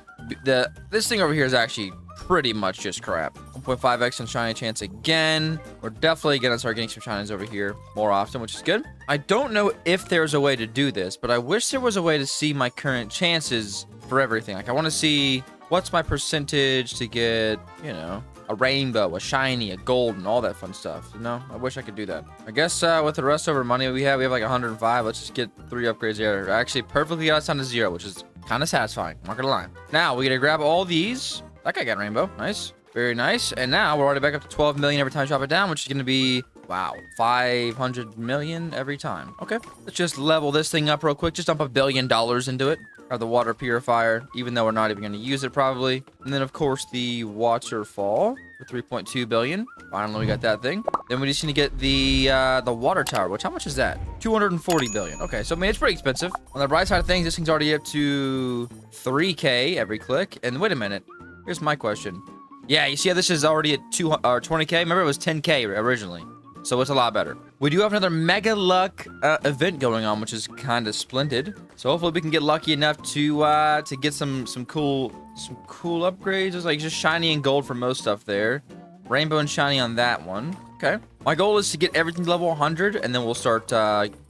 this thing over here is actually pretty much just crap. 1.5x on shiny chance again. We're definitely gonna start getting some shinies over here more often, which is good. I don't know if there's a way to do this, but I wish there was a way to see my current chances for everything. Like, I want to see what's my percentage to get, you know, a rainbow, a shiny, a gold, and all that fun stuff. You know, I wish I could do that. I guess with the rest of our money we have like 105. Let's just get 3 upgrades there. Actually, perfectly got us down to 0, which is kind of satisfying. I'm not gonna lie. Now we gotta grab all these. That guy got rainbow. Nice, very nice. And now we're already back up to 12 million every time I drop it down, which is gonna be, wow, 500 million every time. Okay, let's just level this thing up real quick. Just dump $1 billion into it. Grab the water purifier, even though we're not even going to use it probably. And then, of course, the waterfall for 3.2 billion. Finally, we got that thing. Then we just need to get the water tower, which, how much is that? 240 billion. Okay, so, I mean, it's pretty expensive. On the bright side of things, this thing's already up to 3k every click. And wait a minute. Here's my question. Yeah, you see how this is already at 20k? Remember, it was 10k originally. So it's a lot better. We do have another mega luck event going on, which is kind of splendid. So hopefully we can get lucky enough to get some cool upgrades. There's like just shiny and gold for most stuff there. Rainbow and shiny on that one. Okay. My goal is to get everything to level 100, and then we'll start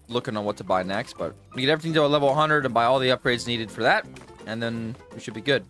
looking on what to buy next. But we get everything to a level 100 and buy all the upgrades needed for that, and then we should be good.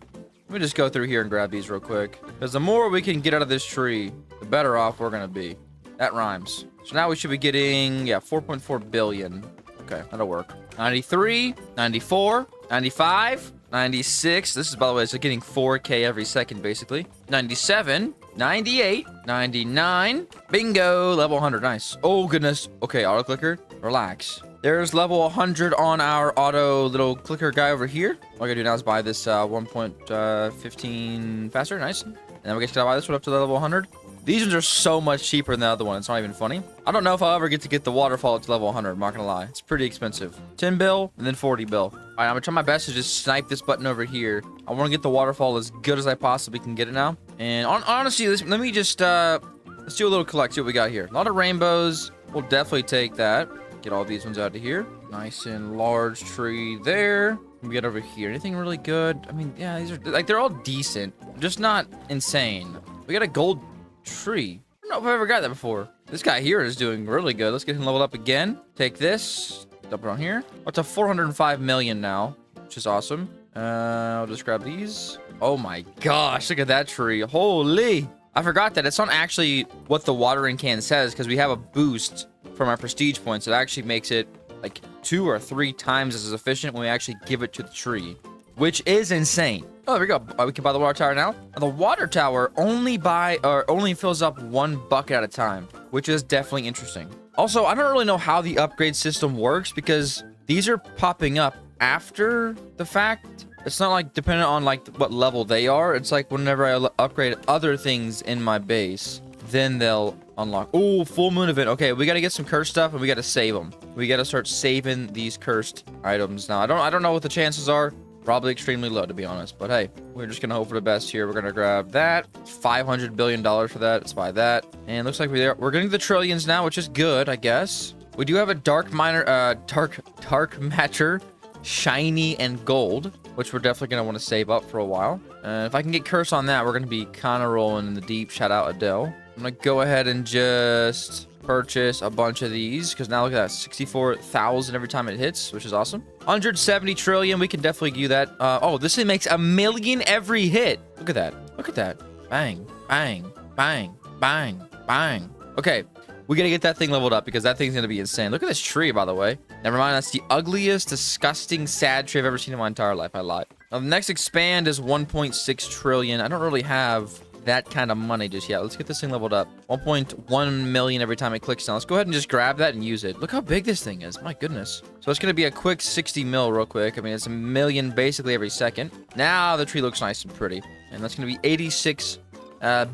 Let me just go through here and grab these real quick, because the more we can get out of this tree, the better off we're gonna be. That rhymes. So now we should be getting, yeah, 4.4 billion. Okay, that'll work. 93, 94, 95, 96. This is, by the way, so getting 4k every second, basically. 97, 98, 99. Bingo, level 100. Nice. Oh, goodness. Okay, auto clicker. Relax. There's level 100 on our auto little clicker guy over here. All I gotta do now is buy this 1.15 faster. Nice. And then we just gotta buy this one up to the level 100. These ones are so much cheaper than the other one. It's not even funny. I don't know if I'll ever get to get the waterfall up to level 100. I'm not gonna lie. It's pretty expensive. 10 bill and then 40 bill. All right, I'm gonna try my best to just snipe this button over here. I want to get the waterfall as good as I possibly can get it now. And honestly, let me just let's do a little collect. See what we got here. A lot of rainbows. We'll definitely take that. Get all these ones out of here. Nice and large tree there. We get over here. Anything really good? I mean, yeah, these are like they're all decent, just not insane. We got a gold tree. I don't know if I've ever got that before. This guy here is doing really good. Let's get him leveled up again. Take this, dump it on here. Up to 405 million now, which is awesome. I'll just grab these. Oh my gosh, look at that tree. Holy! I forgot that it's not actually what the watering can says because we have a boost from our prestige points. It actually makes it like 2 or 3 times as efficient when we actually give it to the tree, which is insane. Oh, there we go. We can buy the water tower now. The water tower only fills up 1 bucket at a time, which is definitely interesting. Also, I don't really know how the upgrade system works because these are popping up after the fact. It's not like dependent on like what level they are. It's like whenever I upgrade other things in my base, then they'll unlock. Oh, full moon event. Okay, we got to get some cursed stuff and we got to save them. We got to start saving these cursed items now. I don't know what the chances are. Probably extremely low, to be honest. But hey, we're just gonna hope for the best here. We're gonna grab that. $500 billion for that. Let's buy that. And looks like we're getting the trillions now, which is good, I guess. We do have a dark matter, shiny and gold, which we're definitely gonna want to save up for a while. If I can get curse on that, we're gonna be kind of rolling in the deep. Shout out Adele. I'm gonna go ahead and just purchase a bunch of these because now look at that, 64,000 every time it hits, which is awesome. 170 trillion, we can definitely do that. Oh, this thing makes 1 million every hit. Look at that. Look at that. Bang, bang, bang, bang, bang. Okay, we gotta get that thing leveled up because that thing's gonna be insane. Look at this tree, by the way. Never mind, that's the ugliest, disgusting, sad tree I've ever seen in my entire life. I lied. Now, the next expand is 1.6 trillion. I don't really have that kind of money just yet. Let's get this thing leveled up. 1.1 million every time it clicks down. Let's go ahead and just grab that and use it. Look how big this thing is. My goodness. So it's going to be a quick 60 mil real quick. I mean, it's 1 million basically every second. Now the tree looks nice and pretty. And that's going to be 86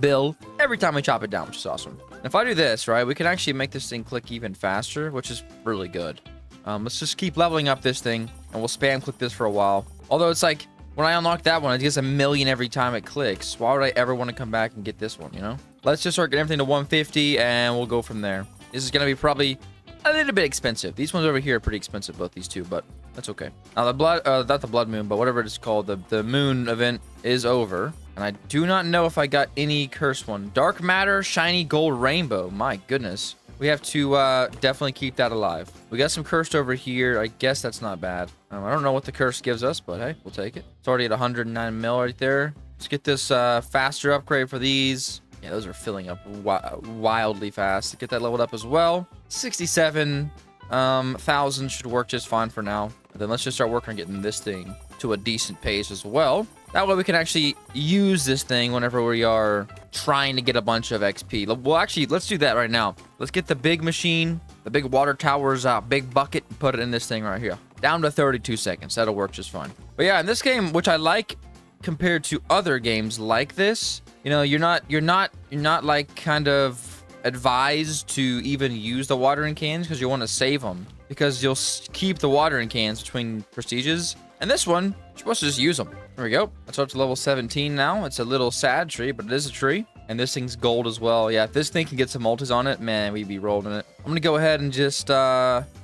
bill every time we chop it down, which is awesome. And if I do this, right, we can actually make this thing click even faster, which is really good. Let's just keep leveling up this thing and we'll spam click this for a while. Although it's like, when I unlock that one, it gets 1 million every time it clicks. Why would I ever want to come back and get this one, you know? Let's just start getting everything to 150 and we'll go from there. This is going to be probably a little bit expensive. These ones over here are pretty expensive, both these two, but that's okay. Now the not the blood moon, but whatever it is called, the moon event is over. And I do not know if I got any cursed one. Dark matter, shiny gold rainbow. My goodness. We have to definitely keep that alive. We got some cursed over here. I guess that's not bad. I don't know what the curse gives us, but hey, we'll take it. It's already at 109 mil right there. Let's get this faster upgrade for these. Yeah, those are filling up wildly fast. Get that leveled up as well. 67,000 should work just fine for now. And then let's just start working on getting this thing to a decent pace as well. That way we can actually use this thing whenever we are trying to get a bunch of XP. Well, actually, let's do that right now. Let's get the big machine, the big water towers out, big bucket, and put it in this thing right here. Down to 32 seconds. That'll work just fine. But yeah, in this game, which I like compared to other games like this, you know, you're not like kind of advised to even use the watering cans because you want to save them because you'll keep the watering cans between prestiges. And this one, you're supposed to just use them. There we go. That's up to level 17 now. It's a little sad tree, but it is a tree. And this thing's gold as well. Yeah, if this thing can get some multis on it, man, we'd be rolling in it. I'm going to go ahead and just give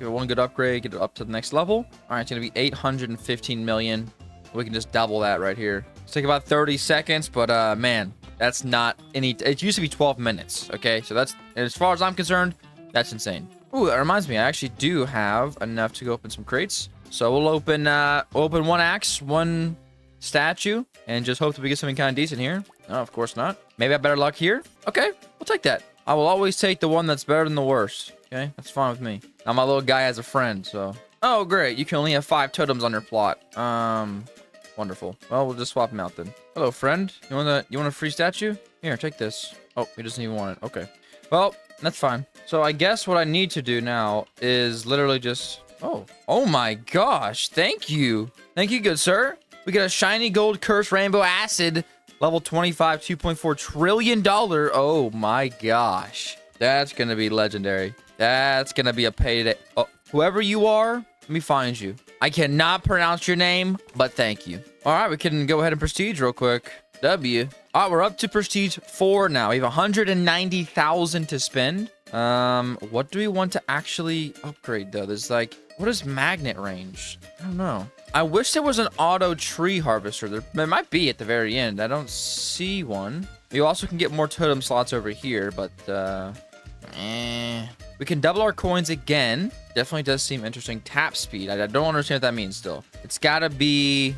it one good upgrade, get it up to the next level. All right, it's going to be 815 million. We can just double that right here. It's take about 30 seconds, but man, that's not any... It used to be 12 minutes, okay? So that's, as far as I'm concerned, that's insane. Ooh, that reminds me, I actually do have enough to go open some crates. So we'll open one axe, one statue, and just hope that we get something kind of decent here. No, of course not. Maybe I have better luck here. Okay, we'll take that. I will always take the one that's better than the worst. Okay, that's fine with me. Now my little guy has a friend, so... Oh, great. You can only have 5 totems on your plot. Wonderful. Well, we'll just swap him out then. Hello, friend. You want a free statue? Here, take this. Oh, he doesn't even want it. Okay. Well, that's fine. So I guess what I need to do now is literally just... Oh my gosh. Thank you. Thank you, good sir. We got a shiny gold curse rainbow acid, level 25, $2.4 trillion. Oh my gosh. That's going to be legendary. That's going to be a payday. Oh, whoever you are, let me find you. I cannot pronounce your name, but thank you. All right, we can go ahead and prestige real quick. W. All right, we're up to prestige 4 now. We have 190,000 to spend. What do we want to actually upgrade though? There's like What is magnet range? I don't know. I wish there was an auto tree harvester. There might be at the very end. I don't see one. You also can get more totem slots over here, but we can double our coins again. Definitely does seem interesting. Tap speed. I don't understand what that means still. It's gotta be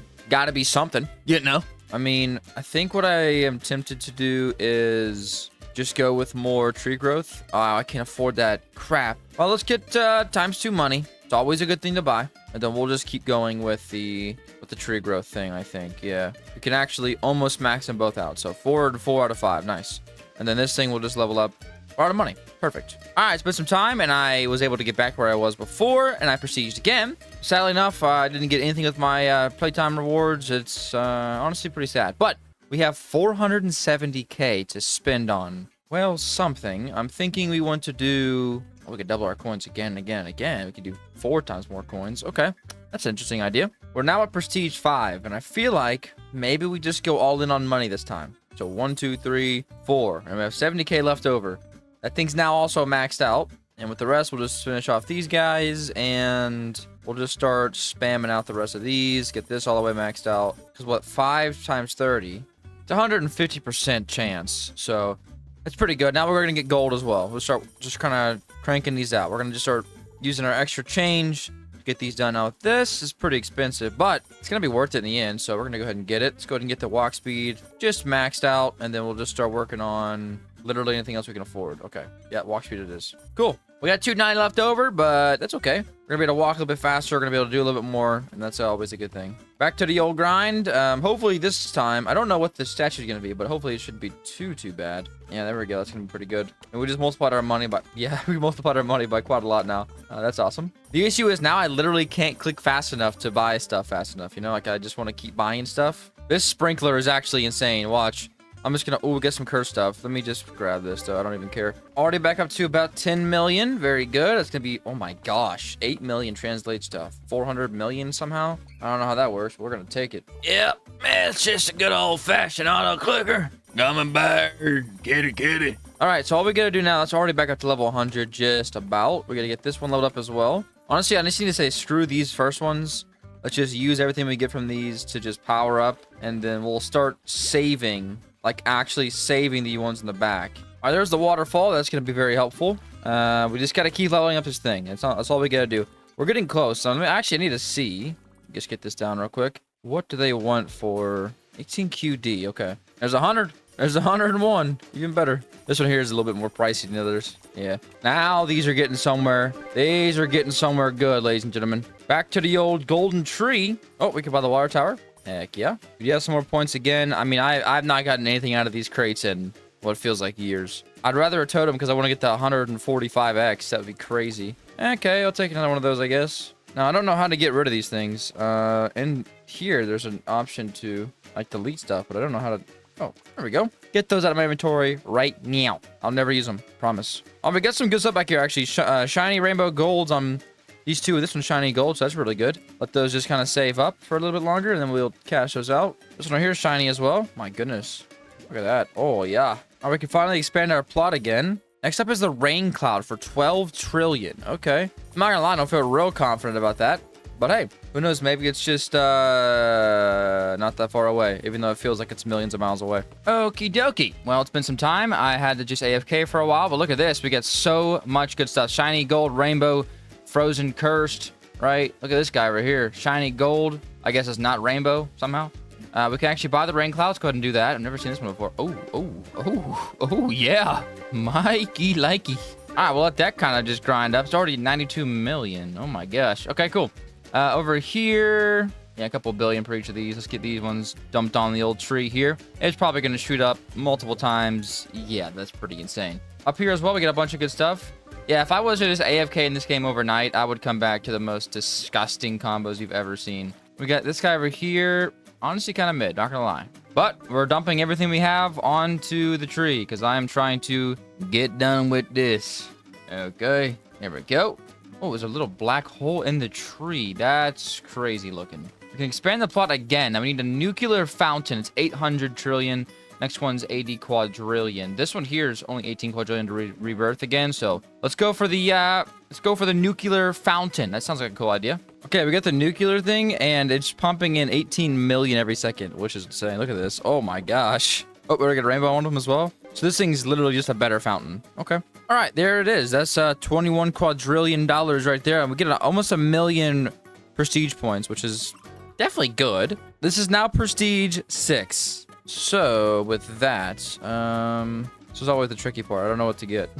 something. You know? I mean, I think what I am tempted to do is just go with more tree growth. Oh, I can't afford that. Crap. Well, let's get ×2 money. It's always a good thing to buy. And then we'll just keep going with the tree growth thing, I think. Yeah. We can actually almost max them both out. So 4 out of 5. Nice. And then this thing will just level up. We're out of money. Perfect. All right, spent some time, and I was able to get back where I was before, and I prestiged again. Sadly enough, I didn't get anything with my playtime rewards. It's honestly pretty sad. But we have 470k to spend on, well, something. I'm thinking we want to do... we could double our coins again and again and again. We could do 4 times more coins. Okay, that's an interesting idea. We're now at Prestige 5, and I feel like maybe we just go all in on money this time. So 1, 2, 3, 4, and we have 70k left over. That thing's now also maxed out, and with the rest, we'll just finish off these guys, and we'll just start spamming out the rest of these, get this all the way maxed out. Because what, 5 times 30? It's 150% chance, so that's pretty good. Now we're going to get gold as well. We'll start just kind of cranking these out. We're going to just start using our extra change to get these done. Now, this is pretty expensive, but it's going to be worth it in the end, so we're going to go ahead and get it. Let's go ahead and get the walk speed just maxed out, and then we'll just start working on literally anything else we can afford. Okay. Yeah, walk speed it is. Cool. We got 290 left over, but that's okay. We're going to be able to walk a little bit faster. We're going to be able to do a little bit more, and that's always a good thing. Back to the old grind. Hopefully this time, I don't know what the statue is going to be, but hopefully it shouldn't be too bad. Yeah, there we go. That's going to be pretty good. And we just multiplied our money by, yeah, we multiplied our money by quite a lot now. That's awesome. The issue is now I literally can't click fast enough to buy stuff fast enough. You know, like I just want to keep buying stuff. This sprinkler is actually insane. Watch. I'm just gonna, get some curse stuff. Let me just grab this, though. I don't even care. Already back up to about 10 million. Very good. That's gonna be, oh my gosh, 8 million translate stuff. 400 million somehow. I don't know how that works, but we're gonna take it. Yep, man, it's just a good old-fashioned auto clicker. Coming back, kitty. All right, so all we gotta do now, that's already back up to level 100, just about. We gotta get this one leveled up as well. Honestly, I just need to say screw these first ones. Let's just use everything we get from these to just power up, and then we'll start saving. Like actually saving the ones in the back. All right, there's the waterfall. That's going to be very helpful. We just got to keep leveling up this thing. That's all we got to do. We're getting close. So actually, I need to see. Just get this down real quick. What do they want for 18 QD? Okay. There's 100. There's 101. Even better. This one here is a little bit more pricey than the others. Yeah. Now these are getting somewhere. These are getting somewhere good, ladies and gentlemen. Back to the old golden tree. Oh, we can buy the water tower. Heck yeah. We have some more points again. I mean, I've not gotten anything out of these crates in what feels like years. I'd rather a totem because I want to get the 145x. That would be crazy. Okay, I'll take another one of those, I guess. Now, I don't know how to get rid of these things. In here, there's an option to, like, delete stuff, but I don't know how to... Oh, there we go. Get those out of my inventory right now. I'll never use them. Promise. Oh, we got some good stuff back here, actually. Shiny rainbow golds on... These two, this one's shiny gold, so that's really good. Let those just kind of save up for a little bit longer, and then we'll cash those out. This one right here is shiny as well. My goodness. Look at that. Oh, yeah. All right, we can finally expand our plot again. Next up is the rain cloud for 12 trillion. Okay. I'm not gonna lie, I don't feel real confident about that. But hey, who knows? Maybe it's just not that far away, even though it feels like it's millions of miles away. Okie dokie. Well, it's been some time. I had to just AFK for a while, but look at this. We got so much good stuff. Shiny gold, rainbow, frozen, cursed, right? Look at this guy right here. Shiny gold. I guess it's not rainbow somehow. We can actually buy the rain clouds. Go ahead and do that. I've never seen this one before. Oh, yeah. Mikey likey. All right, well, let that kind of just grind up. It's already 92 million. Oh, my gosh. Okay, cool. Over here, yeah, a couple billion per each of these. Let's get these ones dumped on the old tree here. It's probably going to shoot up multiple times. Yeah, that's pretty insane. Up here as well, we get a bunch of good stuff. Yeah, if I was to just AFK in this game overnight, I would come back to the most disgusting combos you've ever seen. We got this guy over here. Honestly, kind of mid, not gonna lie. But we're dumping everything we have onto the tree because I am trying to get done with this. Okay, there we go. Oh, there's a little black hole in the tree. That's crazy looking. We can expand the plot again. Now we need a nuclear fountain. It's 800 trillion. Next one's 80 quadrillion. This one here is only 18 quadrillion to rebirth again. So let's go for the nuclear fountain. That sounds like a cool idea. Okay, we got the nuclear thing, and it's pumping in 18 million every second, which is insane. Look at this. Oh my gosh. Oh, we're gonna get a rainbow on them as well. So this thing's literally just a better fountain. Okay. All right, there it is. That's 21 quadrillion dollars right there, and we get almost 1 million prestige points, which is definitely good. This is now prestige 6. So with that, this is always the tricky part. I don't know what to get.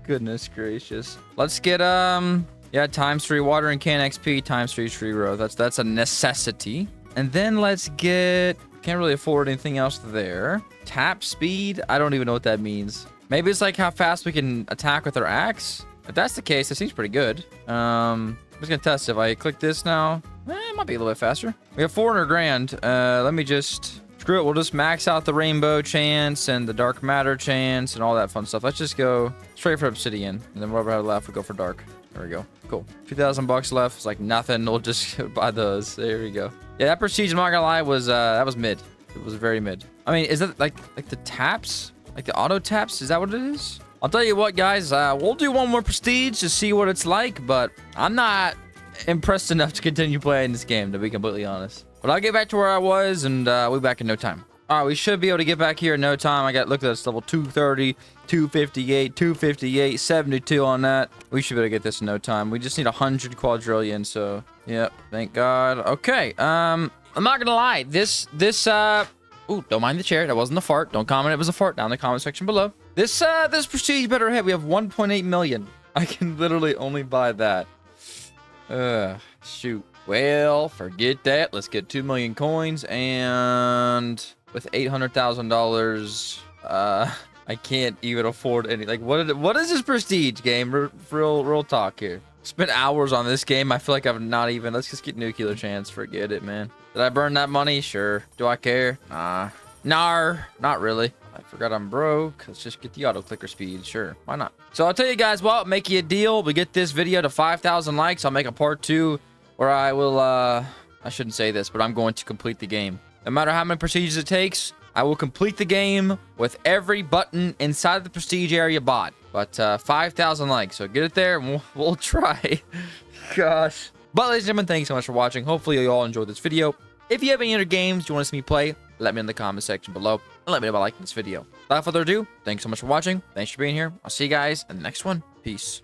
Goodness gracious. Let's get yeah, ×3 water and can XP, ×3 tree growth. That's a necessity. And then let's get, can't really afford anything else there. Tap speed. I don't even know what that means. Maybe it's like how fast we can attack with our axe. If that's the case, it seems pretty good. I'm just gonna test if I click this now. It might be a little bit faster. We have 400 grand. Let me just. Screw it, we'll just max out the rainbow chance and the dark matter chance and all that fun stuff. Let's just go straight for obsidian. And then whatever I have left, we go for dark. There we go. Cool. 2,000 bucks left. It's like nothing. We'll just buy those. There we go. Yeah, that prestige, I'm not gonna lie, was that was mid. It was very mid. I mean, is that like the taps? Like the auto taps? Is that what it is? I'll tell you what, guys. We'll do one more prestige to see what it's like, but I'm not impressed enough to continue playing this game, to be completely honest. But I'll get back to where I was, and we'll be back in no time. All right, we should be able to get back here in no time. Look at this, level 230, 258, 258, 72 on that. We should be able to get this in no time. We just need 100 quadrillion, so, yep, thank God. Okay, I'm not gonna lie. Ooh, don't mind the chair. That wasn't a fart. Don't comment it was a fart down in the comment section below. This prestige better hit. We have 1.8 million. I can literally only buy that. Shoot. Well, forget that. Let's get 2 million coins, and with $800,000, I can't even afford any. Like, what is this prestige game? Real talk here. Spent hours on this game. I feel like I've not even. Let's just get nuclear chance. Forget it, man. Did I burn that money? Sure. Do I care? Nah, not really. I forgot I'm broke. Let's just get the auto clicker speed. Sure, why not? So I'll tell you guys what. Make you a deal. We get this video to 5,000 likes. I'll make a part 2. Where I will, I shouldn't say this, but I'm going to complete the game. No matter how many prestiges it takes, I will complete the game with every button inside the prestige area bought. But 5,000 likes, so get it there and we'll try. Gosh. But ladies and gentlemen, thanks so much for watching. Hopefully you all enjoyed this video. If you have any other games you want to see me play, let me in the comment section below. And let me know by liking this video. Without further ado, thanks so much for watching. Thanks for being here. I'll see you guys in the next one. Peace.